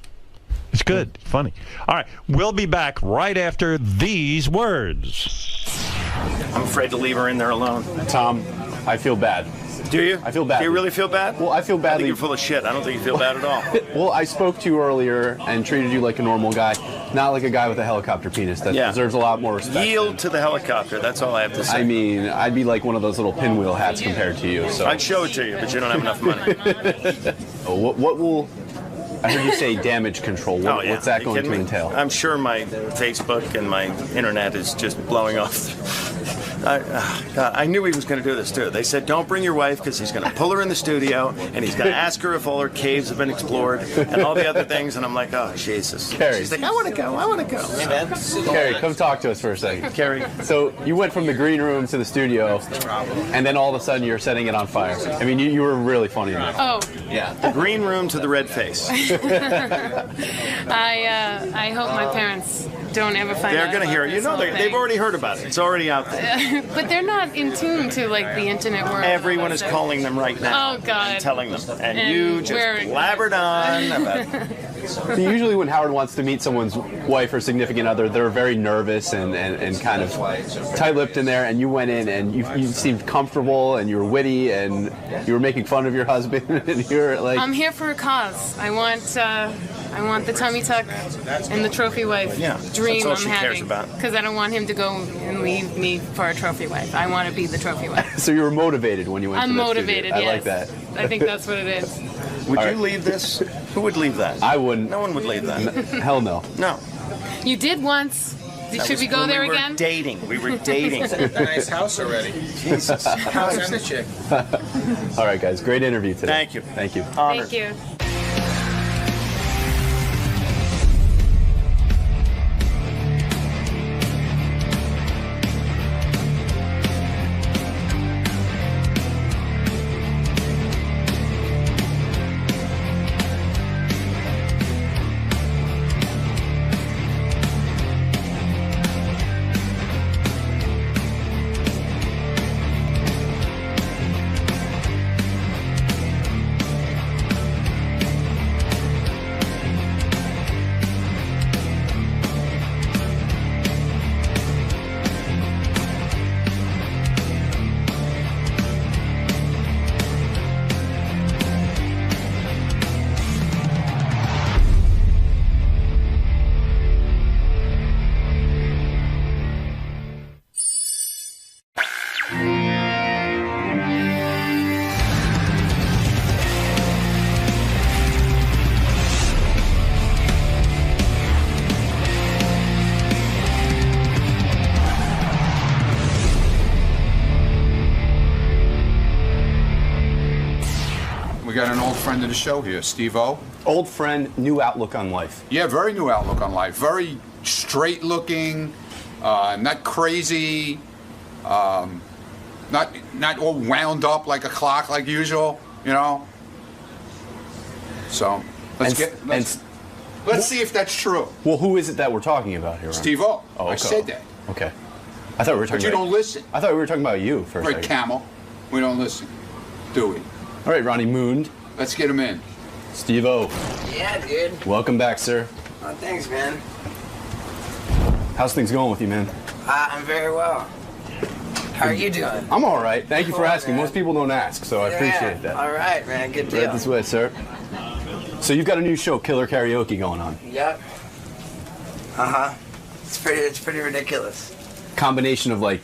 It's good. It's funny. All right. We'll be back right after these words. I'm afraid to leave her in there alone. Tom, I feel bad. Do you? I feel bad. Do you really feel bad? Well, I feel I badly. think you're full of shit. I don't think you feel bad at all. Well, I spoke to you earlier and treated you like a normal guy, not like a guy with a helicopter penis that deserves a lot more respect. Yield to the helicopter. That's all I have to say. I mean, I'd be like one of those little pinwheel hats compared to you. So I'd show it to you, but you don't have enough money. what will? I heard you say damage control. What's that Are you going to kidding me? entail? I'm sure my Facebook and my internet is just blowing off. God, I knew he was going to do this too. They said, don't bring your wife because he's going to pull her in the studio and he's going to ask her if all her caves have been explored and all the other things. And I'm like, oh, Jesus. Carrie. She's like, I want to go. I want to go. Hey, man. Carrie, come talk to us for a second. Carrie. So you went from the green room to the studio, and then all of a sudden you're setting it on fire. I mean, you were really funny in that. Oh. Yeah. The green room to the red face. I hope my parents don't ever find out. They're going to hear it. You know, they've already heard about it. It's already out there. But they're not in tune to like the internet world. Everyone is calling them right now. Oh God. And telling them. And And you just we're- blabbered on about So usually when Howard wants to meet someone's wife or significant other, they're very nervous and kind of tight-lipped in there, and you went in and you seemed comfortable and you were witty and you were making fun of your husband and you were like... I'm here for a cause. I want the tummy tuck and the trophy wife dream that's all I'm she cares having. about. Because I don't want him to go and leave me for a trophy wife. I want to be the trophy wife. So you were motivated when you went I'm to the motivated, studio. I yes. like that. I think that's what it is. Would you leave this? Who would leave that? I wouldn't. No one would leave that. Hell no. No. You did once. That Should was we go when there we were again? Dating. We were dating. It's a nice house already. Jesus. House and the chick. All right, guys. Great interview today. Thank you. Thank you. Thank you. got an old friend of the show here, Steve-O. Old friend, new outlook on life. Yeah, very new outlook on life. Very straight looking, not crazy, not all wound up like a clock like usual, you know. So let's see if that's true. Well, who is it that we're talking about here? Steve-O. Oh, I said that. Okay. I thought we were talking. But you don't listen. I thought we were talking about you for a Right, second. Camel. We don't listen, do we? All right, Ronnie Moon. Let's get him in. Steve-O. Yeah, dude. Welcome back, sir. Oh, thanks, man. How's things going with you, man? I'm very well. How are you doing? I'm all right. Thank you for Cool, asking. man. Most people don't ask, so I appreciate that. All right, man. Good deal. Right this way, sir. So you've got a new show, Killer Karaoke, going on. Yep. Uh-huh. It's pretty ridiculous. Combination of like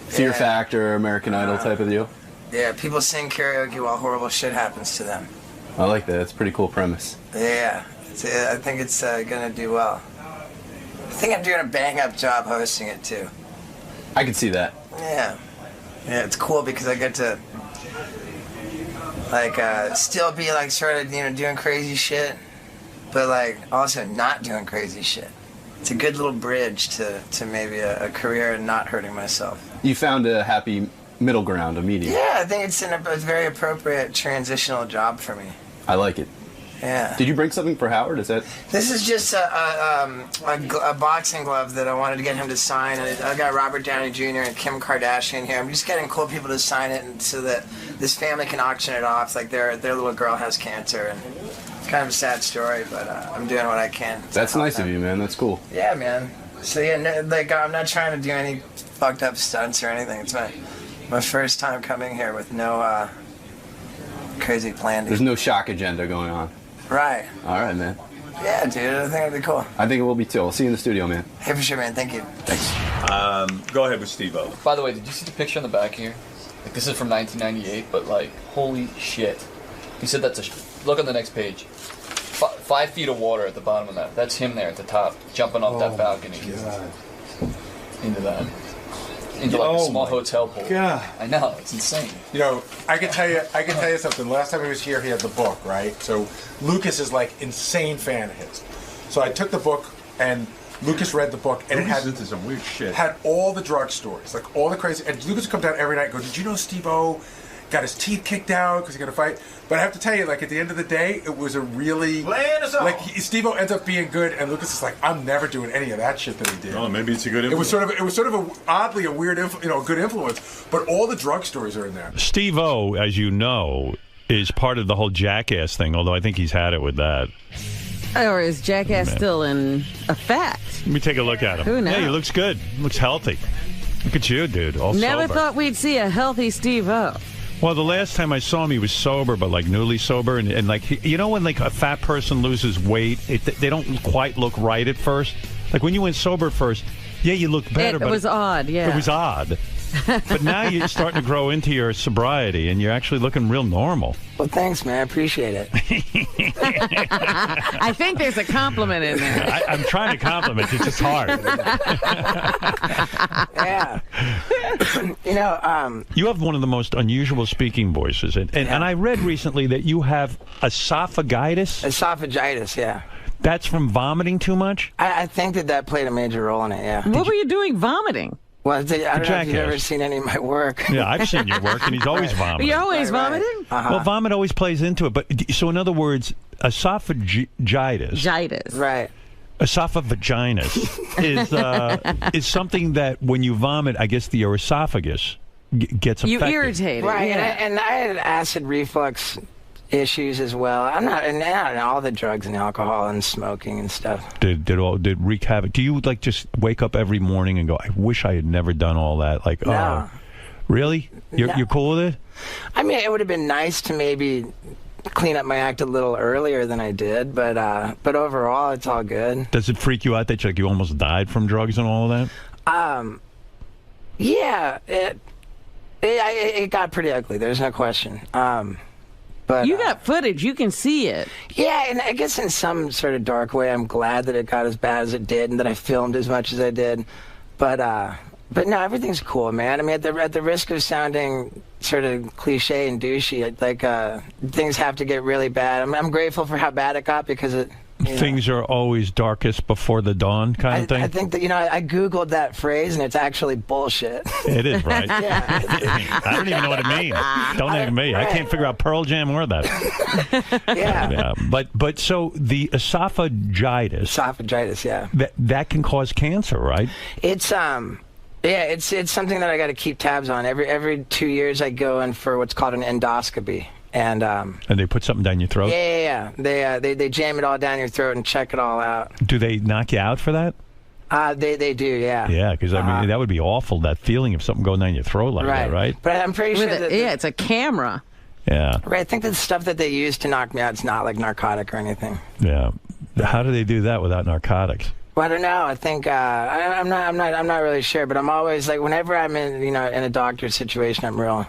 Fear Factor, American Idol type of deal. Yeah, people sing karaoke while horrible shit happens to them. I like that. It's a pretty cool premise. Yeah. I think it's gonna do well. I think I'm doing a bang-up job hosting it, too. I can see that. Yeah. Yeah, it's cool because I get to, like, still be, like, sort of, you know, doing crazy shit, but, like, also not doing crazy shit. It's a good little bridge to maybe a career and not hurting myself. You found a happy middle ground, a medium. Yeah, I think it's a very appropriate transitional job for me. I like it. Yeah. Did you bring something for Howard? Is that? This is just a boxing glove that I wanted to get him to sign. I got Robert Downey Jr. and Kim Kardashian here. I'm just getting cool people to sign it, and so that this family can auction it off. Like their little girl has cancer, and it's kind of a sad story, but I'm doing what I can. That's nice of you, man. That's cool. Yeah, man. So yeah, I'm not trying to do any fucked up stunts or anything. It's my first time coming here with no crazy plan. There's no shock agenda going on. Right. All right, man. Yeah, dude. I think it'd be cool. I think it will be too. I'll see you in the studio, man. Hey, for sure, man. Thank you. Thanks. Go ahead with Steve-O. By the way, did you see the picture in the back here? Like, this is from 1998, but like, holy shit. He said that's look on the next page. 5 feet of water at the bottom of that. That's him there at the top, jumping off that balcony. God. Into that. Into like a small hotel pool. God. I know, it's insane. You know, I can tell you something. Last time he was here, he had the book, right? So Lucas is like insane fan of his. So I took the book and Lucas read the book, and Lucas it had into some weird shit. Had all the drug stories, like all the crazy. And Lucas would come down every night and go, "Did you know Steve-O got his teeth kicked out because he got a fight?" But I have to tell you, like at the end of the day, it was a really Steve-O ends up being good, and Lucas is like, "I'm never doing any of that shit that he did." Oh, maybe it's a good influence. It was sort of oddly a weird, good influence. But all the drug stories are in there. Steve-O, as you know, is part of the whole Jackass thing, although I think he's had it with that. Or is Jackass still in effect? Let me take a look at him. Who knows? Yeah, he looks good. Looks healthy. Look at you, dude. All Never sober. thought we'd see a healthy Steve-O. Well, the last time I saw him, he was sober, but like newly sober, and like you know when like a fat person loses weight, they don't quite look right at first. Like when you went sober first, yeah, you look better. It was odd, yeah. It was odd. But now you're starting to grow into your sobriety, and you're actually looking real normal. Well, thanks, man. I appreciate it. I think there's a compliment in there. I'm trying to compliment you. It's just hard. Yeah. You have one of the most unusual speaking voices, and I read recently that you have esophagitis. Esophagitis, yeah. That's from vomiting too much? I think that played a major role in it, yeah. What were you doing vomiting? Well, I don't know if you've ever seen any of my work. Yeah, I've seen your work, and he's always vomiting. You're always vomiting? Uh-huh. Well, vomit always plays into it. But so, in other words, esophagitis. Right. Esophagitis is something that when you vomit, I guess your esophagus gets affected. You irritated. Right, yeah. and I had acid reflux issues as well. I'm not in all the drugs and alcohol and smoking and stuff. Did wreak havoc? Do you like just wake up every morning and go, I wish I had never done all that? Like, no. Really? You're cool with it? I mean, it would have been nice to maybe clean up my act a little earlier than I did, but overall, it's all good. Does it freak you out that you almost died from drugs and all of that? Yeah, it got pretty ugly. There's no question. But you got footage. You can see it. Yeah, and I guess in some sort of dark way, I'm glad that it got as bad as it did and that I filmed as much as I did. But But no, everything's cool, man. I mean, at the risk of sounding sort of cliche and douchey, like things have to get really bad. I'm grateful for how bad it got because it. Things are always darkest before the dawn, kind of thing. I think that I googled that phrase and it's actually bullshit. It is, right? Yeah. I don't even know what it means. Don't even me. I can't figure out Pearl Jam or that. Yeah. But so the esophagitis. Esophagitis, yeah. That can cause cancer, right? It's it's something that I got to keep tabs on. Every 2 years I go in for what's called an endoscopy. And they put something down your throat? Yeah. They jam it all down your throat and check it all out. Do they knock you out for that? They do, yeah. Yeah, because I mean that would be awful. That feeling of something going down your throat like that, right? But I'm pretty sure that it's a camera. Yeah. Right. I think that the stuff that they use to knock me out is not like narcotic or anything. Yeah. How do they do that without narcotics? Well, I don't know. I think I'm not really sure. But I'm always like, whenever I'm in a doctor's situation, I'm real.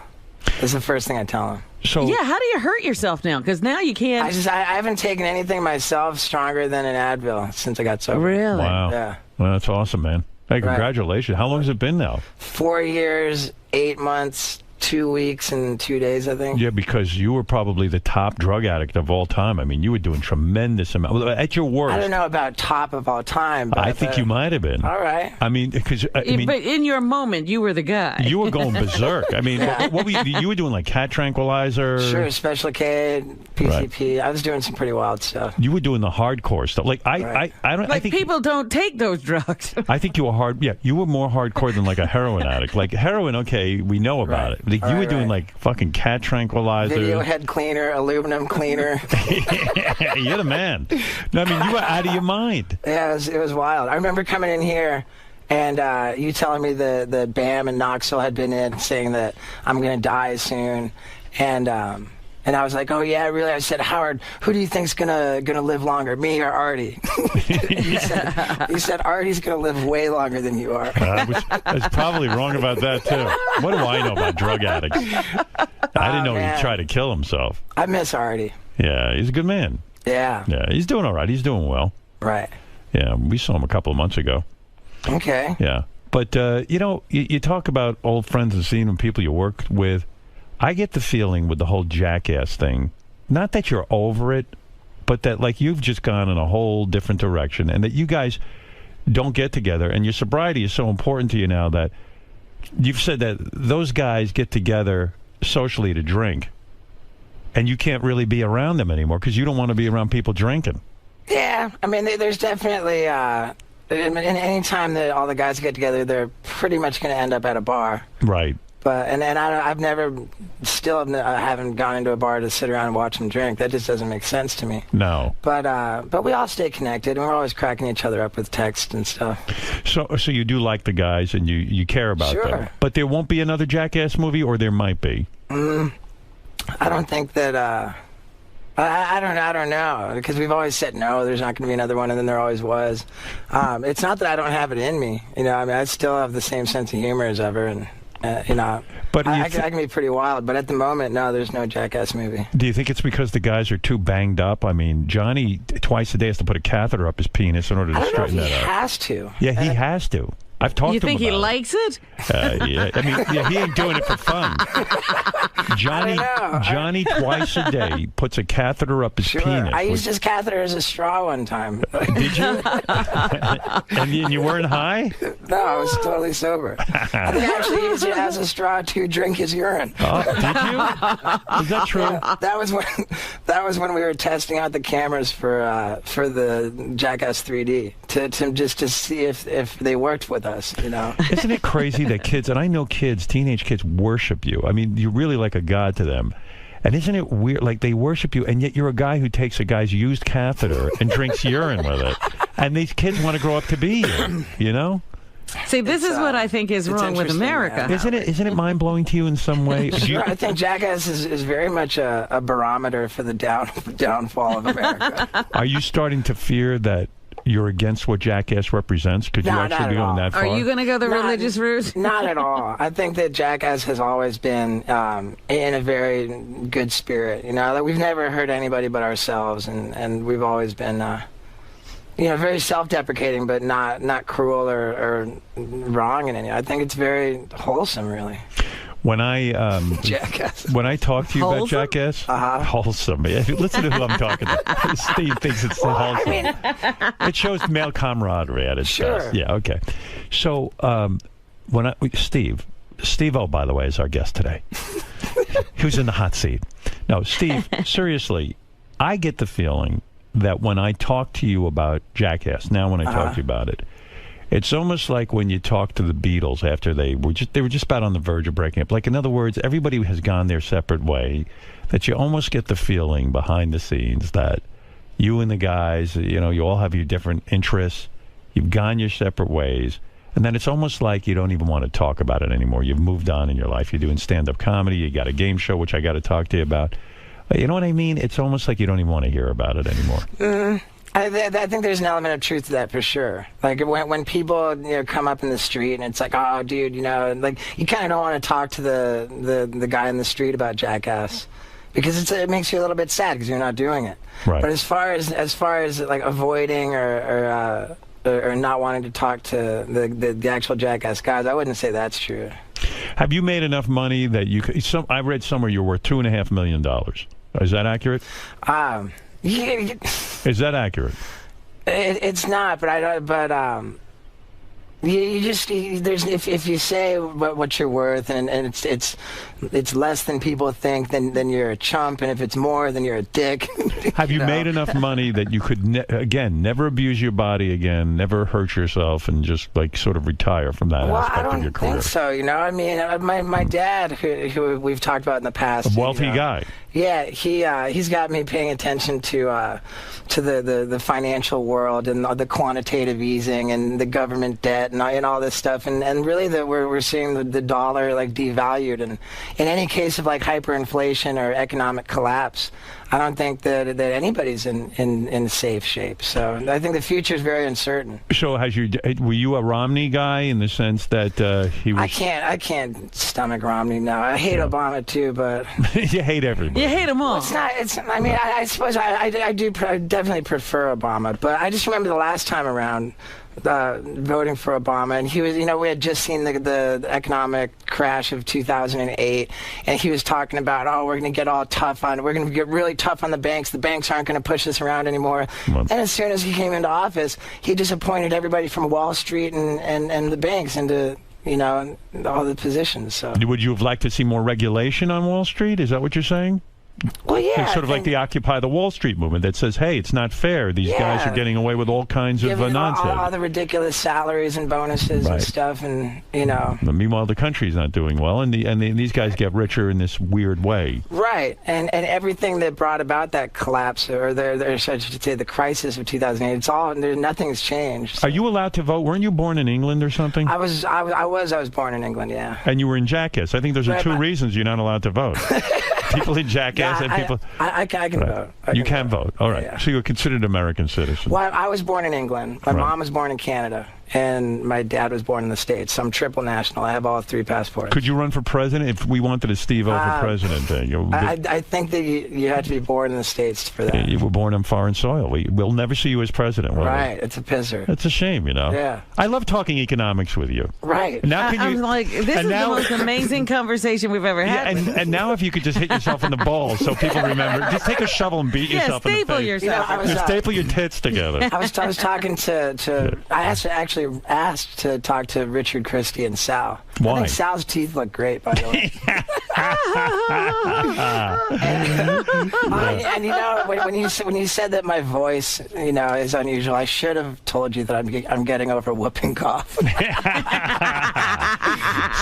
That's the first thing I tell them. So yeah, how do you hurt yourself now? Because now you can't. I haven't taken anything myself stronger than an Advil since I got sober. Really? Wow. Yeah. Well, that's awesome, man. Hey, congratulations. How long has it been now? 4 years, 8 months, 2 weeks, and 2 days, I think. Yeah, because you were probably the top drug addict of all time. I mean, you were doing tremendous amount at your worst. I don't know about top of all time. But I think you might have been. All right. I mean, because but in your moment, you were the guy. You were going berserk. I mean, what were you were doing, like cat tranquilizer? Sure, Special K, PCP. Right. I was doing some pretty wild stuff. You were doing the hardcore stuff. Like I don't. Like I think people don't take those drugs. I think you were hard. Yeah, you were more hardcore than like a heroin addict. Like heroin, okay, we know about it. Like, you were doing like fucking cat tranquilizer, video head cleaner, aluminum cleaner. You're the man. No, I mean, you were out of your mind. Yeah, it was wild. I remember coming in here and you telling me the BAM and Knoxville had been in, saying that I'm going to die soon. And I was like, oh, yeah, really? I said, Howard, who do you think's gonna live longer, me or Artie? He said, Artie's going to live way longer than you are. I was probably wrong about that, too. What do I know about drug addicts? I didn't know he'd try to kill himself. I miss Artie. Yeah, he's a good man. Yeah. Yeah, he's doing all right. He's doing well. Right. Yeah, we saw him a couple of months ago. Okay. Yeah. But, you talk about old friends and seeing them, people you worked with. I get the feeling with the whole Jackass thing, not that you're over it, but that like you've just gone in a whole different direction and that you guys don't get together and your sobriety is so important to you now that you've said that those guys get together socially to drink and you can't really be around them anymore because you don't want to be around people drinking. Yeah, I mean, there's definitely, any time that all the guys get together, they're pretty much going to end up at a bar. Right. But I've never, I haven't gone into a bar to sit around and watch them drink. That just doesn't make sense to me. No. But we all stay connected, and we're always cracking each other up with text and stuff. So you do like the guys, and you care about them. But there won't be another Jackass movie, or there might be. I don't think that. I don't know, because we've always said no. There's not going to be another one, and then there always was. It's not that I don't have it in me. I mean, I still have the same sense of humor as ever, and. But I can be pretty wild, but at the moment, no, there's no Jackass movie. Do you think it's because the guys are too banged up? I mean, Johnny twice a day has to put a catheter up his penis in order to straighten that out. He has to. Yeah, he has to. I've talked to him about it. You think he likes it? Yeah. I mean, he ain't doing it for fun. Johnny twice a day puts a catheter up his penis. I used his catheter as a straw one time. Did you? And you weren't high? No, I was totally sober. I think I actually used it as a straw to drink his urine. Oh, did you? Is that true? That was when we were testing out the cameras for the Jackass 3D to see if they worked with us. Isn't it crazy that kids, and I know kids, teenage kids, worship you? I mean, you're really like a god to them. And isn't it weird? Like, they worship you, and yet you're a guy who takes a guy's used catheter and drinks urine with it. And these kids want to grow up to be you, See, this is what I think is wrong with America. Isn't it mind-blowing to you in some way? Sure, I think Jackass is very much a barometer for the downfall of America. Are you starting to fear that you're against what Jackass represents? Could you actually be going that far? Are you going to go the religious route? Not at all. I think that Jackass has always been in a very good spirit. That we've never hurt anybody but ourselves, and we've always been very self-deprecating, but not cruel or wrong in any. I think it's very wholesome, really. When I Jackass. When I talk to you Wholesome? about Jackass, wholesome. Yeah, listen to who I'm talking to. Steve thinks it's wholesome. It shows male camaraderie at its best. Yeah, okay. So Steve-O, by the way, is our guest today. Who's in the hot seat? No, Steve. Seriously, I get the feeling that when I talk to you about Jackass, now when I talk to you about it. It's almost like when you talk to the Beatles after they were just about on the verge of breaking up. Like, in other words, everybody has gone their separate way, that you almost get the feeling behind the scenes that you and the guys, you all have your different interests, you've gone your separate ways, and then it's almost like you don't even want to talk about it anymore. You've moved on in your life. You're doing stand-up comedy. You got a game show, which I got to talk to you about. You know what I mean? It's almost like you don't even want to hear about it anymore. I think there's an element of truth to that for sure. Like when people come up in the street and it's like, oh, dude, like you kind of don't want to talk to the guy in the street about Jackass because it makes you a little bit sad because you're not doing it. Right. But as far as like avoiding or not wanting to talk to the actual Jackass guys, I wouldn't say that's true. Have you made enough money that you could? I read somewhere you're worth $2.5 million. Is that accurate? Is that accurate? It's not, but if you say what you're worth and it's less than people think, then you're a chump, and if it's more, then you're a dick. Have you made enough money that you could never abuse your body again, never hurt yourself, and just like sort of retire from that aspect of your career? I don't think so. I mean, my dad, who we've talked about in the past, a wealthy guy. Yeah, he's got me paying attention to the financial world and the quantitative easing and the government debt and all this stuff, and really that we're seeing the dollar like devalued, and in any case of like hyperinflation or economic collapse, I don't think that anybody's in safe shape. So I think the future is very uncertain. So were you a Romney guy in the sense that he was? I can't stomach Romney now. I hate Obama too, but you hate everybody. You hate them all. I mean, I suppose I definitely prefer Obama, but I just remember the last time around voting for Obama, and he was, we had just seen the economic crash of 2008, and he was talking about, we're going to get we're going to get really tough on the banks aren't going to push us around anymore. And as soon as he came into office, he just appointed everybody from Wall Street and the banks into all the positions. So would you have liked to see more regulation on Wall Street? Is that what you're saying? Well, yeah. It's sort of like the Occupy the Wall Street movement that says, hey, it's not fair. These guys are getting away with all kinds of nonsense. All the ridiculous salaries and bonuses and stuff, and, But meanwhile, the country's not doing well, and these guys get richer in this weird way. Right, and everything that brought about that collapse, or I should say the crisis of 2008, nothing's changed. So. Are you allowed to vote? Weren't you born in England or something? I was born in England, yeah. And you were in Jackass. I think those are two reasons you're not allowed to vote. People in Jackass and people... I can vote. You can vote. All right. Yeah. So you're considered an American citizen. Well, I was born in England. My mom was born in Canada. And my dad was born in the States. So I'm triple national. I have all three passports. Could you run for president if we wanted a Steve-O for president? I think that you had to be born in the States for that. You were born on foreign soil. We'll never see you as president. Right. It's a pisser. It's a shame, Yeah. I love talking economics with you. Right. Now I'm like, this is the most amazing conversation we've ever had. Yeah, and now if you could just hit yourself in the balls so people remember. Just take a shovel and beat yourself in the face. Staple yourself. Just staple your tits together. I was talking to I actually asked to talk to Richard Christie and Sal. Why? I think Sal's teeth look great, by the way. and when you said that my voice, is unusual, I should have told you that I'm getting over whooping cough.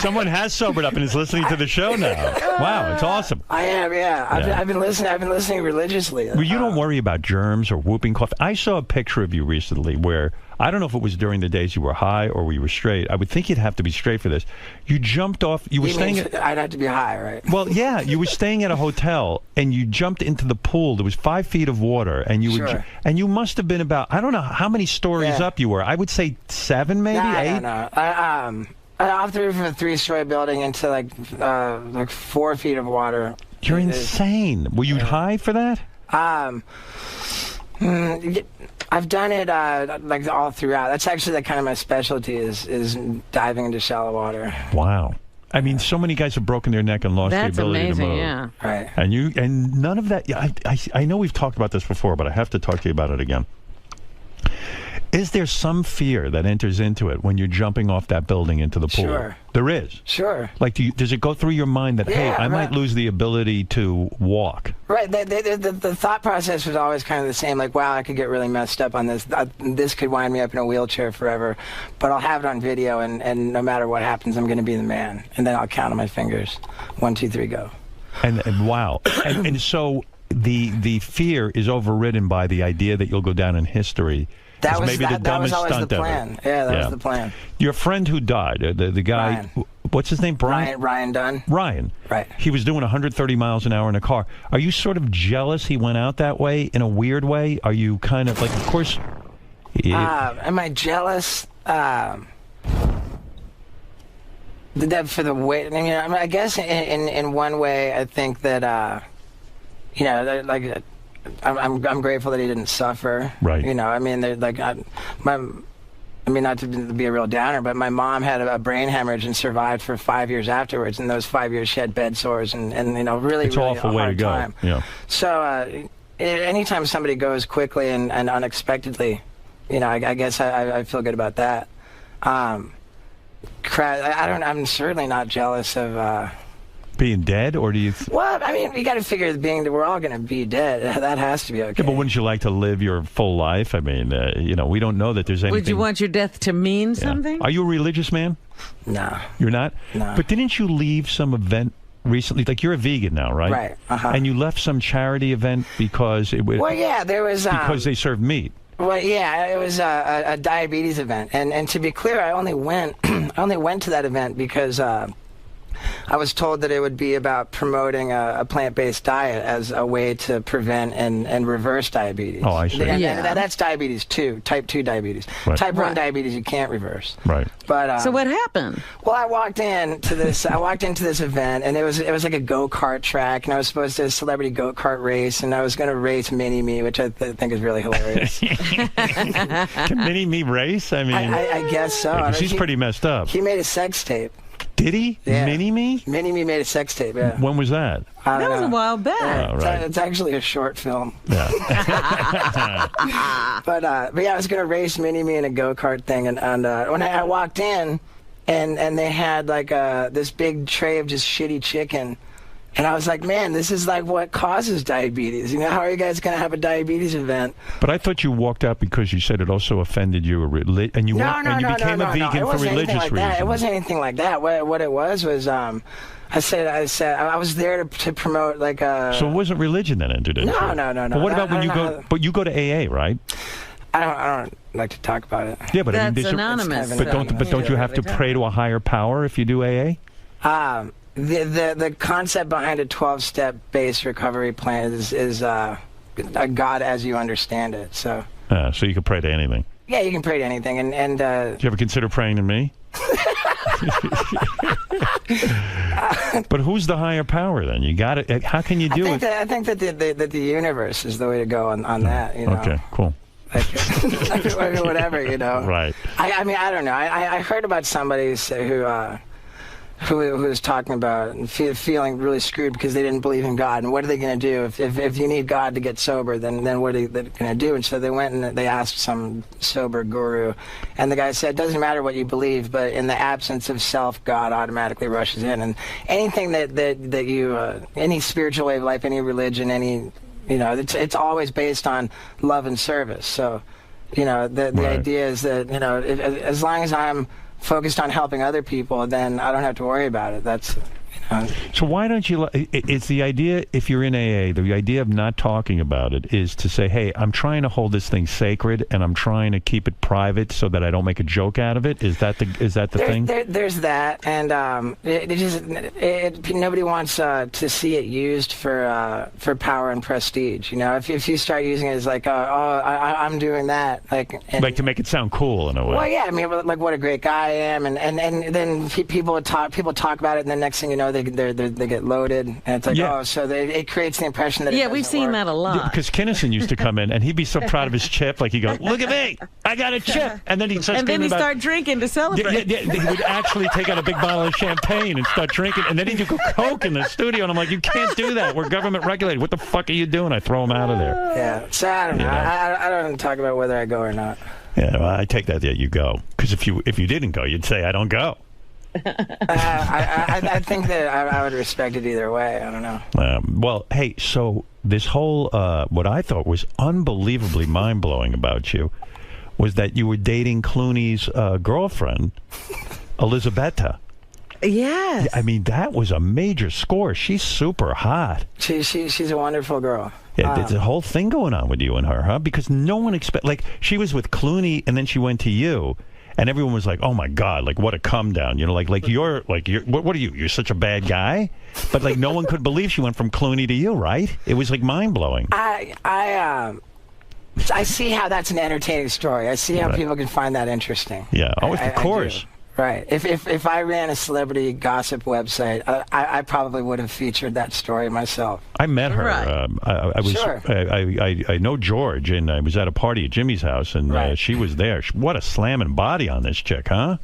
Someone has sobered up and is listening to the show now. Wow, it's awesome. I am, yeah. I've been listening religiously. Well, you don't worry about germs or whooping cough. I saw a picture of you recently where, I don't know if it was during the days you were high or you were straight. I would think you'd have to be straight for this. You jumped off. I'd have to be high, right? Well, yeah. You were staying at a hotel and you jumped into the pool. There was 5 feet of water, and you must have been about, I don't know how many stories up you were. I would say 7, maybe 8. No. Off the roof of a 3-story building into like 4 feet of water. You're insane. Were you high for that? I've done it like all throughout. That's actually kind of my specialty is diving into shallow water. Wow. I mean, so many guys have broken their neck and lost That's the ability amazing, to move. yeah. Right. And none of that. I know we've talked about this before, but I have to talk to you about it again. Is there some fear that enters into it when you're jumping off that building into the pool? Sure. There is. Sure. Like, does it go through your mind that, hey, I might lose the ability to walk? Right. The thought process was always kind of the same. Like, wow, I could get really messed up on this. This could wind me up in a wheelchair forever. But I'll have it on video, and no matter what happens, I'm going to be the man. And then I'll count on my fingers. 1, 2, 3, go. And wow. and so the fear is overridden by the idea that you'll go down in history. That was maybe the that dumbest was always stunt the ever. plan. Yeah, that was the plan. Your friend who died, the guy, Ryan. What's his name? Brian? Ryan Dunn. Ryan. Right. He was doing 130 miles an hour in a car. Are you sort of jealous he went out that way in a weird way? Are you kind of like, of course... Am I jealous? That for the way... I mean, I guess in one way, I think that, you know, like... I'm grateful that he didn't suffer. Right. You know, I mean, not to be a real downer, but my mom had a brain hemorrhage and survived for 5 years afterwards. And those 5 years, she had bed sores and you know, really, it's really awful a way to hard go. time. Yeah. So anytime somebody goes quickly and unexpectedly, you know, I guess I feel good about that. I'm certainly not jealous of. Being dead, or do you... Well, I mean, you got to figure we're all going to be dead. That has to be okay. Yeah, but wouldn't you like to live your full life? I mean, you know, we don't know that there's anything... Would you want your death to mean something? Are you a religious man? No. You're not? No. But didn't you leave some event recently? Like, you're a vegan now, right? Right. And you left some charity event because it was... Well, yeah, there was... because they served meat. Well, yeah, it was a diabetes event. And to be clear, I only went to that event because... I was told that it would be about promoting a plant-based diet as a way to prevent and reverse diabetes. Oh, I see. And that's diabetes 2, type 2 diabetes. Right. Type 1 diabetes you can't reverse. Right. But so what happened? Well, I walked into this event, and it was like a go-kart track, and I was supposed to do a celebrity go-kart race, and I was going to race Mini-Me, which I think is really hilarious. Can Mini-Me race? I mean... I guess so. Yeah, 'cause he's pretty messed up. He made a sex tape. Did he? Yeah. Mini-Me? Mini-Me made a sex tape, yeah. When was that? That was a while back. Yeah, Oh, right. It's actually a short film. Yeah. But yeah, I was going to race Mini-Me in a go-kart thing, and when I walked in, and they had like this big tray of just shitty chicken, and I was like, man, this is like what causes diabetes. You know, how are you guys going to have a diabetes event? But I thought you walked out because you said it also offended you, and you became a vegan for religious reasons. It wasn't anything like that. What it was I said I was there to promote like a. So it wasn't religion that entered into it? No. But what about when you go? But you go to AA, right? I don't like to talk about it. Yeah, but that's I mean, anonymous. But don't you have to pray to a higher power if you do AA? The concept behind a 12-step base recovery plan is a God as you understand it. So So you can pray to anything. Yeah, you can pray to anything, and do you ever consider praying to me? But who's the higher power then? You got it. How can you do it? I think that the universe is the way to go on that. You know. Okay, cool. Like, whatever, you know. Right. I mean, I don't know. I heard about somebody who was talking about feeling really screwed because they didn't believe in God, and what are they going to do if you need God to get sober? Then what are they going to do? And so they went and they asked some sober guru, and the guy said, "It doesn't matter what you believe, but in the absence of self, God automatically rushes in, and anything that you any spiritual way of life, any religion, any it's always based on love and service. So, the idea is that as long as I'm focused on helping other people, then I don't have to worry about it. That's So why don't you? It's the idea. If you're in AA, the idea of not talking about it is to say, "Hey, I'm trying to hold this thing sacred, and I'm trying to keep it private so that I don't make a joke out of it." Is that the thing? There's that, and nobody wants to see it used for power and prestige. If you start using it as like, I'm doing that, like to make it sound cool in a way. Well, yeah, I mean, like what a great guy I am, and then people talk about it, and the next thing you know, they they get loaded, and it's like, Yeah. oh, so it creates the impression that we've seen that a lot. Because Kinnison used to come in, and he'd be so proud of his chip. Like, he'd go, look at me, I got a chip. And then he'd start screaming about... start drinking to celebrate. Yeah, he would actually take out a big bottle of champagne and start drinking, and then he'd do coke in the studio, and I'm like, you can't do that. We're government regulated. What the fuck are you doing? I throw him out of there. Yeah, so I don't know. I don't talk about whether I go or not. Yeah, well, I take that you go. Because if you didn't go, you'd say, I don't go. I think that I would respect it either way. I don't know. Well, hey, so this whole, what I thought was unbelievably mind-blowing about you was that you were dating Clooney's girlfriend, Elizabetta. Yes. I mean, that was a major score. She's super hot. She's a wonderful girl. Yeah, there's a whole thing going on with you and her, huh? Because no one like, she was with Clooney, and then she went to you. And everyone was like, "Oh my God! Like, what a come down!" You know, like you're what are you? You're such a bad guy. But like, no one could believe she went from Clooney to you, right? It was like mind blowing. I see how that's an entertaining story. I see how people can find that interesting. Yeah, of course. Right. If I ran a celebrity gossip website, I probably would have featured that story myself. I met her. Right. I was. Sure. I know George, and I was at a party at Jimmy's house, and she was there. What a slamming body on this chick, huh?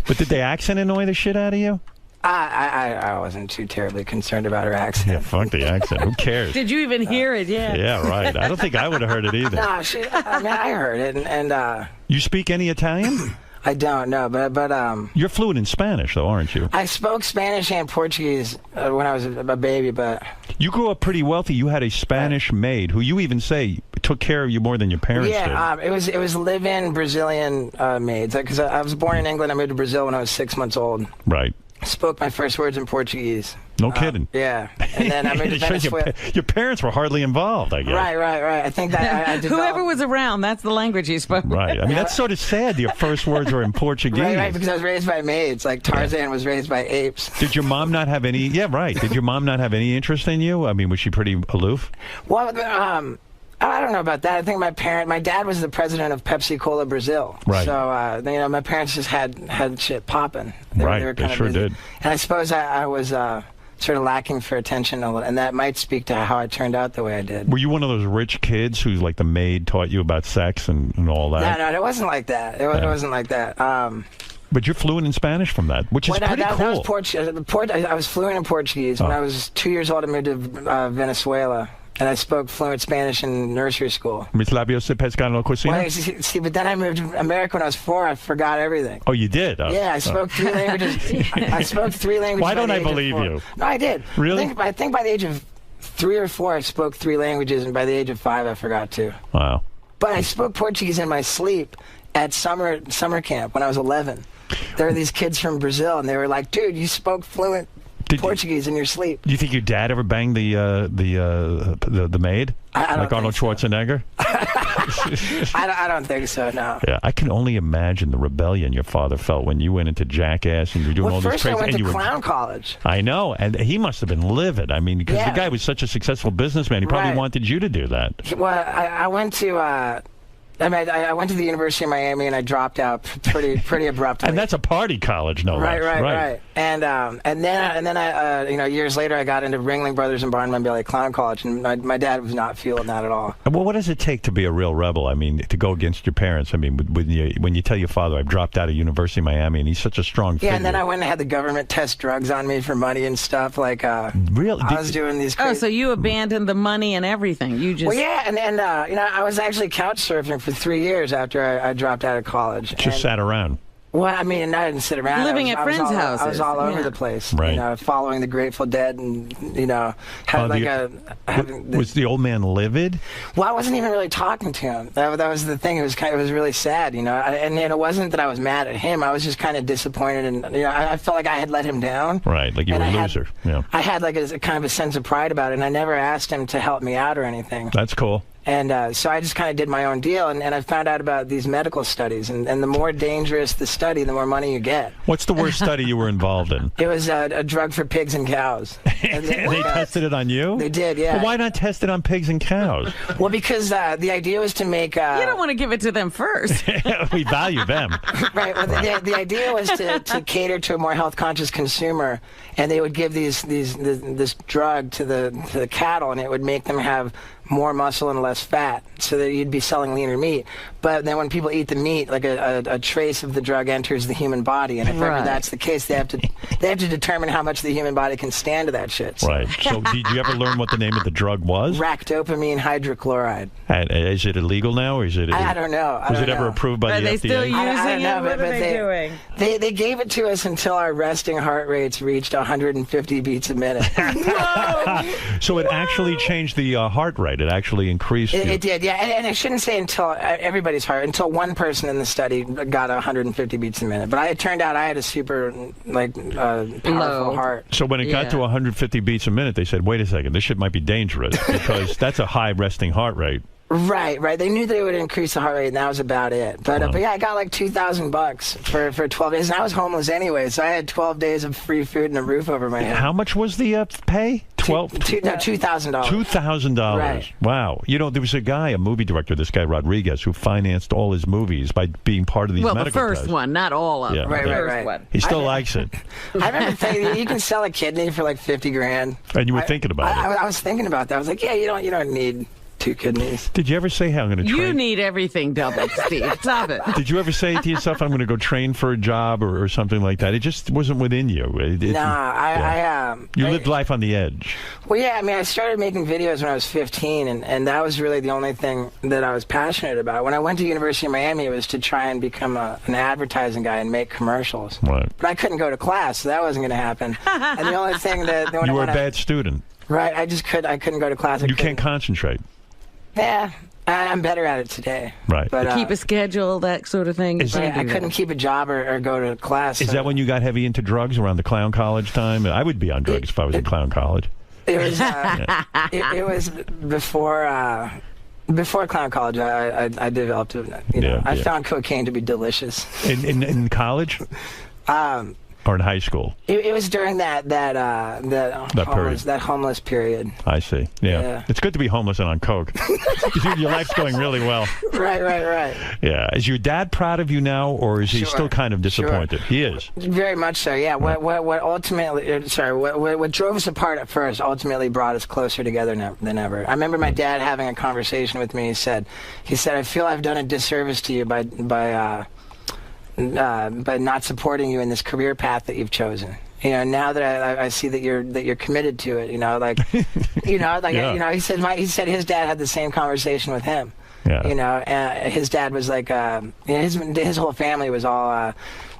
But did the accent annoy the shit out of you? I wasn't too terribly concerned about her accent. Yeah, fuck the accent. Who cares? Did you even hear it? Yeah. Yeah, right. I don't think I would have heard it either. No, I heard it, and You speak any Italian? I don't know, but You're fluent in Spanish, though, aren't you? I spoke Spanish and Portuguese when I was a baby, but you grew up pretty wealthy. You had a Spanish maid who you even say took care of you more than your parents did. Yeah, it was live-in Brazilian maids. Because I was born in England, I moved to Brazil when I was 6 months old. Right. Spoke my first words in Portuguese. No kidding. Yeah, and then I moved to Venezuela. Your parents were hardly involved, I guess. Right. I think that I whoever was around, that's the language you spoke. Right. I mean, that's sort of sad. Your first words were in Portuguese. Right. Because I was raised by maids, like Tarzan was raised by apes. Did your mom not have any? Yeah, right. Did your mom not have any interest in you? I mean, was she pretty aloof? Well, I don't know about that. I think my dad was the president of Pepsi Cola Brazil. Right. So, my parents just had shit popping. They were they sure did. And I suppose I was sort of lacking for attention a little, and that might speak to how I turned out the way I did. Were you one of those rich kids who's like the maid taught you about sex and all that? No, it wasn't like that. It wasn't like that. But you're fluent in Spanish from that, which is pretty cool. That was Portuguese. I was fluent in Portuguese. When I was 2 years old, I moved to Venezuela. And I spoke fluent Spanish in nursery school. Mis labios se pescan la cocina? Well, see, but then I moved to America when I was 4. I forgot everything. Oh, you did? Yeah, I spoke 3 languages. I spoke 3 languages. Why don't I believe you? No, I did. Really? I think by the age of 3 or 4, I spoke 3 languages, and by the age of 5, I forgot 2. Wow. But I spoke Portuguese in my sleep at summer camp when I was 11. There were these kids from Brazil, and they were like, "Dude, you spoke fluent Portuguese in your sleep." Do you think your dad ever banged the maid? Like Arnold Schwarzenegger? I don't think so, no. Yeah, I can only imagine the rebellion your father felt when you went into Jackass and you're doing all this crazy. First I went to clown college. I know, and he must have been livid. I mean, because the guy was such a successful businessman, he probably wanted you to do that. Well, I went to... I went to the University of Miami and I dropped out pretty abruptly. And that's a party college, no less. Right. And then I years later I got into Ringling Brothers and Barnum and Bailey Clown College, and my dad was not feeling that at all. Well, what does it take to be a real rebel? I mean, to go against your parents. I mean, when you tell your father I've dropped out of University of Miami and he's such a strong figure. Yeah, and then I went and had the government test drugs on me for money and stuff. Like, really? I was doing these crazy... Oh, so you abandoned the money and everything. You just... Well, yeah, and I was actually couch surfing for 3 years after I dropped out of college. Just sat around. Well, I mean, I didn't sit around. Living at friends' houses. I was all over the place. Right. Following the Grateful Dead and, was the old man livid? Well, I wasn't even really talking to him. That was the thing. It was really sad, and it wasn't that I was mad at him. I was just kind of disappointed, and, I felt like I had let him down. Right, like you were a loser. Yeah. I had like a kind of a sense of pride about it, and I never asked him to help me out or anything. That's cool. And so I just kind of did my own deal, and I found out about these medical studies, and the more dangerous the study, the more money you get. What's the worst study you were involved in? It was a drug for pigs and cows. They tested it on you? They did, yeah. Well, why not test it on pigs and cows? Well, because the idea was to make... you don't want to give it to them first. We value them. Right. Well, the idea was to cater to a more health-conscious consumer, and they would give this drug to the cattle, and it would make them have more muscle and less fat, so that you'd be selling leaner meat. But then when people eat the meat, like a trace of the drug enters the human body, and if ever that's the case, they have to determine how much the human body can stand to that shit. Right. So did you ever learn what the name of the drug was? Ractopamine hydrochloride. And is it illegal now, or is it? I don't know. Was it ever approved by the FDA? Are they still using it? What are but they doing? They gave it to us until our resting heart rates reached 150 beats a minute. So it actually changed the heart rate. It actually increased. It did, yeah. And I shouldn't say until everybody's heart, until one person in the study got 150 beats a minute. But it turned out I had a super powerful heart. So when it got to 150 beats a minute, they said, "Wait a second, this shit might be dangerous because that's a high resting heart rate." Right. They knew that it would increase the heart rate, and that was about it. But yeah, I got like $2,000 for 12 days, and I was homeless anyway, so I had 12 days of free food and a roof over my head. How much was the pay? $2,000. $2,000. Right. Wow. You know, there was a guy, a movie director, this guy Rodriguez, who financed all his movies by being part of these medical the first tests. one, not all of them. Right. The first one. He still likes it. I remember thinking, you can sell a kidney for like $50,000. And you were thinking about it. I was thinking about that. I was like, yeah, you don't need 2 kidneys. Did you ever say, "Hey, I'm going to train"? You need everything doubled, Steve. Stop it. Did you ever say to yourself, "I'm going to go train for a job" or something like that? It just wasn't within you. You lived life on the edge. Well, yeah, I mean, I started making videos when I was 15, and that was really the only thing that I was passionate about. When I went to University of Miami, it was to try and become an advertising guy and make commercials. Right. But I couldn't go to class, so that wasn't going to happen. And the only thing that... You were a bad student. Right, I couldn't go to class. You can't concentrate. Yeah, I'm better at it today. Right. But, keep a schedule, that sort of thing. I couldn't keep a job or go to class. Is that when you got heavy into drugs, around the clown college time? I would be on drugs if I was in clown college. It was it was before clown college. I developed it. I found cocaine to be delicious. In college? Or in high school? It was during that homeless period. I see. Yeah. It's good to be homeless and on coke. Your life's going really well. Right. Yeah. Is your dad proud of you now, or is he still kind of disappointed? He is. Very much so. Yeah. What drove us apart at first ultimately brought us closer together than ever. I remember my dad having a conversation with me. He said, "I feel I've done a disservice to you by not supporting you in this career path that you've chosen. Now that I see that you're committed to it. He said his dad had the same conversation with him. Yeah. His dad was like, his whole family was all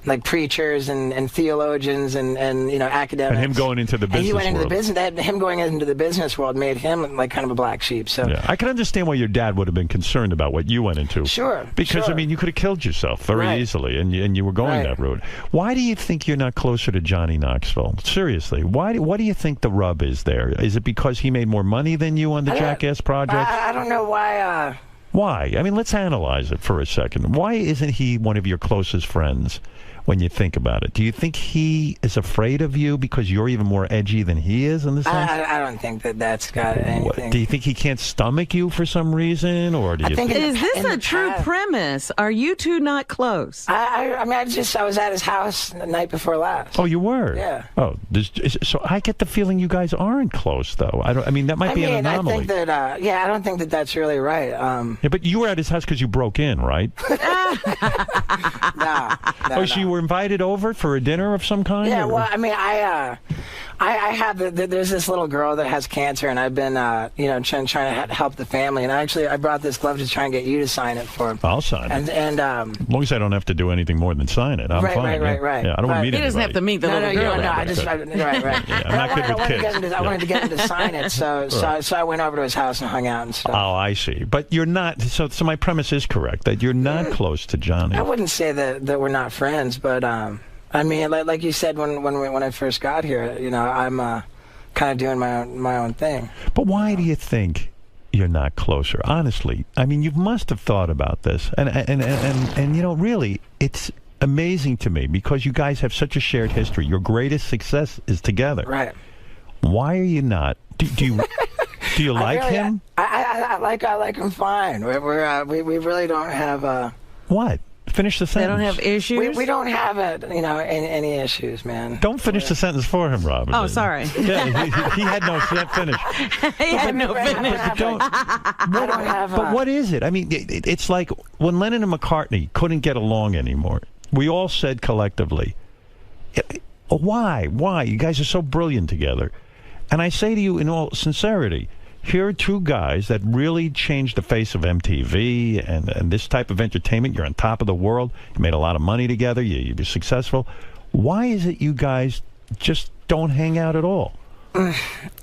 like preachers and theologians and academics. And him going into the business world. Him going into the business world made him like kind of a black sheep. So I can understand why your dad would have been concerned about what you went into. Sure. Because I mean, you could have killed yourself very easily, and you were going that route. Why do you think you're not closer to Johnny Knoxville? Seriously, what do you think the rub is there? Is it because he made more money than you on the Jackass project? I don't know why. Why? I mean, let's analyze it for a second. Why isn't he one of your closest friends? When you think about it, do you think he is afraid of you because you're even more edgy than he is in the sense? I don't think that's got anything. Do you think he can't stomach you for some reason, or do you? Is this a true premise? Are you two not close? I was at his house the night before last. Oh, you were? Yeah. Oh, so I get the feeling you guys aren't cose, though. I mean, that might be an anomaly. I think that. I don't think that that's really right. Yeah, but you were at his house because you broke in, right? No. So you were invited over for a dinner of some kind? Yeah, well, I mean, I have there's this little girl that has cancer, and I've been trying to help the family, and I brought this glove to try and get you to sign it for. I'll sign it. And as long as I don't have to do anything more than sign it, I'm fine. Right. Yeah, I don't want to meet anybody. He doesn't have to meet the little girl. No, right. Yeah, I'm not good with kids. I wanted to get him to sign it, so I went over to his house and hung out and stuff. Oh, I see. But you're not. So my premise is correct that you're not close to Johnny. I wouldn't say that we're not friends, but I mean, like you said when I first got here, I'm kind of doing my own thing. But why do you think you're not closer? Honestly, I mean, you must have thought about this, and really, it's amazing to me because you guys have such a shared history. Your greatest success is together. Right. Why are you not? Do you do you like him? I like him fine. We really don't have What? Finish the sentence. They don't have issues? We don't have any issues, man. Don't finish the sentence for him, Robin. Oh, sorry. Yeah, he had no finish. He had no finish. But what is it? I mean, it's like when Lennon and McCartney couldn't get along anymore. We all said collectively, why? Why? You guys are so brilliant together. And I say to you in all sincerity, here are two guys that really changed the face of MTV and this type of entertainment. You're on top of the world. You made a lot of money together. You're successful. Why is it you guys just don't hang out at all?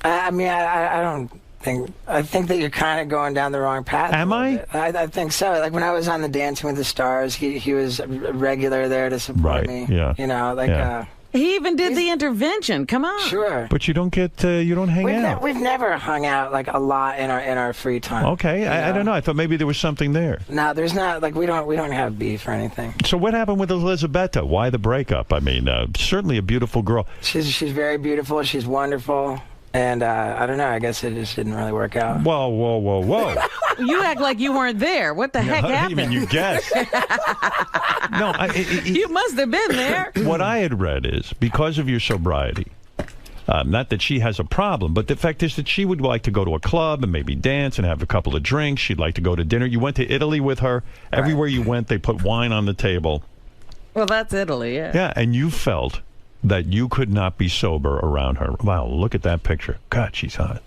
I mean, I don't think... I think that you're kind of going down the wrong path. Am I? I think so. Like, when I was on the Dancing with the Stars, he was regular there to support me. Yeah. You know, like... Yeah. He even did the intervention. Come on. Sure. But you don't get you don't hang out. We've never hung out like a lot in our free time. Okay, I don't know. I thought maybe there was something there. No, there's not. Like we don't have beef or anything. So what happened with Elizabetta? Why the breakup? I mean, certainly a beautiful girl. She's very beautiful. She's wonderful. And I don't know. I guess it just didn't really work out. Whoa. You act like you weren't there. What the heck happened? I mean, you guessed. No, you must have been there. What I had read is because of your sobriety, not that she has a problem, but the fact is that she would like to go to a club and maybe dance and have a couple of drinks. She'd like to go to dinner. You went to Italy with her. Everywhere you went, they put wine on the table. Well, that's Italy, yeah. Yeah, and you felt that you could not be sober around her. Wow, look at that picture. God, she's hot.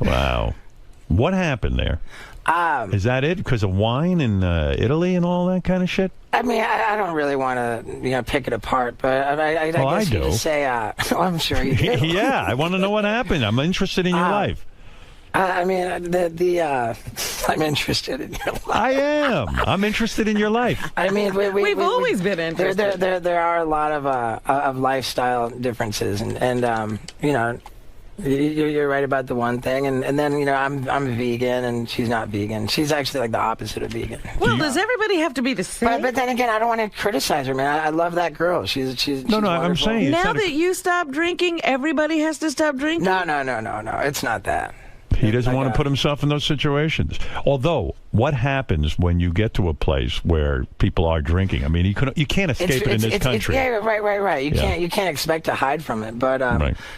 Wow. What happened there? Is that it? Because of wine in Italy and all that kind of shit? I mean, I don't really want to, pick it apart, but I guess you just say, well, I'm sure you do. Yeah, I want to know what happened. I'm interested in your life. I mean, I'm interested in your life. I am. I'm interested in your life. I mean, we've always been interested. There are a lot of lifestyle differences, and you're right about the one thing, and then I'm vegan, and she's not vegan. She's actually like the opposite of vegan. Well, does everybody have to be the same? But then again, I don't want to criticize her, man. I love that girl. She's no. wonderful. I'm saying now that you stop drinking, everybody has to stop drinking. No. It's not that. He doesn't want to put himself in those situations. Although, what happens when you get to a place where people are drinking? I mean, you can't escape it in this country. Yeah, right. You can't expect to hide from it. But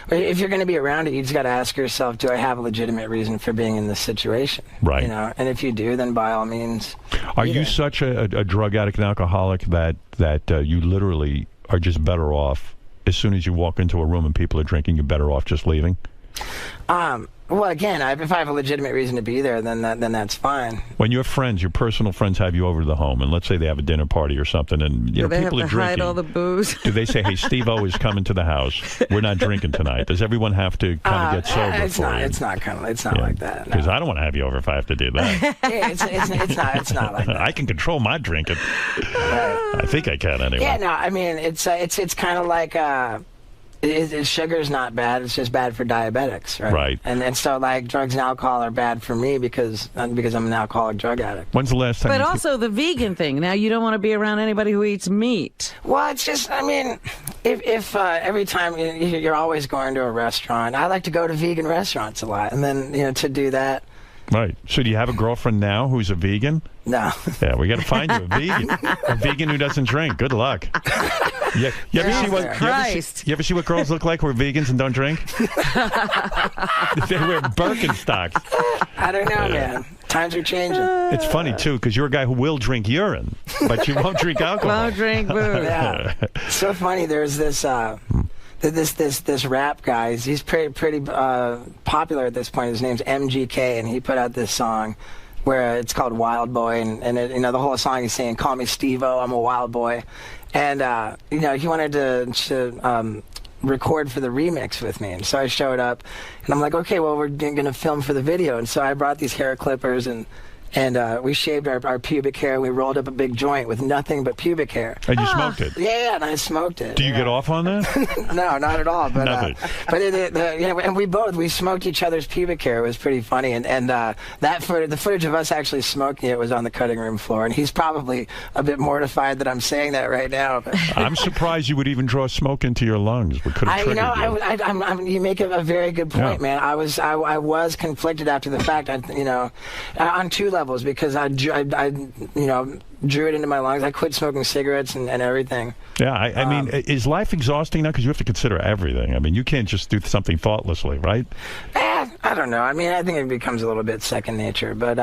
if you're going to be around it, you just got to ask yourself, do I have a legitimate reason for being in this situation? Right. And if you do, then by all means. Are you such a drug addict and alcoholic that you literally are just better off as soon as you walk into a room and people are drinking, you're better off just leaving? Well, again, if I have a legitimate reason to be there, then that's fine. When your friends, your personal friends, have you over to the home, and let's say they have a dinner party or something, and do they people have are to drinking, hide all the booze? Do they say, "Hey, Steve-O is coming to the house. We're not drinking tonight"? Does everyone have to kind of get sober it's for not, you? It's not like that. Because I don't want to have you over if I have to do that. Yeah, it's not like that. I can control my drinking. I think I can anyway. Yeah, no, I mean it's kind of like. Sugar's not bad. It's just bad for diabetics, right? Right. And so like drugs and alcohol are bad for me because I'm an alcoholic drug addict. When's the last time? But also the vegan thing. Now you don't want to be around anybody who eats meat. Well, it's just if every time you're always going to a restaurant, I like to go to vegan restaurants a lot, and then to do that. Right. So do you have a girlfriend now who's a vegan? No. Yeah, we got to find you a vegan who doesn't drink. Good luck. You ever see what girls look like who are vegans and don't drink? They wear Birkenstocks. I don't know, man. Times are changing. It's funny too because you're a guy who will drink urine, but you won't drink alcohol. Won't drink booze. Yeah. It's so funny. There's this. This rap guy, he's pretty popular at this point. His name's MGK, and he put out this song where it's called Wild Boy, and it, the whole song is saying, "Call me Steve-O, I'm a wild boy," and he wanted to record for the remix with me, and so I showed up, and I'm like, okay, well, we're gonna film for the video, and so I brought these hair clippers and And we shaved our pubic hair. We rolled up a big joint with nothing but pubic hair. And you smoked it? Yeah, and I smoked it. Do you get off on that? No, not at all. But Nothing. And we smoked each other's pubic hair. It was pretty funny. And the footage of us actually smoking it was on the cutting room floor. And he's probably a bit mortified that I'm saying that right now. But I'm surprised you would even draw smoke into your lungs. We could have triggered you. You make a very good point, man. I was conflicted after the fact. On two levels. Because I drew it into my lungs. I quit smoking cigarettes and everything. Yeah, I mean, is life exhausting now? Because you have to consider everything. I mean, you can't just do something thoughtlessly, right? I don't know. I mean, I think it becomes a little bit second nature, but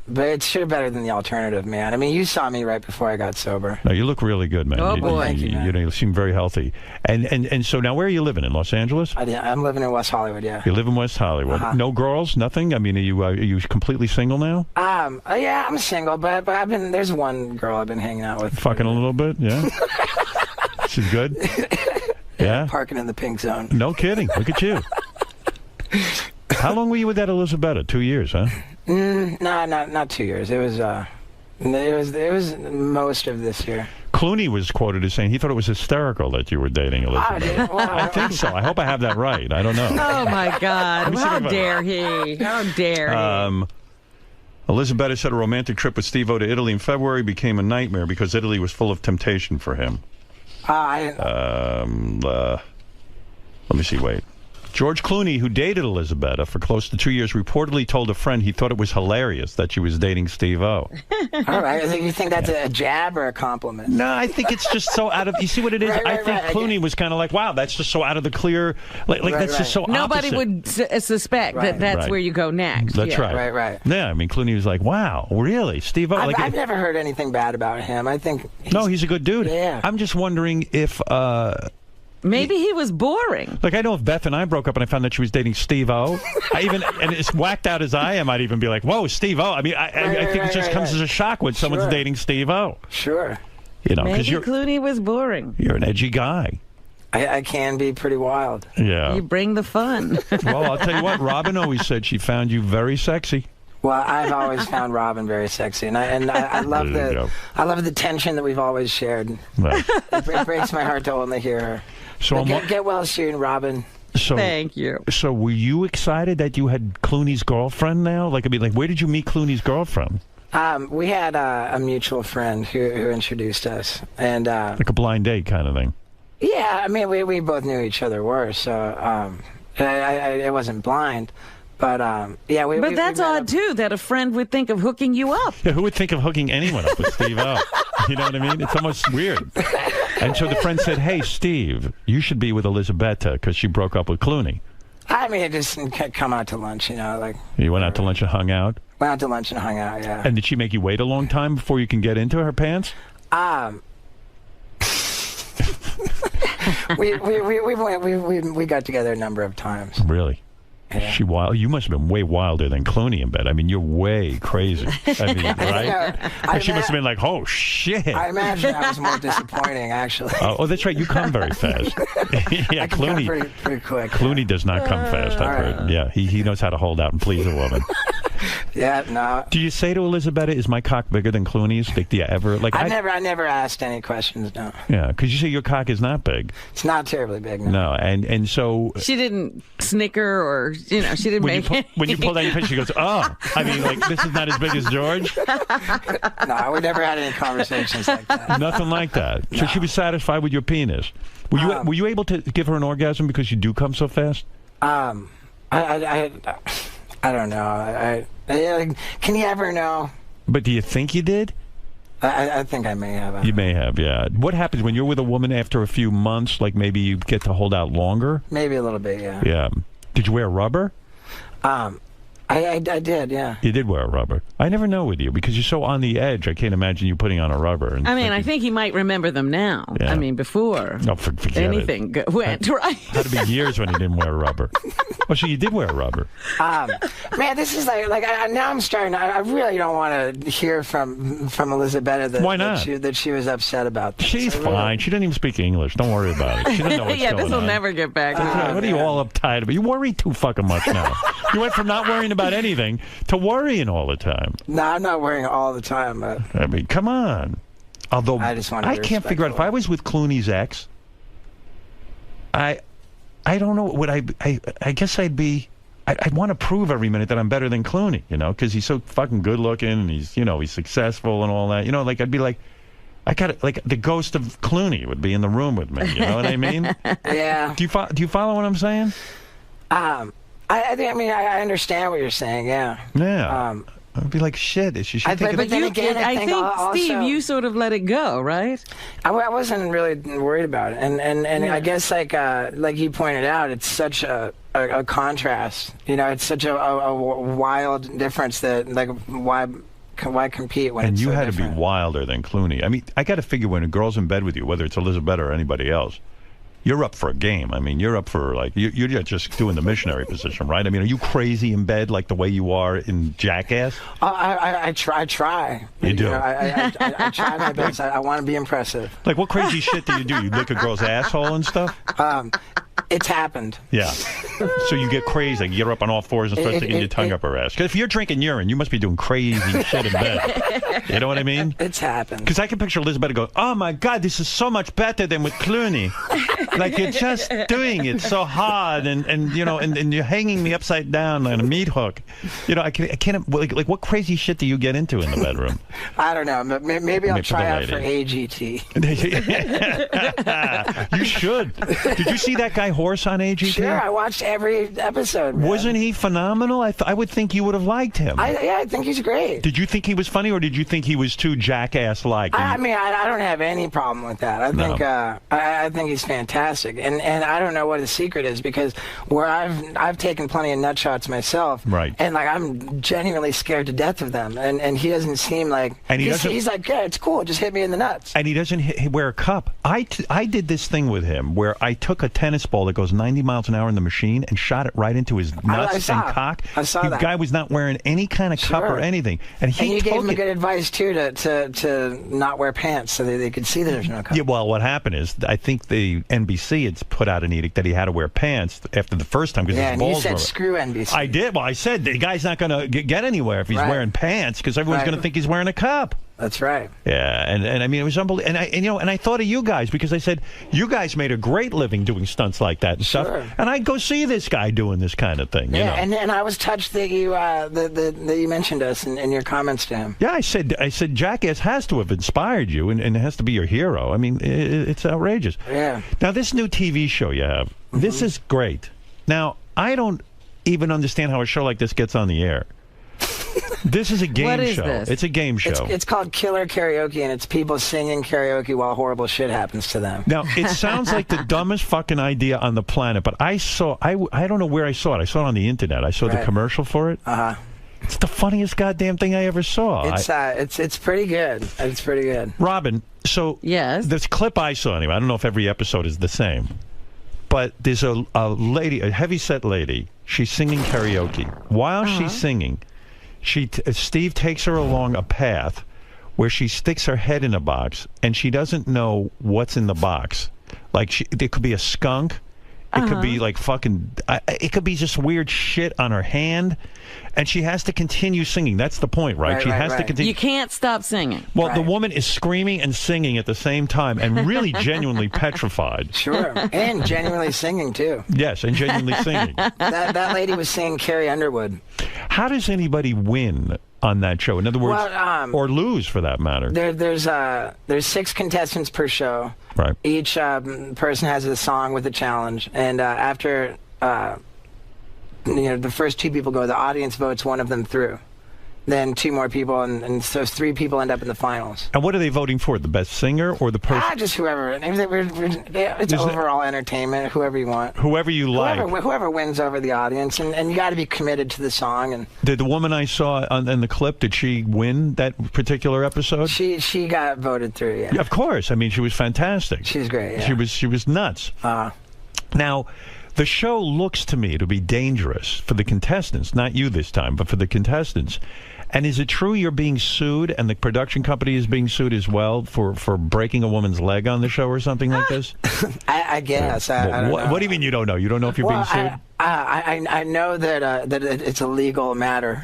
it's sure better than the alternative, man. I mean, you saw me right before I got sober. No, you look really good, man. Oh, boy. Thank you, man. You seem very healthy. And so now where are you living? In Los Angeles? I'm living in West Hollywood, yeah. You live in West Hollywood. No girls? Nothing? I mean, are you completely single now? Yeah, I'm single, but there's one girl I've been hanging out with. Fucking a little bit, yeah? She's good? Yeah? Parking in the pink zone. No kidding. Look at you. How long were you with that Elisabetta? 2 years, huh? No, not 2 years. It was most of this year. Clooney was quoted as saying he thought it was hysterical that you were dating Elisabetta. I think so. I hope I have that right. I don't know. Oh, my God. How dare he? How dare he? Elisabetta said a romantic trip with Steve-O to Italy in February became a nightmare because Italy was full of temptation for him. Let me see, wait. George Clooney, who dated Elisabetta for close to 2 years, reportedly told a friend he thought it was hilarious that she was dating Steve-O. All right. You think that's a jab or a compliment? No, I think it's just so out of... You see what it is? I think Clooney was kind of like, wow, that's just so out of the clear. That's just so Nobody opposite. would suspect that that's where you go next. That's right. Right. Yeah, I mean, Clooney was like, wow, really? Steve-O? I've never heard anything bad about him. I think... he's a good dude. Yeah. I'm just wondering if... Maybe he was boring. Like, I know if Beth and I broke up and I found that she was dating Steve-O, and as whacked out as I am, I'd even be like, whoa, Steve-O. I mean, I think it just comes as a shock when someone's dating Steve-O. Sure. Because maybe Clooney was boring. You're an edgy guy. I can be pretty wild. Yeah. You bring the fun. Well, I'll tell you what, Robin always said she found you very sexy. Well, I've always found Robin very sexy, and I love the tension that we've always shared. Right. It breaks my heart to only hear her. So get well soon, Robin. Thank you. So were you excited that you had Clooney's girlfriend now? Like, I mean, where did you meet Clooney's girlfriend? We had a mutual friend who introduced us, and like a blind date kind of thing. Yeah, I mean, we both knew each other were, so I wasn't blind. But, But that's odd, too, that a friend would think of hooking you up. Yeah, who would think of hooking anyone up with Steve-O? You know what I mean? It's almost weird. And so the friend said, hey, Steve, you should be with Elisabetta because she broke up with Clooney. I mean, it just come out to lunch, like... You went out to lunch and hung out? Went out to lunch and hung out, yeah. And did she make you wait a long time before you can get into her pants? We got together a number of times. Really? Yeah. She wild. You must have been way wilder than Clooney in bed. I mean, you're way crazy. I mean, right? She must have been like, "Oh shit!" I imagine I was more disappointing, actually. Oh, that's right. You come very fast. Yeah, Clooney. Pretty quick. Clooney does not come fast. I've heard. Yeah, he knows how to hold out and please a woman. Yeah, no. Do you say to Elisabetta, "Is my cock bigger than Clooney's?" Like, do you ever like? I never asked any questions. No. Yeah, because you say your cock is not big. It's not terribly big. No, and so she didn't snicker or she didn't when you pull down your pants, she goes, "Oh, I mean, like this is not as big as George." No, we never had any conversations like that. Nothing like that. No. So she was satisfied with your penis. Were you able to give her an orgasm because you do come so fast? I don't know. Can you ever know? But do you think you did? I think I may have. You may have, yeah. What happens when you're with a woman after a few months? Like maybe you get to hold out longer? Maybe a little bit, yeah. Yeah. Did you wear rubber? I did, yeah. You did wear a rubber. I never know with you because you're so on the edge. I can't imagine you putting on a rubber. I mean, I think he might remember them now. Yeah. I mean, before forget anything went right. Had to be years when he didn't wear a rubber. Oh, so you did wear a rubber. Man, this is like now I'm starting. I really don't want to hear from Elisabetta Why not? that she was upset about this. She's fine. She doesn't even speak English. Don't worry about it. She doesn't know what's going on. This will never get back. What are you all uptight about? You worry too fucking much now. You went from not worrying about about anything to worrying all the time. No, I'm not worrying all the time. But I mean, come on. Although I just want to I can't figure out if I was with Clooney's ex. I don't know. Would I guess I'd be. I'd want to prove every minute that I'm better than Clooney, because he's so fucking good looking and he's successful and all that. Like I'd be like, I got like the ghost of Clooney would be in the room with me. You know what I mean? Yeah. Do you follow what I'm saying? I understand what you're saying. Yeah. Yeah. I'd be like, shit. She should take but then you, again, I think also, Steve, you sort of let it go, right? I wasn't really worried about it, and I guess like you pointed out, it's such a contrast. It's such a wild difference that like why compete when it's so had different? To be wilder than Clooney. I mean, I got to figure when a girl's in bed with you, whether it's Elizabeth or anybody else, you're up for a game. I mean, you're up for like you're just doing the missionary position, right? I mean, are you crazy in bed like the way you are in Jackass? I try. You do. I try my best. I want to be impressive. Like, what crazy shit do? You lick a girl's asshole and stuff? It's happened. Yeah. So you get crazy. You get her up on all fours and start sticking your tongue up her ass. Because if you're drinking urine, you must be doing crazy shit in bed. You know what I mean? It's happened. Because I can picture Elizabeth go, "Oh my God, this is so much better than with Clooney. Like you're just doing it so hard, and you're hanging me upside down on a meat hook. I can't like what crazy shit do you get into in the bedroom? I don't know. Maybe I'll try out for AGT. You should. Did you see that guy Horse on AGT? Sure, I watched every episode. Man. Wasn't he phenomenal? I would think you would have liked him. I think he's great. Did you think he was funny, or did you think he was too Jackass-like? I mean, I don't have any problem with that. I think he's fantastic, and I don't know what his secret is, because where I've taken plenty of nut shots myself, right? And like I'm genuinely scared to death of them, and he doesn't seem like. And he's like, yeah, it's cool, just hit me in the nuts. And he doesn't wear a cup. I did this thing with him where I took a tennis ball that goes 90 miles an hour in the machine and shot it right into his nuts and cock. I saw that. The guy was not wearing any kind of cup or anything, and you gave him good advice too to not wear pants so that they could see that there's no cup. Yeah, well, what happened is I think the NBC had put out an edict that he had to wear pants after the first time because his balls you said screw NBC. I did. Well, I said the guy's not going to get anywhere if he's wearing pants because everyone's going to think he's wearing a cup. That's right. Yeah, and I mean it was unbelievable. And I thought of you guys because I said you guys made a great living doing stunts like that and stuff. And I'd go see this guy doing this kind of thing. Yeah, and I was touched that you that you mentioned us in your comments to him. Yeah, I said Jackass has to have inspired you and it has to be your hero. I mean, it's outrageous. Yeah. Now this new TV show you have, this is great. Now I don't even understand how a show like this gets on the air. This is a game What is show. this? It's a game show. It's called Killer Karaoke, and it's people singing karaoke while horrible shit happens to them. Now, it sounds like the dumbest fucking idea on the planet, but I don't know where I saw it. I saw it on the internet. I saw the commercial for it. Uh-huh. It's the funniest goddamn thing I ever saw. It's pretty good. It's pretty good. Robin, so this clip I saw anyway, I don't know if every episode is the same, but there's a lady, a heavyset lady, she's singing karaoke. While she's singing, Steve takes her along a path where she sticks her head in a box and she doesn't know what's in the box. Like there could be a skunk. It could be like fucking. It could be just weird shit on her hand, and she has to continue singing. That's the point, right? She has to continue. You can't stop singing. Well, the woman is screaming and singing at the same time, and really genuinely petrified. Sure, and genuinely singing too. Yes, and genuinely singing. That lady was singing Carrie Underwood. How does anybody win on that show? In other words, or lose for that matter? There's 6 contestants per show. Right. Each person has a song with a challenge, and after the first 2 people go, the audience votes one of them through. Then 2 more people, and so 3 people end up in the finals. And what are they voting for? The best singer or the person? Just whoever. It's overall entertainment. Whoever you want. Whoever you like. Whoever wins over the audience, and you got to be committed to the song. And did the woman I saw in the clip, did she win that particular episode? She got voted through. Yeah. Of course. I mean, she was fantastic. She's great. Yeah. She was nuts. Now, the show looks to me to be dangerous for the contestants, not you this time, but for the contestants. And is it true you're being sued and the production company is being sued as well for breaking a woman's leg on the show or something like this? I guess. I don't know. What do you mean you don't know? You don't know if you're being sued? I know that it's a legal matter.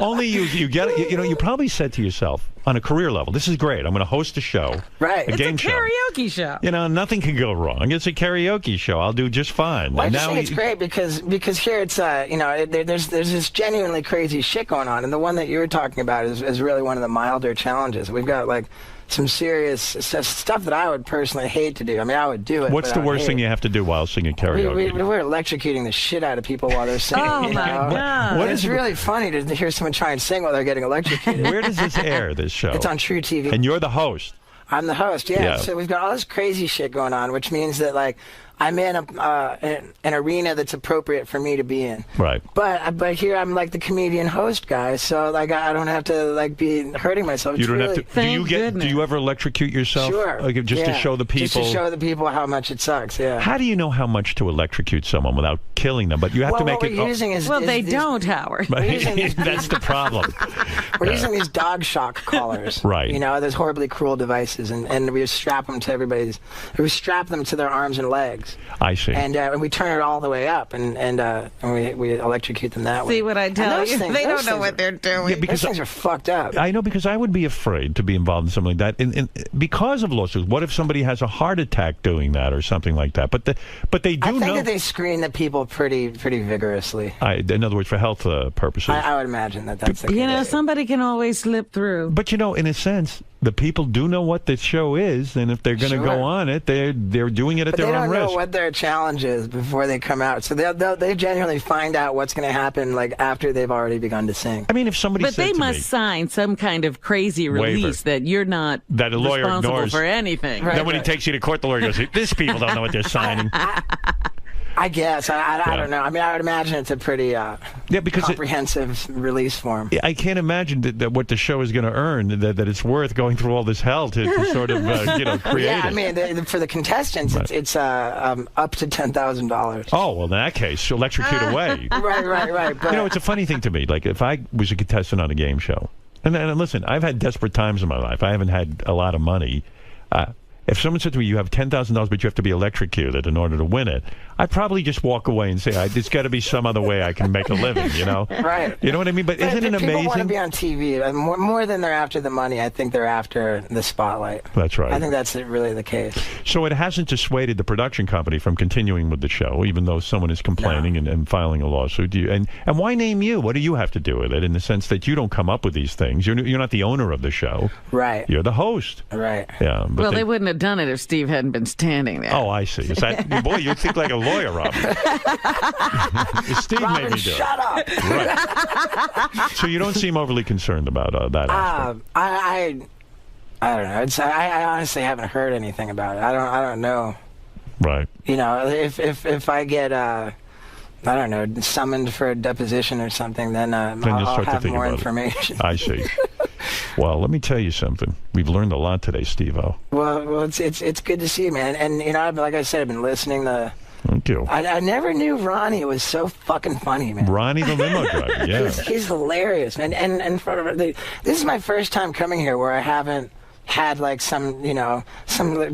Only you get it. You probably said to yourself on a career level, "This is great. I'm going to host a show, right? A game it's a karaoke show. Nothing can go wrong. It's a karaoke show. I'll do just fine." Well, I just think it's great because here it's there's this genuinely crazy shit going on, and the one that you were talking about is really one of the milder challenges. We've got like some serious stuff that I would personally hate to do. I mean, I would do it. What's the worst thing you have to do while singing karaoke? We're electrocuting the shit out of people while they're singing. Oh, my God. It's really funny to hear someone try and sing while they're getting electrocuted. Where does this air, this show? It's on True TV. And you're the host. I'm the host, yeah. So we've got all this crazy shit going on, which means that, like, I'm in an arena that's appropriate for me to be in. Right. But here I'm like the comedian host guy, so like I don't have to like be hurting myself. You don't have to. Do you ever electrocute yourself? Sure. Like, just to show the people. Just to show the people how much it sucks. Yeah. How do you know how much to electrocute someone without killing them? But you have to make what it. We're using is, they don't, Howard. That's the problem. We're using these dog shock collars. Right. Those horribly cruel devices, and we strap them to everybody's. We strap them to their arms and legs. I see. And we turn it all the way up, and we electrocute them that way. See what I tell you? They don't know what they're doing. Yeah, because those things are fucked up. I know, because I would be afraid to be involved in something like that, and because of lawsuits. What if somebody has a heart attack doing that or something like that? But they do know. I think that they screen the people pretty vigorously. In other words, for health purposes. I would imagine that's the case. Somebody can always slip through. But in a sense, the people do know what the show is, and if they're going to go on it, they're doing it at their own risk. They don't know what their challenge is before they come out, so they genuinely find out what's going to happen like after they've already begun to sing. I mean, if somebody but they must sign some kind of crazy release that you're not that a lawyer responsible ignores for anything. Then when he takes you to court, the lawyer goes, "These people don't know what they're signing." I guess. I don't know. I mean, I would imagine it's a pretty comprehensive release form. I can't imagine that what the show is going to earn, that it's worth going through all this hell to sort of create Yeah, I it. mean, for the contestants, it's up to $10,000. Oh, well, in that case, electrocute away. Right. But, it's a funny thing to me. Like, if I was a contestant on a game show, and listen, I've had desperate times in my life. I haven't had a lot of money. If someone said to me, "You have $10,000, but you have to be electrocuted in order to win it," I'd probably just walk away and say, "There's got to be some other way I can make a living." Right. You know what I mean? But isn't it amazing? People want to be on TV. More than they're after the money, I think they're after the spotlight. That's right. I think that's really the case. So it hasn't dissuaded the production company from continuing with the show, even though someone is complaining and filing a lawsuit. And why name you? What do you have to do with it? In the sense that you don't come up with these things. You're not the owner of the show. Right. You're the host. Right. Yeah. Well, they wouldn't have done it if Steve hadn't been standing there. Oh, I see. Is that boy? You think like a lawyer, Robin. Steve Robin, made me do shut it. up. Right. So you don't seem overly concerned about that aspect. I don't know. I honestly haven't heard anything about it. I don't know. Right. If I get I don't know, summoned for a deposition or something, then I'll have more information. I see. Well, let me tell you something. We've learned a lot today, Steve-O. Well, it's good to see you, man. And like I said, I've been listening to. Thank you. I never knew Ronnie was so fucking funny, man. Ronnie the limo driver, yeah. He's hilarious, man. And this is my first time coming here where I haven't had like some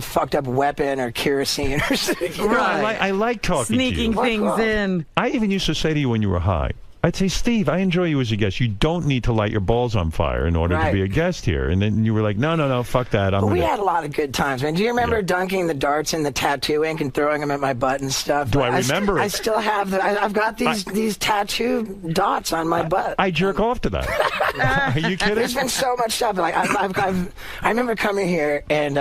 fucked up weapon or kerosene or something. Right. I like talking Sneaking to you. things in. I even used to say to you when you were high, I'd say, "Steve, I enjoy you as a guest. You don't need to light your balls on fire in order to be a guest here." And then you were like, no, fuck that. But we had a lot of good times, man. Do you remember dunking the darts in the tattoo ink and throwing them at my butt and stuff? Do I remember it? I still have I've got these tattoo dots on my butt. I jerk off to that. Are you kidding? There's been so much stuff. Like I remember coming here and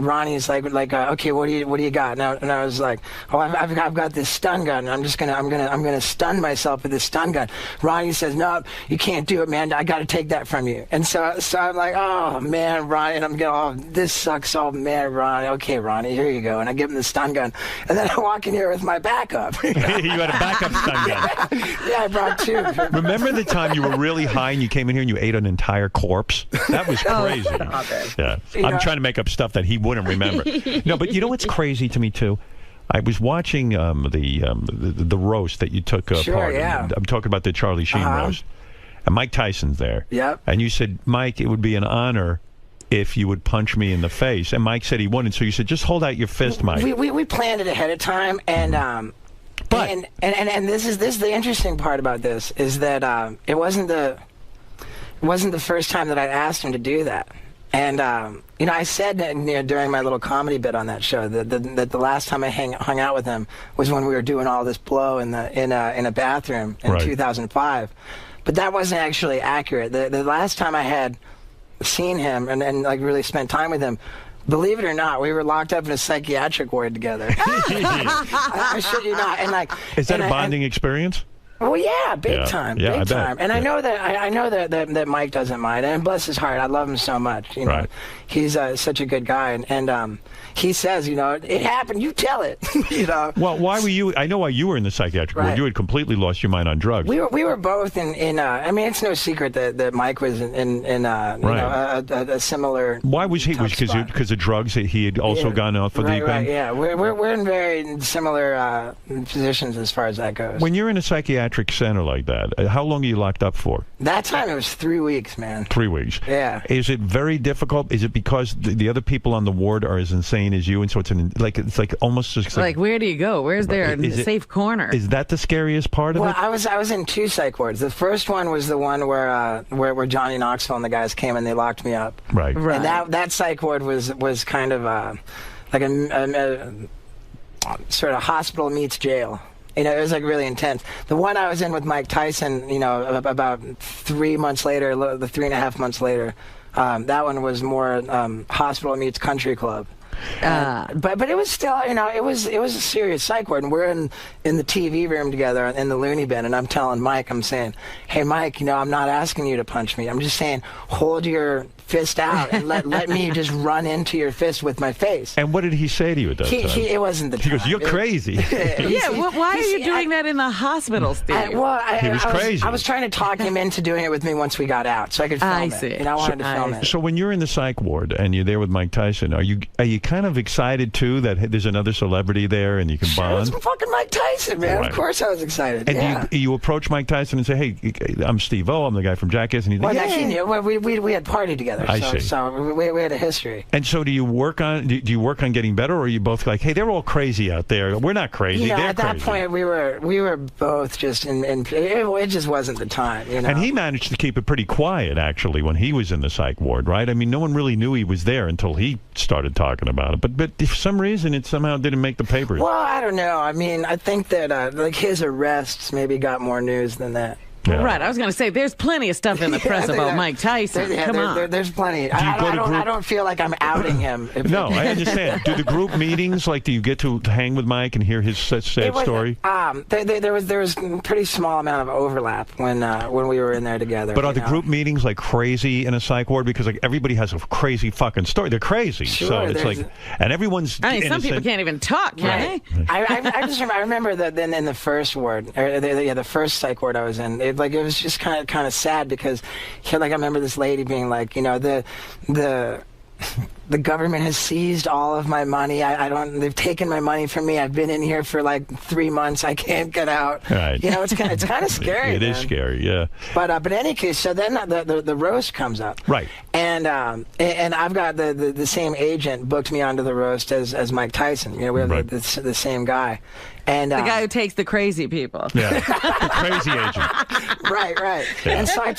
Ronnie's like okay, what do you got? And I was like, oh, I've got this stun gun. I'm gonna stun myself with this stun gun. Ronnie says, "No, you can't do it, man. I got to take that from you." And so I'm like, "Oh man, Ronnie," and I'm going, "Oh, this sucks. Oh man, Ronnie. Okay, Ronnie, here you go." And I give him the stun gun, and then I walk in here with my backup. You had a backup stun gun. Yeah, I brought two. Remember the time you were really high and you came in here and you ate an entire corpse? That was crazy. Yeah, I'm trying to make up stuff that he wouldn't remember. No, but you know what's crazy to me too? I was watching the roast that you took part in. I'm talking about the Charlie Sheen roast. And Mike Tyson's there. Yep. And you said, "Mike, it would be an honor if you would punch me in the face, and Mike said he wouldn't. So you said, just hold out your fist, Mike. We planned it ahead of time, and this is the interesting part about this is that it wasn't the first time that I asked him to do that. And I said that, during my little comedy bit on that show that the last time I hung out with him was when we were doing all this blow in a bathroom in 2005. But that wasn't actually accurate. The last time I had seen him and like really spent time with him, believe it or not, we were locked up in a psychiatric ward together. I shit you not. And is that a bonding experience? Oh yeah, big time, big time. And I know that Mike doesn't mind, and bless his heart, I love him so much. Right. He's such a good guy, and he says, it happened. You tell it. Well, why were you? I know why you were in the psychiatric ward. You had completely lost your mind on drugs. We were both in. I mean, it's no secret that Mike was in a similar. Why was he? Was because of drugs? He had also gone off the deep end. Right. Yeah, we're in very similar positions as far as that goes. When you're in a psychiatric center like that, how long are you locked up for? That time it was 3 weeks, man. 3 weeks. Yeah. Is it very difficult? Is it because the other people on the ward are as insane as you, and so it's almost just like where do you go? Where's there a safe corner? Is that the scariest part of it? Well, I was in 2 psych wards. The first one was the one where Johnny Knoxville and the guys came and they locked me up. Right. And that psych ward was kind of like a sort of hospital meets jail. It was like really intense. The one I was in with Mike Tyson, about 3 months later, 3.5 months later, that one was more hospital meets country club. But it was still, it was a serious psych ward, and we're in the TV room together in the loony bin, and I'm telling Mike, I'm saying, hey Mike, I'm not asking you to punch me. I'm just saying, hold your fist out and let me just run into your fist with my face. And what did he say to you at that time? It wasn't the time. He goes, you're crazy. Why are you doing that in the hospital, Steve? He was crazy. I was trying to talk him into doing it with me once we got out, so I could film it. I wanted to film it. So when you're in the psych ward and you're there with Mike Tyson, are you kind of excited too that there's another celebrity there and you can bond? It's fucking Mike Tyson, man. Right. Of course I was excited. And do you approach Mike Tyson and say, hey, I'm Steve-O, I'm the guy from Jackass, and he's like, he knew. We had partied together. I see. So we had a history. And so do you work on getting better, or are you both like, hey, they're all crazy out there. We're not crazy. They're at that point we were both just it just wasn't the time. And he managed to keep it pretty quiet actually when he was in the psych ward, right? I mean, no one really knew he was there until he started talking about it. But for some reason, it somehow didn't make the papers. Well, I don't know. I mean, I think that his arrests maybe got more news than that. Yeah. Right, I was going to say, there's plenty of stuff in the press about Mike Tyson. Come on. There's plenty. I don't feel like I'm outing him. No, I understand. Do the group meetings, do you get to hang with Mike and hear his sad story? There was a pretty small amount of overlap when we were in there together. But are the group meetings crazy in a psych ward? Because everybody has a crazy fucking story. They're crazy. Sure, so it's and everyone's some people can't even talk, can they? I remember that then in the first ward, or the first psych ward I was in, it was just kind of sad because I remember this lady being like, the government has seized all of my money. They've taken my money from me. I've been in here for 3 months. I can't get out. Right. It's kind of scary. It is scary, yeah. But in any case, so then the roast comes up. Right. And I've got the same agent booked me onto the roast as Mike Tyson. We have the same guy. And the guy who takes the crazy people. Yeah, the crazy agent. Right. Yeah. And so I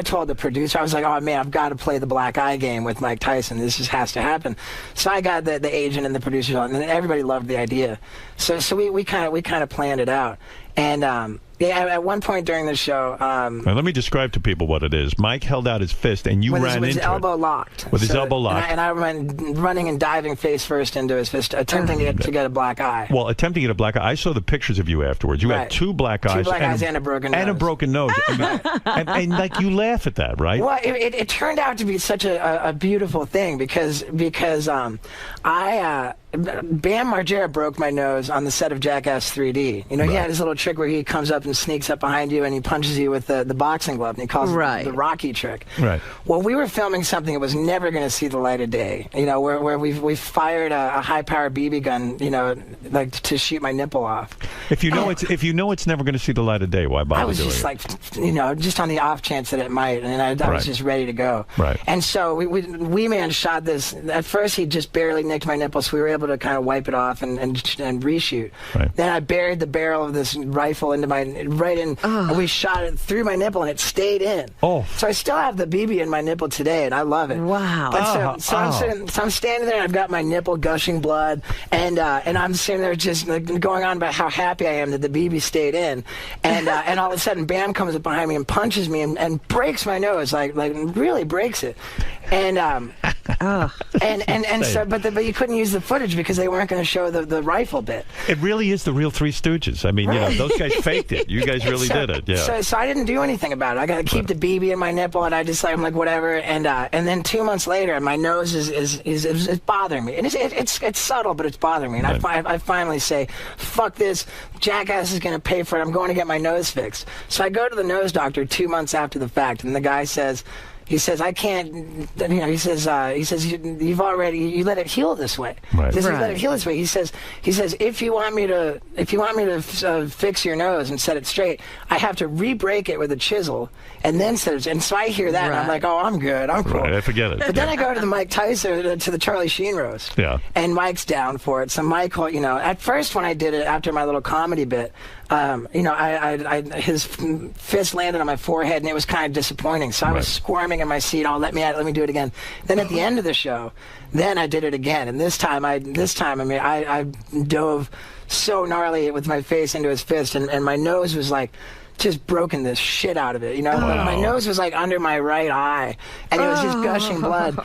told the producer, I was like, oh man, I've got to play the black eye game with Mike Tyson. This just has to happen. So I got the agent and the producer on, and everybody loved the idea. So we kind of planned it out. And at one point during the show... now, let me describe to people what it is. Mike held out his fist, and you ran into it. With his elbow locked. With his elbow locked. And I went running and diving face first into his fist, attempting to get a black eye. Well, attempting to get a black eye. I saw the pictures of you afterwards. You had 2 black eyes. 2 black eyes and a broken nose. And a broken nose. and you laugh at that, right? Well, it turned out to be such a beautiful thing because Bam Margera broke my nose on the set of Jackass 3D. You know, he had his little trick where he comes up and sneaks up behind you and he punches you with the boxing glove, and he calls it the Rocky trick. Right. Well, we were filming something that was never going to see the light of day. You know, where we fired a high-powered BB gun, you know, like to shoot my nipple off. If you know it's never going to see the light of day, why bother I was doing just it? like, you know, just on the off chance that it might, and I was just ready to go. Right. And so we man shot this. At first, he just barely nicked my nipple, so we were able to kind of wipe it off and reshoot. Right. Then I buried the barrel of this rifle into and we shot it through my nipple, and it stayed in. Oh. So I still have the BB in my nipple today, and I love it. Wow. But so I'm standing there, and I've got my nipple gushing blood, and I'm sitting there just like, going on about how happy I am that the BB stayed in, and all of a sudden, Bam comes up behind me and punches me and breaks my nose, like really breaks it, and so but you couldn't use the footage because they weren't going to show the rifle bit. It really is the real Three Stooges. I mean, you know, those guys faked it. You guys really did it. Yeah. So I didn't do anything about it. I got to keep the BB in my nipple, and I'm like whatever. And then 2 months later, my nose is bothering me, and it's subtle, but it's bothering me. And I finally say, fuck this. Jackass is going to pay for it. I'm going to get my nose fixed. So I go to the nose doctor 2 months after the fact, and the guy says, I can't, you know, he says, you let it heal this way. Right. You let it heal this way. He says, if you want me to fix your nose and set it straight, I have to re-break it with a chisel and then set it. And so I hear that, and I'm like, oh, I'm good. I'm cool. Right, I forget it. But then I go to the Mike Tyson, to the Charlie Sheen roast. Yeah. And Mike's down for it. So Mike, you know, at first when I did it after my little comedy bit, you know, his fist landed on my forehead, and it was kind of disappointing. So I was squirming in my seat. Oh, let me do it again. Then at the end of the show, then I did it again, and this time I dove so gnarly with my face into his fist, and my nose was like just broken the shit out of it, you know. Wow. My nose was like under my right eye, and it was just gushing blood.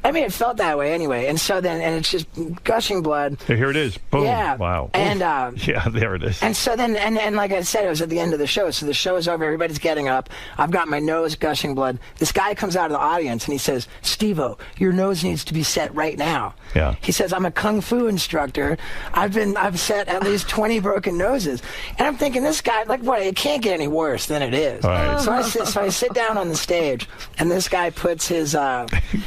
I mean, it felt that way anyway. And so then, and it's just gushing blood. So here it is. Boom. Yeah. Wow. And yeah, there it is. And so then, and like I said, it was at the end of the show. So the show is over. Everybody's getting up. I've got my nose gushing blood. This guy comes out of the audience and he says, "Steve-O, your nose needs to be set right now." Yeah. He says, "I'm a kung fu instructor. I've set at least 20 broken noses." And I'm thinking, this guy, like, what? It can't get any worse than it is. Right. So I sit down on the stage, and this guy puts his he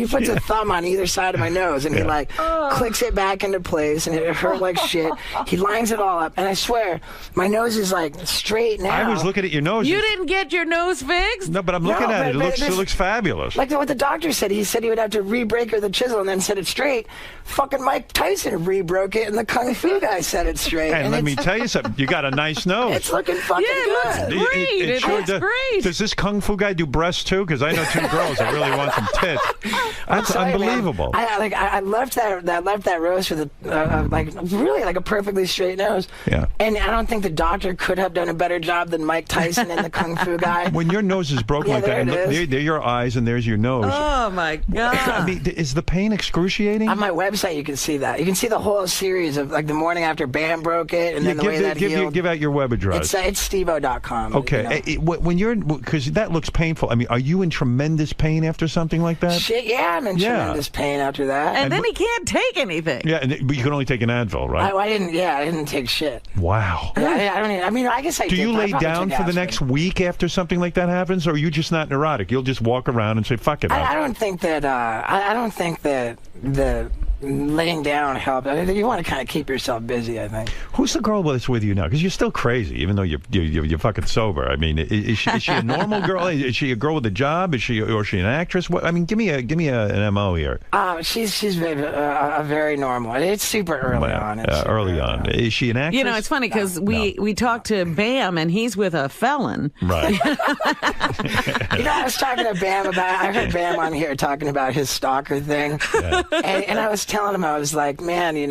puts a thumb on either side of my nose, and he like clicks it back into place, and it hurt like shit. He lines it all up, and I swear my nose is like straight now. I was looking at your nose. You didn't get your nose fixed? No, but I'm looking at it. It looks fabulous. Like what the doctor said. He said he would have to re-break it with a chisel and then set it straight. Fucking Mike Tyson re-broke it, and the kung fu guy set it straight. And let me tell you something. You got a nice nose. It's looking fucking good. It looks great. Does this kung fu guy do breasts too? Because I know two girls that really want some tits. That's unbelievable. Man. I left that roast with really like a perfectly straight nose. Yeah. And I don't think the doctor could have done a better job than Mike Tyson and the kung fu guy. When your nose is broken like that, and there are your eyes and there's your nose. Oh my God. I mean, is the pain excruciating? On my website, you can see that. You can see the whole series of like the morning after Bam broke it, and then the way that healed. Give out your web address. It's steve-o.com. Okay. You know? When you're, because that looks painful. I mean, are you in tremendous pain after something like that? Shit, yeah, I'm in tremendous pain after that. And then he can't take anything. Yeah, but you can only take an Advil, right? I didn't take shit. Wow. I guess I Do did. you lay down for the next week after something like that happens, or are you just not neurotic? You'll just walk around and say, fuck it. I don't think that the laying down helped. I mean, you want to kind of keep yourself busy, I think. Who's the girl that's with you now? Because you're still crazy, even though you're fucking sober. I mean, is she a normal girl? Is she a girl with a job? Is she an actress? What, I mean, give me an MO here. She's very normal. It's super early on. Early on. Is she an actress? You know, it's funny because we talked to Bam, and he's with a felon. Right. I was talking to Bam I heard Bam on here talking about his stalker thing. Yeah. And I was telling him, I was like, man, you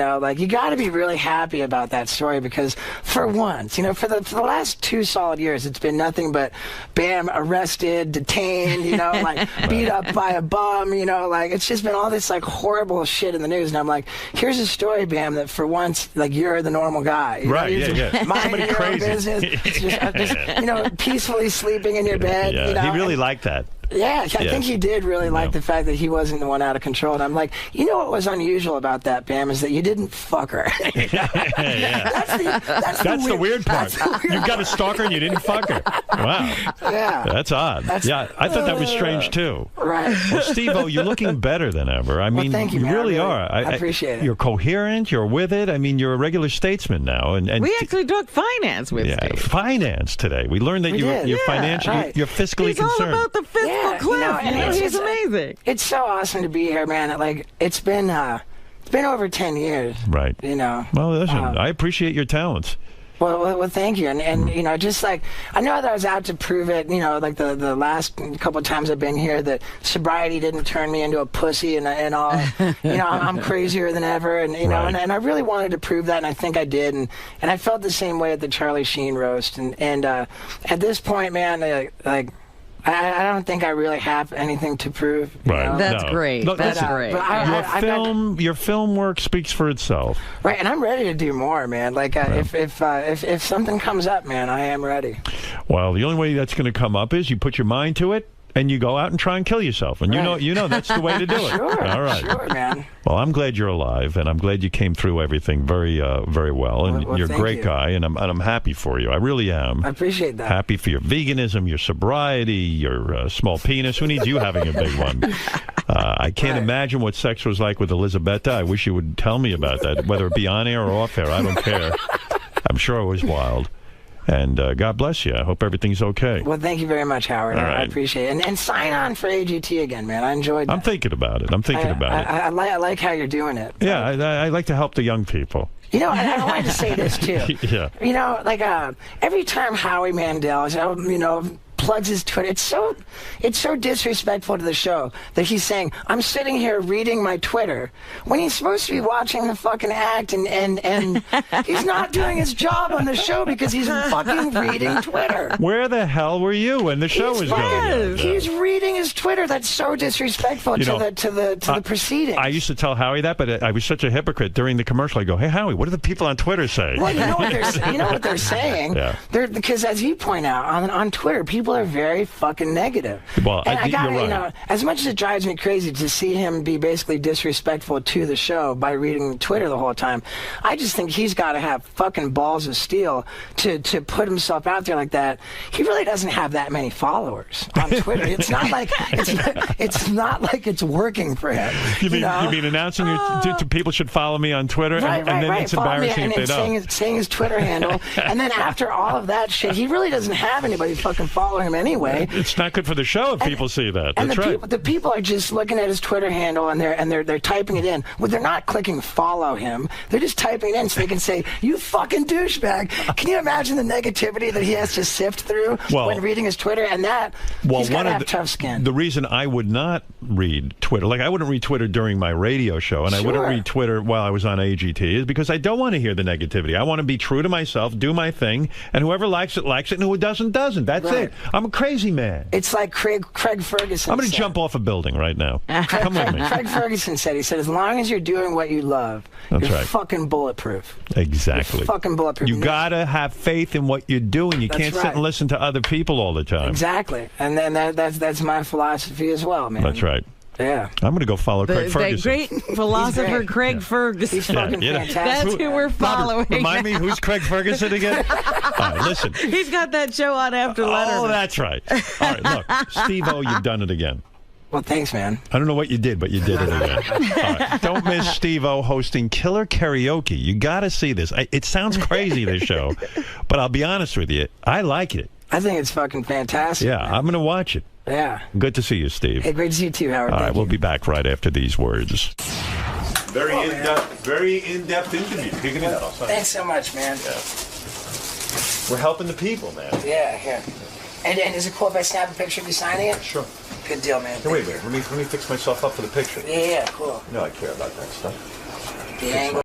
got to be really happy about that story, because for once, for the last 2 solid years, it's been nothing but Bam arrested, detained, beat up by a bum, it's just been all this horrible shit in the news. And I'm like, here's a story, Bam, that for once, you're the normal guy. Right, yeah. Minding your own business, just peacefully sleeping in your bed. Yeah. He really liked that. Yeah, I think he did really like the fact that he wasn't the one out of control. And I'm like, you know what was unusual about that, Bam, is that you didn't fuck her. That's the weird part. You've got a stalker and you didn't fuck her. Wow. Yeah. That's odd. I thought that was strange too. Right. Well, Steve-O, you're looking better than ever. I mean, thank you, man. really I are. I appreciate it. You're coherent. You're with it. I mean, you're a regular statesman now. And we actually talked finance with Steve. Finance today. We learned that you're financially, you're fiscally He's concerned. all about the fiscal cliff. He's amazing. It's so awesome to be here, man. Like, it's been over 10 years. Right. You know. Well, listen, I appreciate your talents. Well, thank you. And you know, just like, I know that I was out to prove it, you know, like the last couple of times I've been here, that sobriety didn't turn me into a pussy and all. You know, I'm crazier than ever. And, you know, and I really wanted to prove that, and I think I did. And I felt the same way at the Charlie Sheen roast. And at this point, man, like, I don't think I really have anything to prove. Right. That's great. Look, That's great. But your film work speaks for itself. Right, and I'm ready to do more, man. Like, if something comes up, man, I am ready. Well, the only way that's going to come up is you put your mind to it, and you go out and try and kill yourself. And you know that's the way to do it. Sure, all right. Sure, man. Well, I'm glad you're alive, and I'm glad you came through everything very well. And well, you're a great guy, and I'm happy for you. I really am. I appreciate that. Happy for your veganism, your sobriety, your small penis. Who needs you having a big one? I can't imagine what sex was like with Elizabetta. I wish you would tell me about that, whether it be on air or off air. I don't care. I'm sure it was wild. And God bless you. I hope everything's okay. Well, thank you very much, Howard. All right. I appreciate it. And sign on for AGT again, man. I enjoyed that. I'm thinking about it. I like how you're doing it. Yeah, I like to help the young people. You know, and I wanted to say this, too. Yeah. You know, like, every time Howie Mandel, you know, plugs his Twitter, it's so disrespectful to the show that he's saying, I'm sitting here reading my Twitter, when he's supposed to be watching the fucking act, and he's not doing his job on the show because he's fucking reading Twitter. Where the hell were you when the show was going on? He's reading his Twitter. That's so disrespectful to the proceedings. I used to tell Howie that, but I was such a hypocrite. During the commercial, I go, hey, Howie, what do the people on Twitter say? Well, you know what they're saying? Yeah. Because as you point out, on Twitter, people are very fucking negative. Well, and you're right. You know, as much as it drives me crazy to see him be basically disrespectful to the show by reading Twitter the whole time, I just think he's got to have fucking balls of steel to put himself out there like that. He really doesn't have that many followers on Twitter. It's not like it's working for him. You mean announcing to people should follow me on Twitter, and then it's embarrassing if they don't. Saying his Twitter handle, and then after all of that shit, he really doesn't have anybody fucking follow him anyway. It's not good for the show if people see that. And That's right. The people are just looking at his Twitter handle and they're typing it in. Well, they're not clicking follow him. They're just typing it in so they can say, "You fucking douchebag." Can you imagine the negativity that he has to sift through when reading his Twitter? And he's got to have tough skin. The reason I would not read Twitter, like I wouldn't read Twitter during my radio show, and I wouldn't read Twitter while I was on AGT, is because I don't want to hear the negativity. I want to be true to myself, do my thing, and whoever likes it, and who doesn't. That's it. I'm a crazy man. It's like Craig Ferguson. I'm going to jump off a building right now. Come with me. Craig Ferguson said, as long as you're doing what you love, you're fucking bulletproof. Exactly. You're fucking bulletproof. You got to have faith in what you're doing. You can't sit and listen to other people all the time. Exactly. And then that's my philosophy as well, man. That's right. Yeah. I'm going to go follow Craig Ferguson. That great philosopher Craig Ferguson. He's fucking fantastic. That's who we're following. Robert, remind me, who's Craig Ferguson again? All right, listen. He's got that show on after Letterman. Oh, that's right. All right, look, Steve-O, you've done it again. Well, thanks, man. I don't know what you did, but you did it again. All right, don't miss Steve-O hosting Killer Karaoke. You got to see this. It sounds crazy, this show, but I'll be honest with you. I like it. I think it's fucking fantastic. Yeah, man. I'm going to watch it. Yeah. Good to see you, Steve. Hey, great to see you too, Howard. All right, we'll be back right after these words. Very in-depth interview. Kicking it out. Thanks so much, man. Yeah. We're helping the people, man. Yeah, here. And is it cool if I snap a picture of you signing it? Sure. Good deal, man. Hey, wait a minute. Let me fix myself up for the picture. Yeah, cool. You know I care about that stuff. The angle.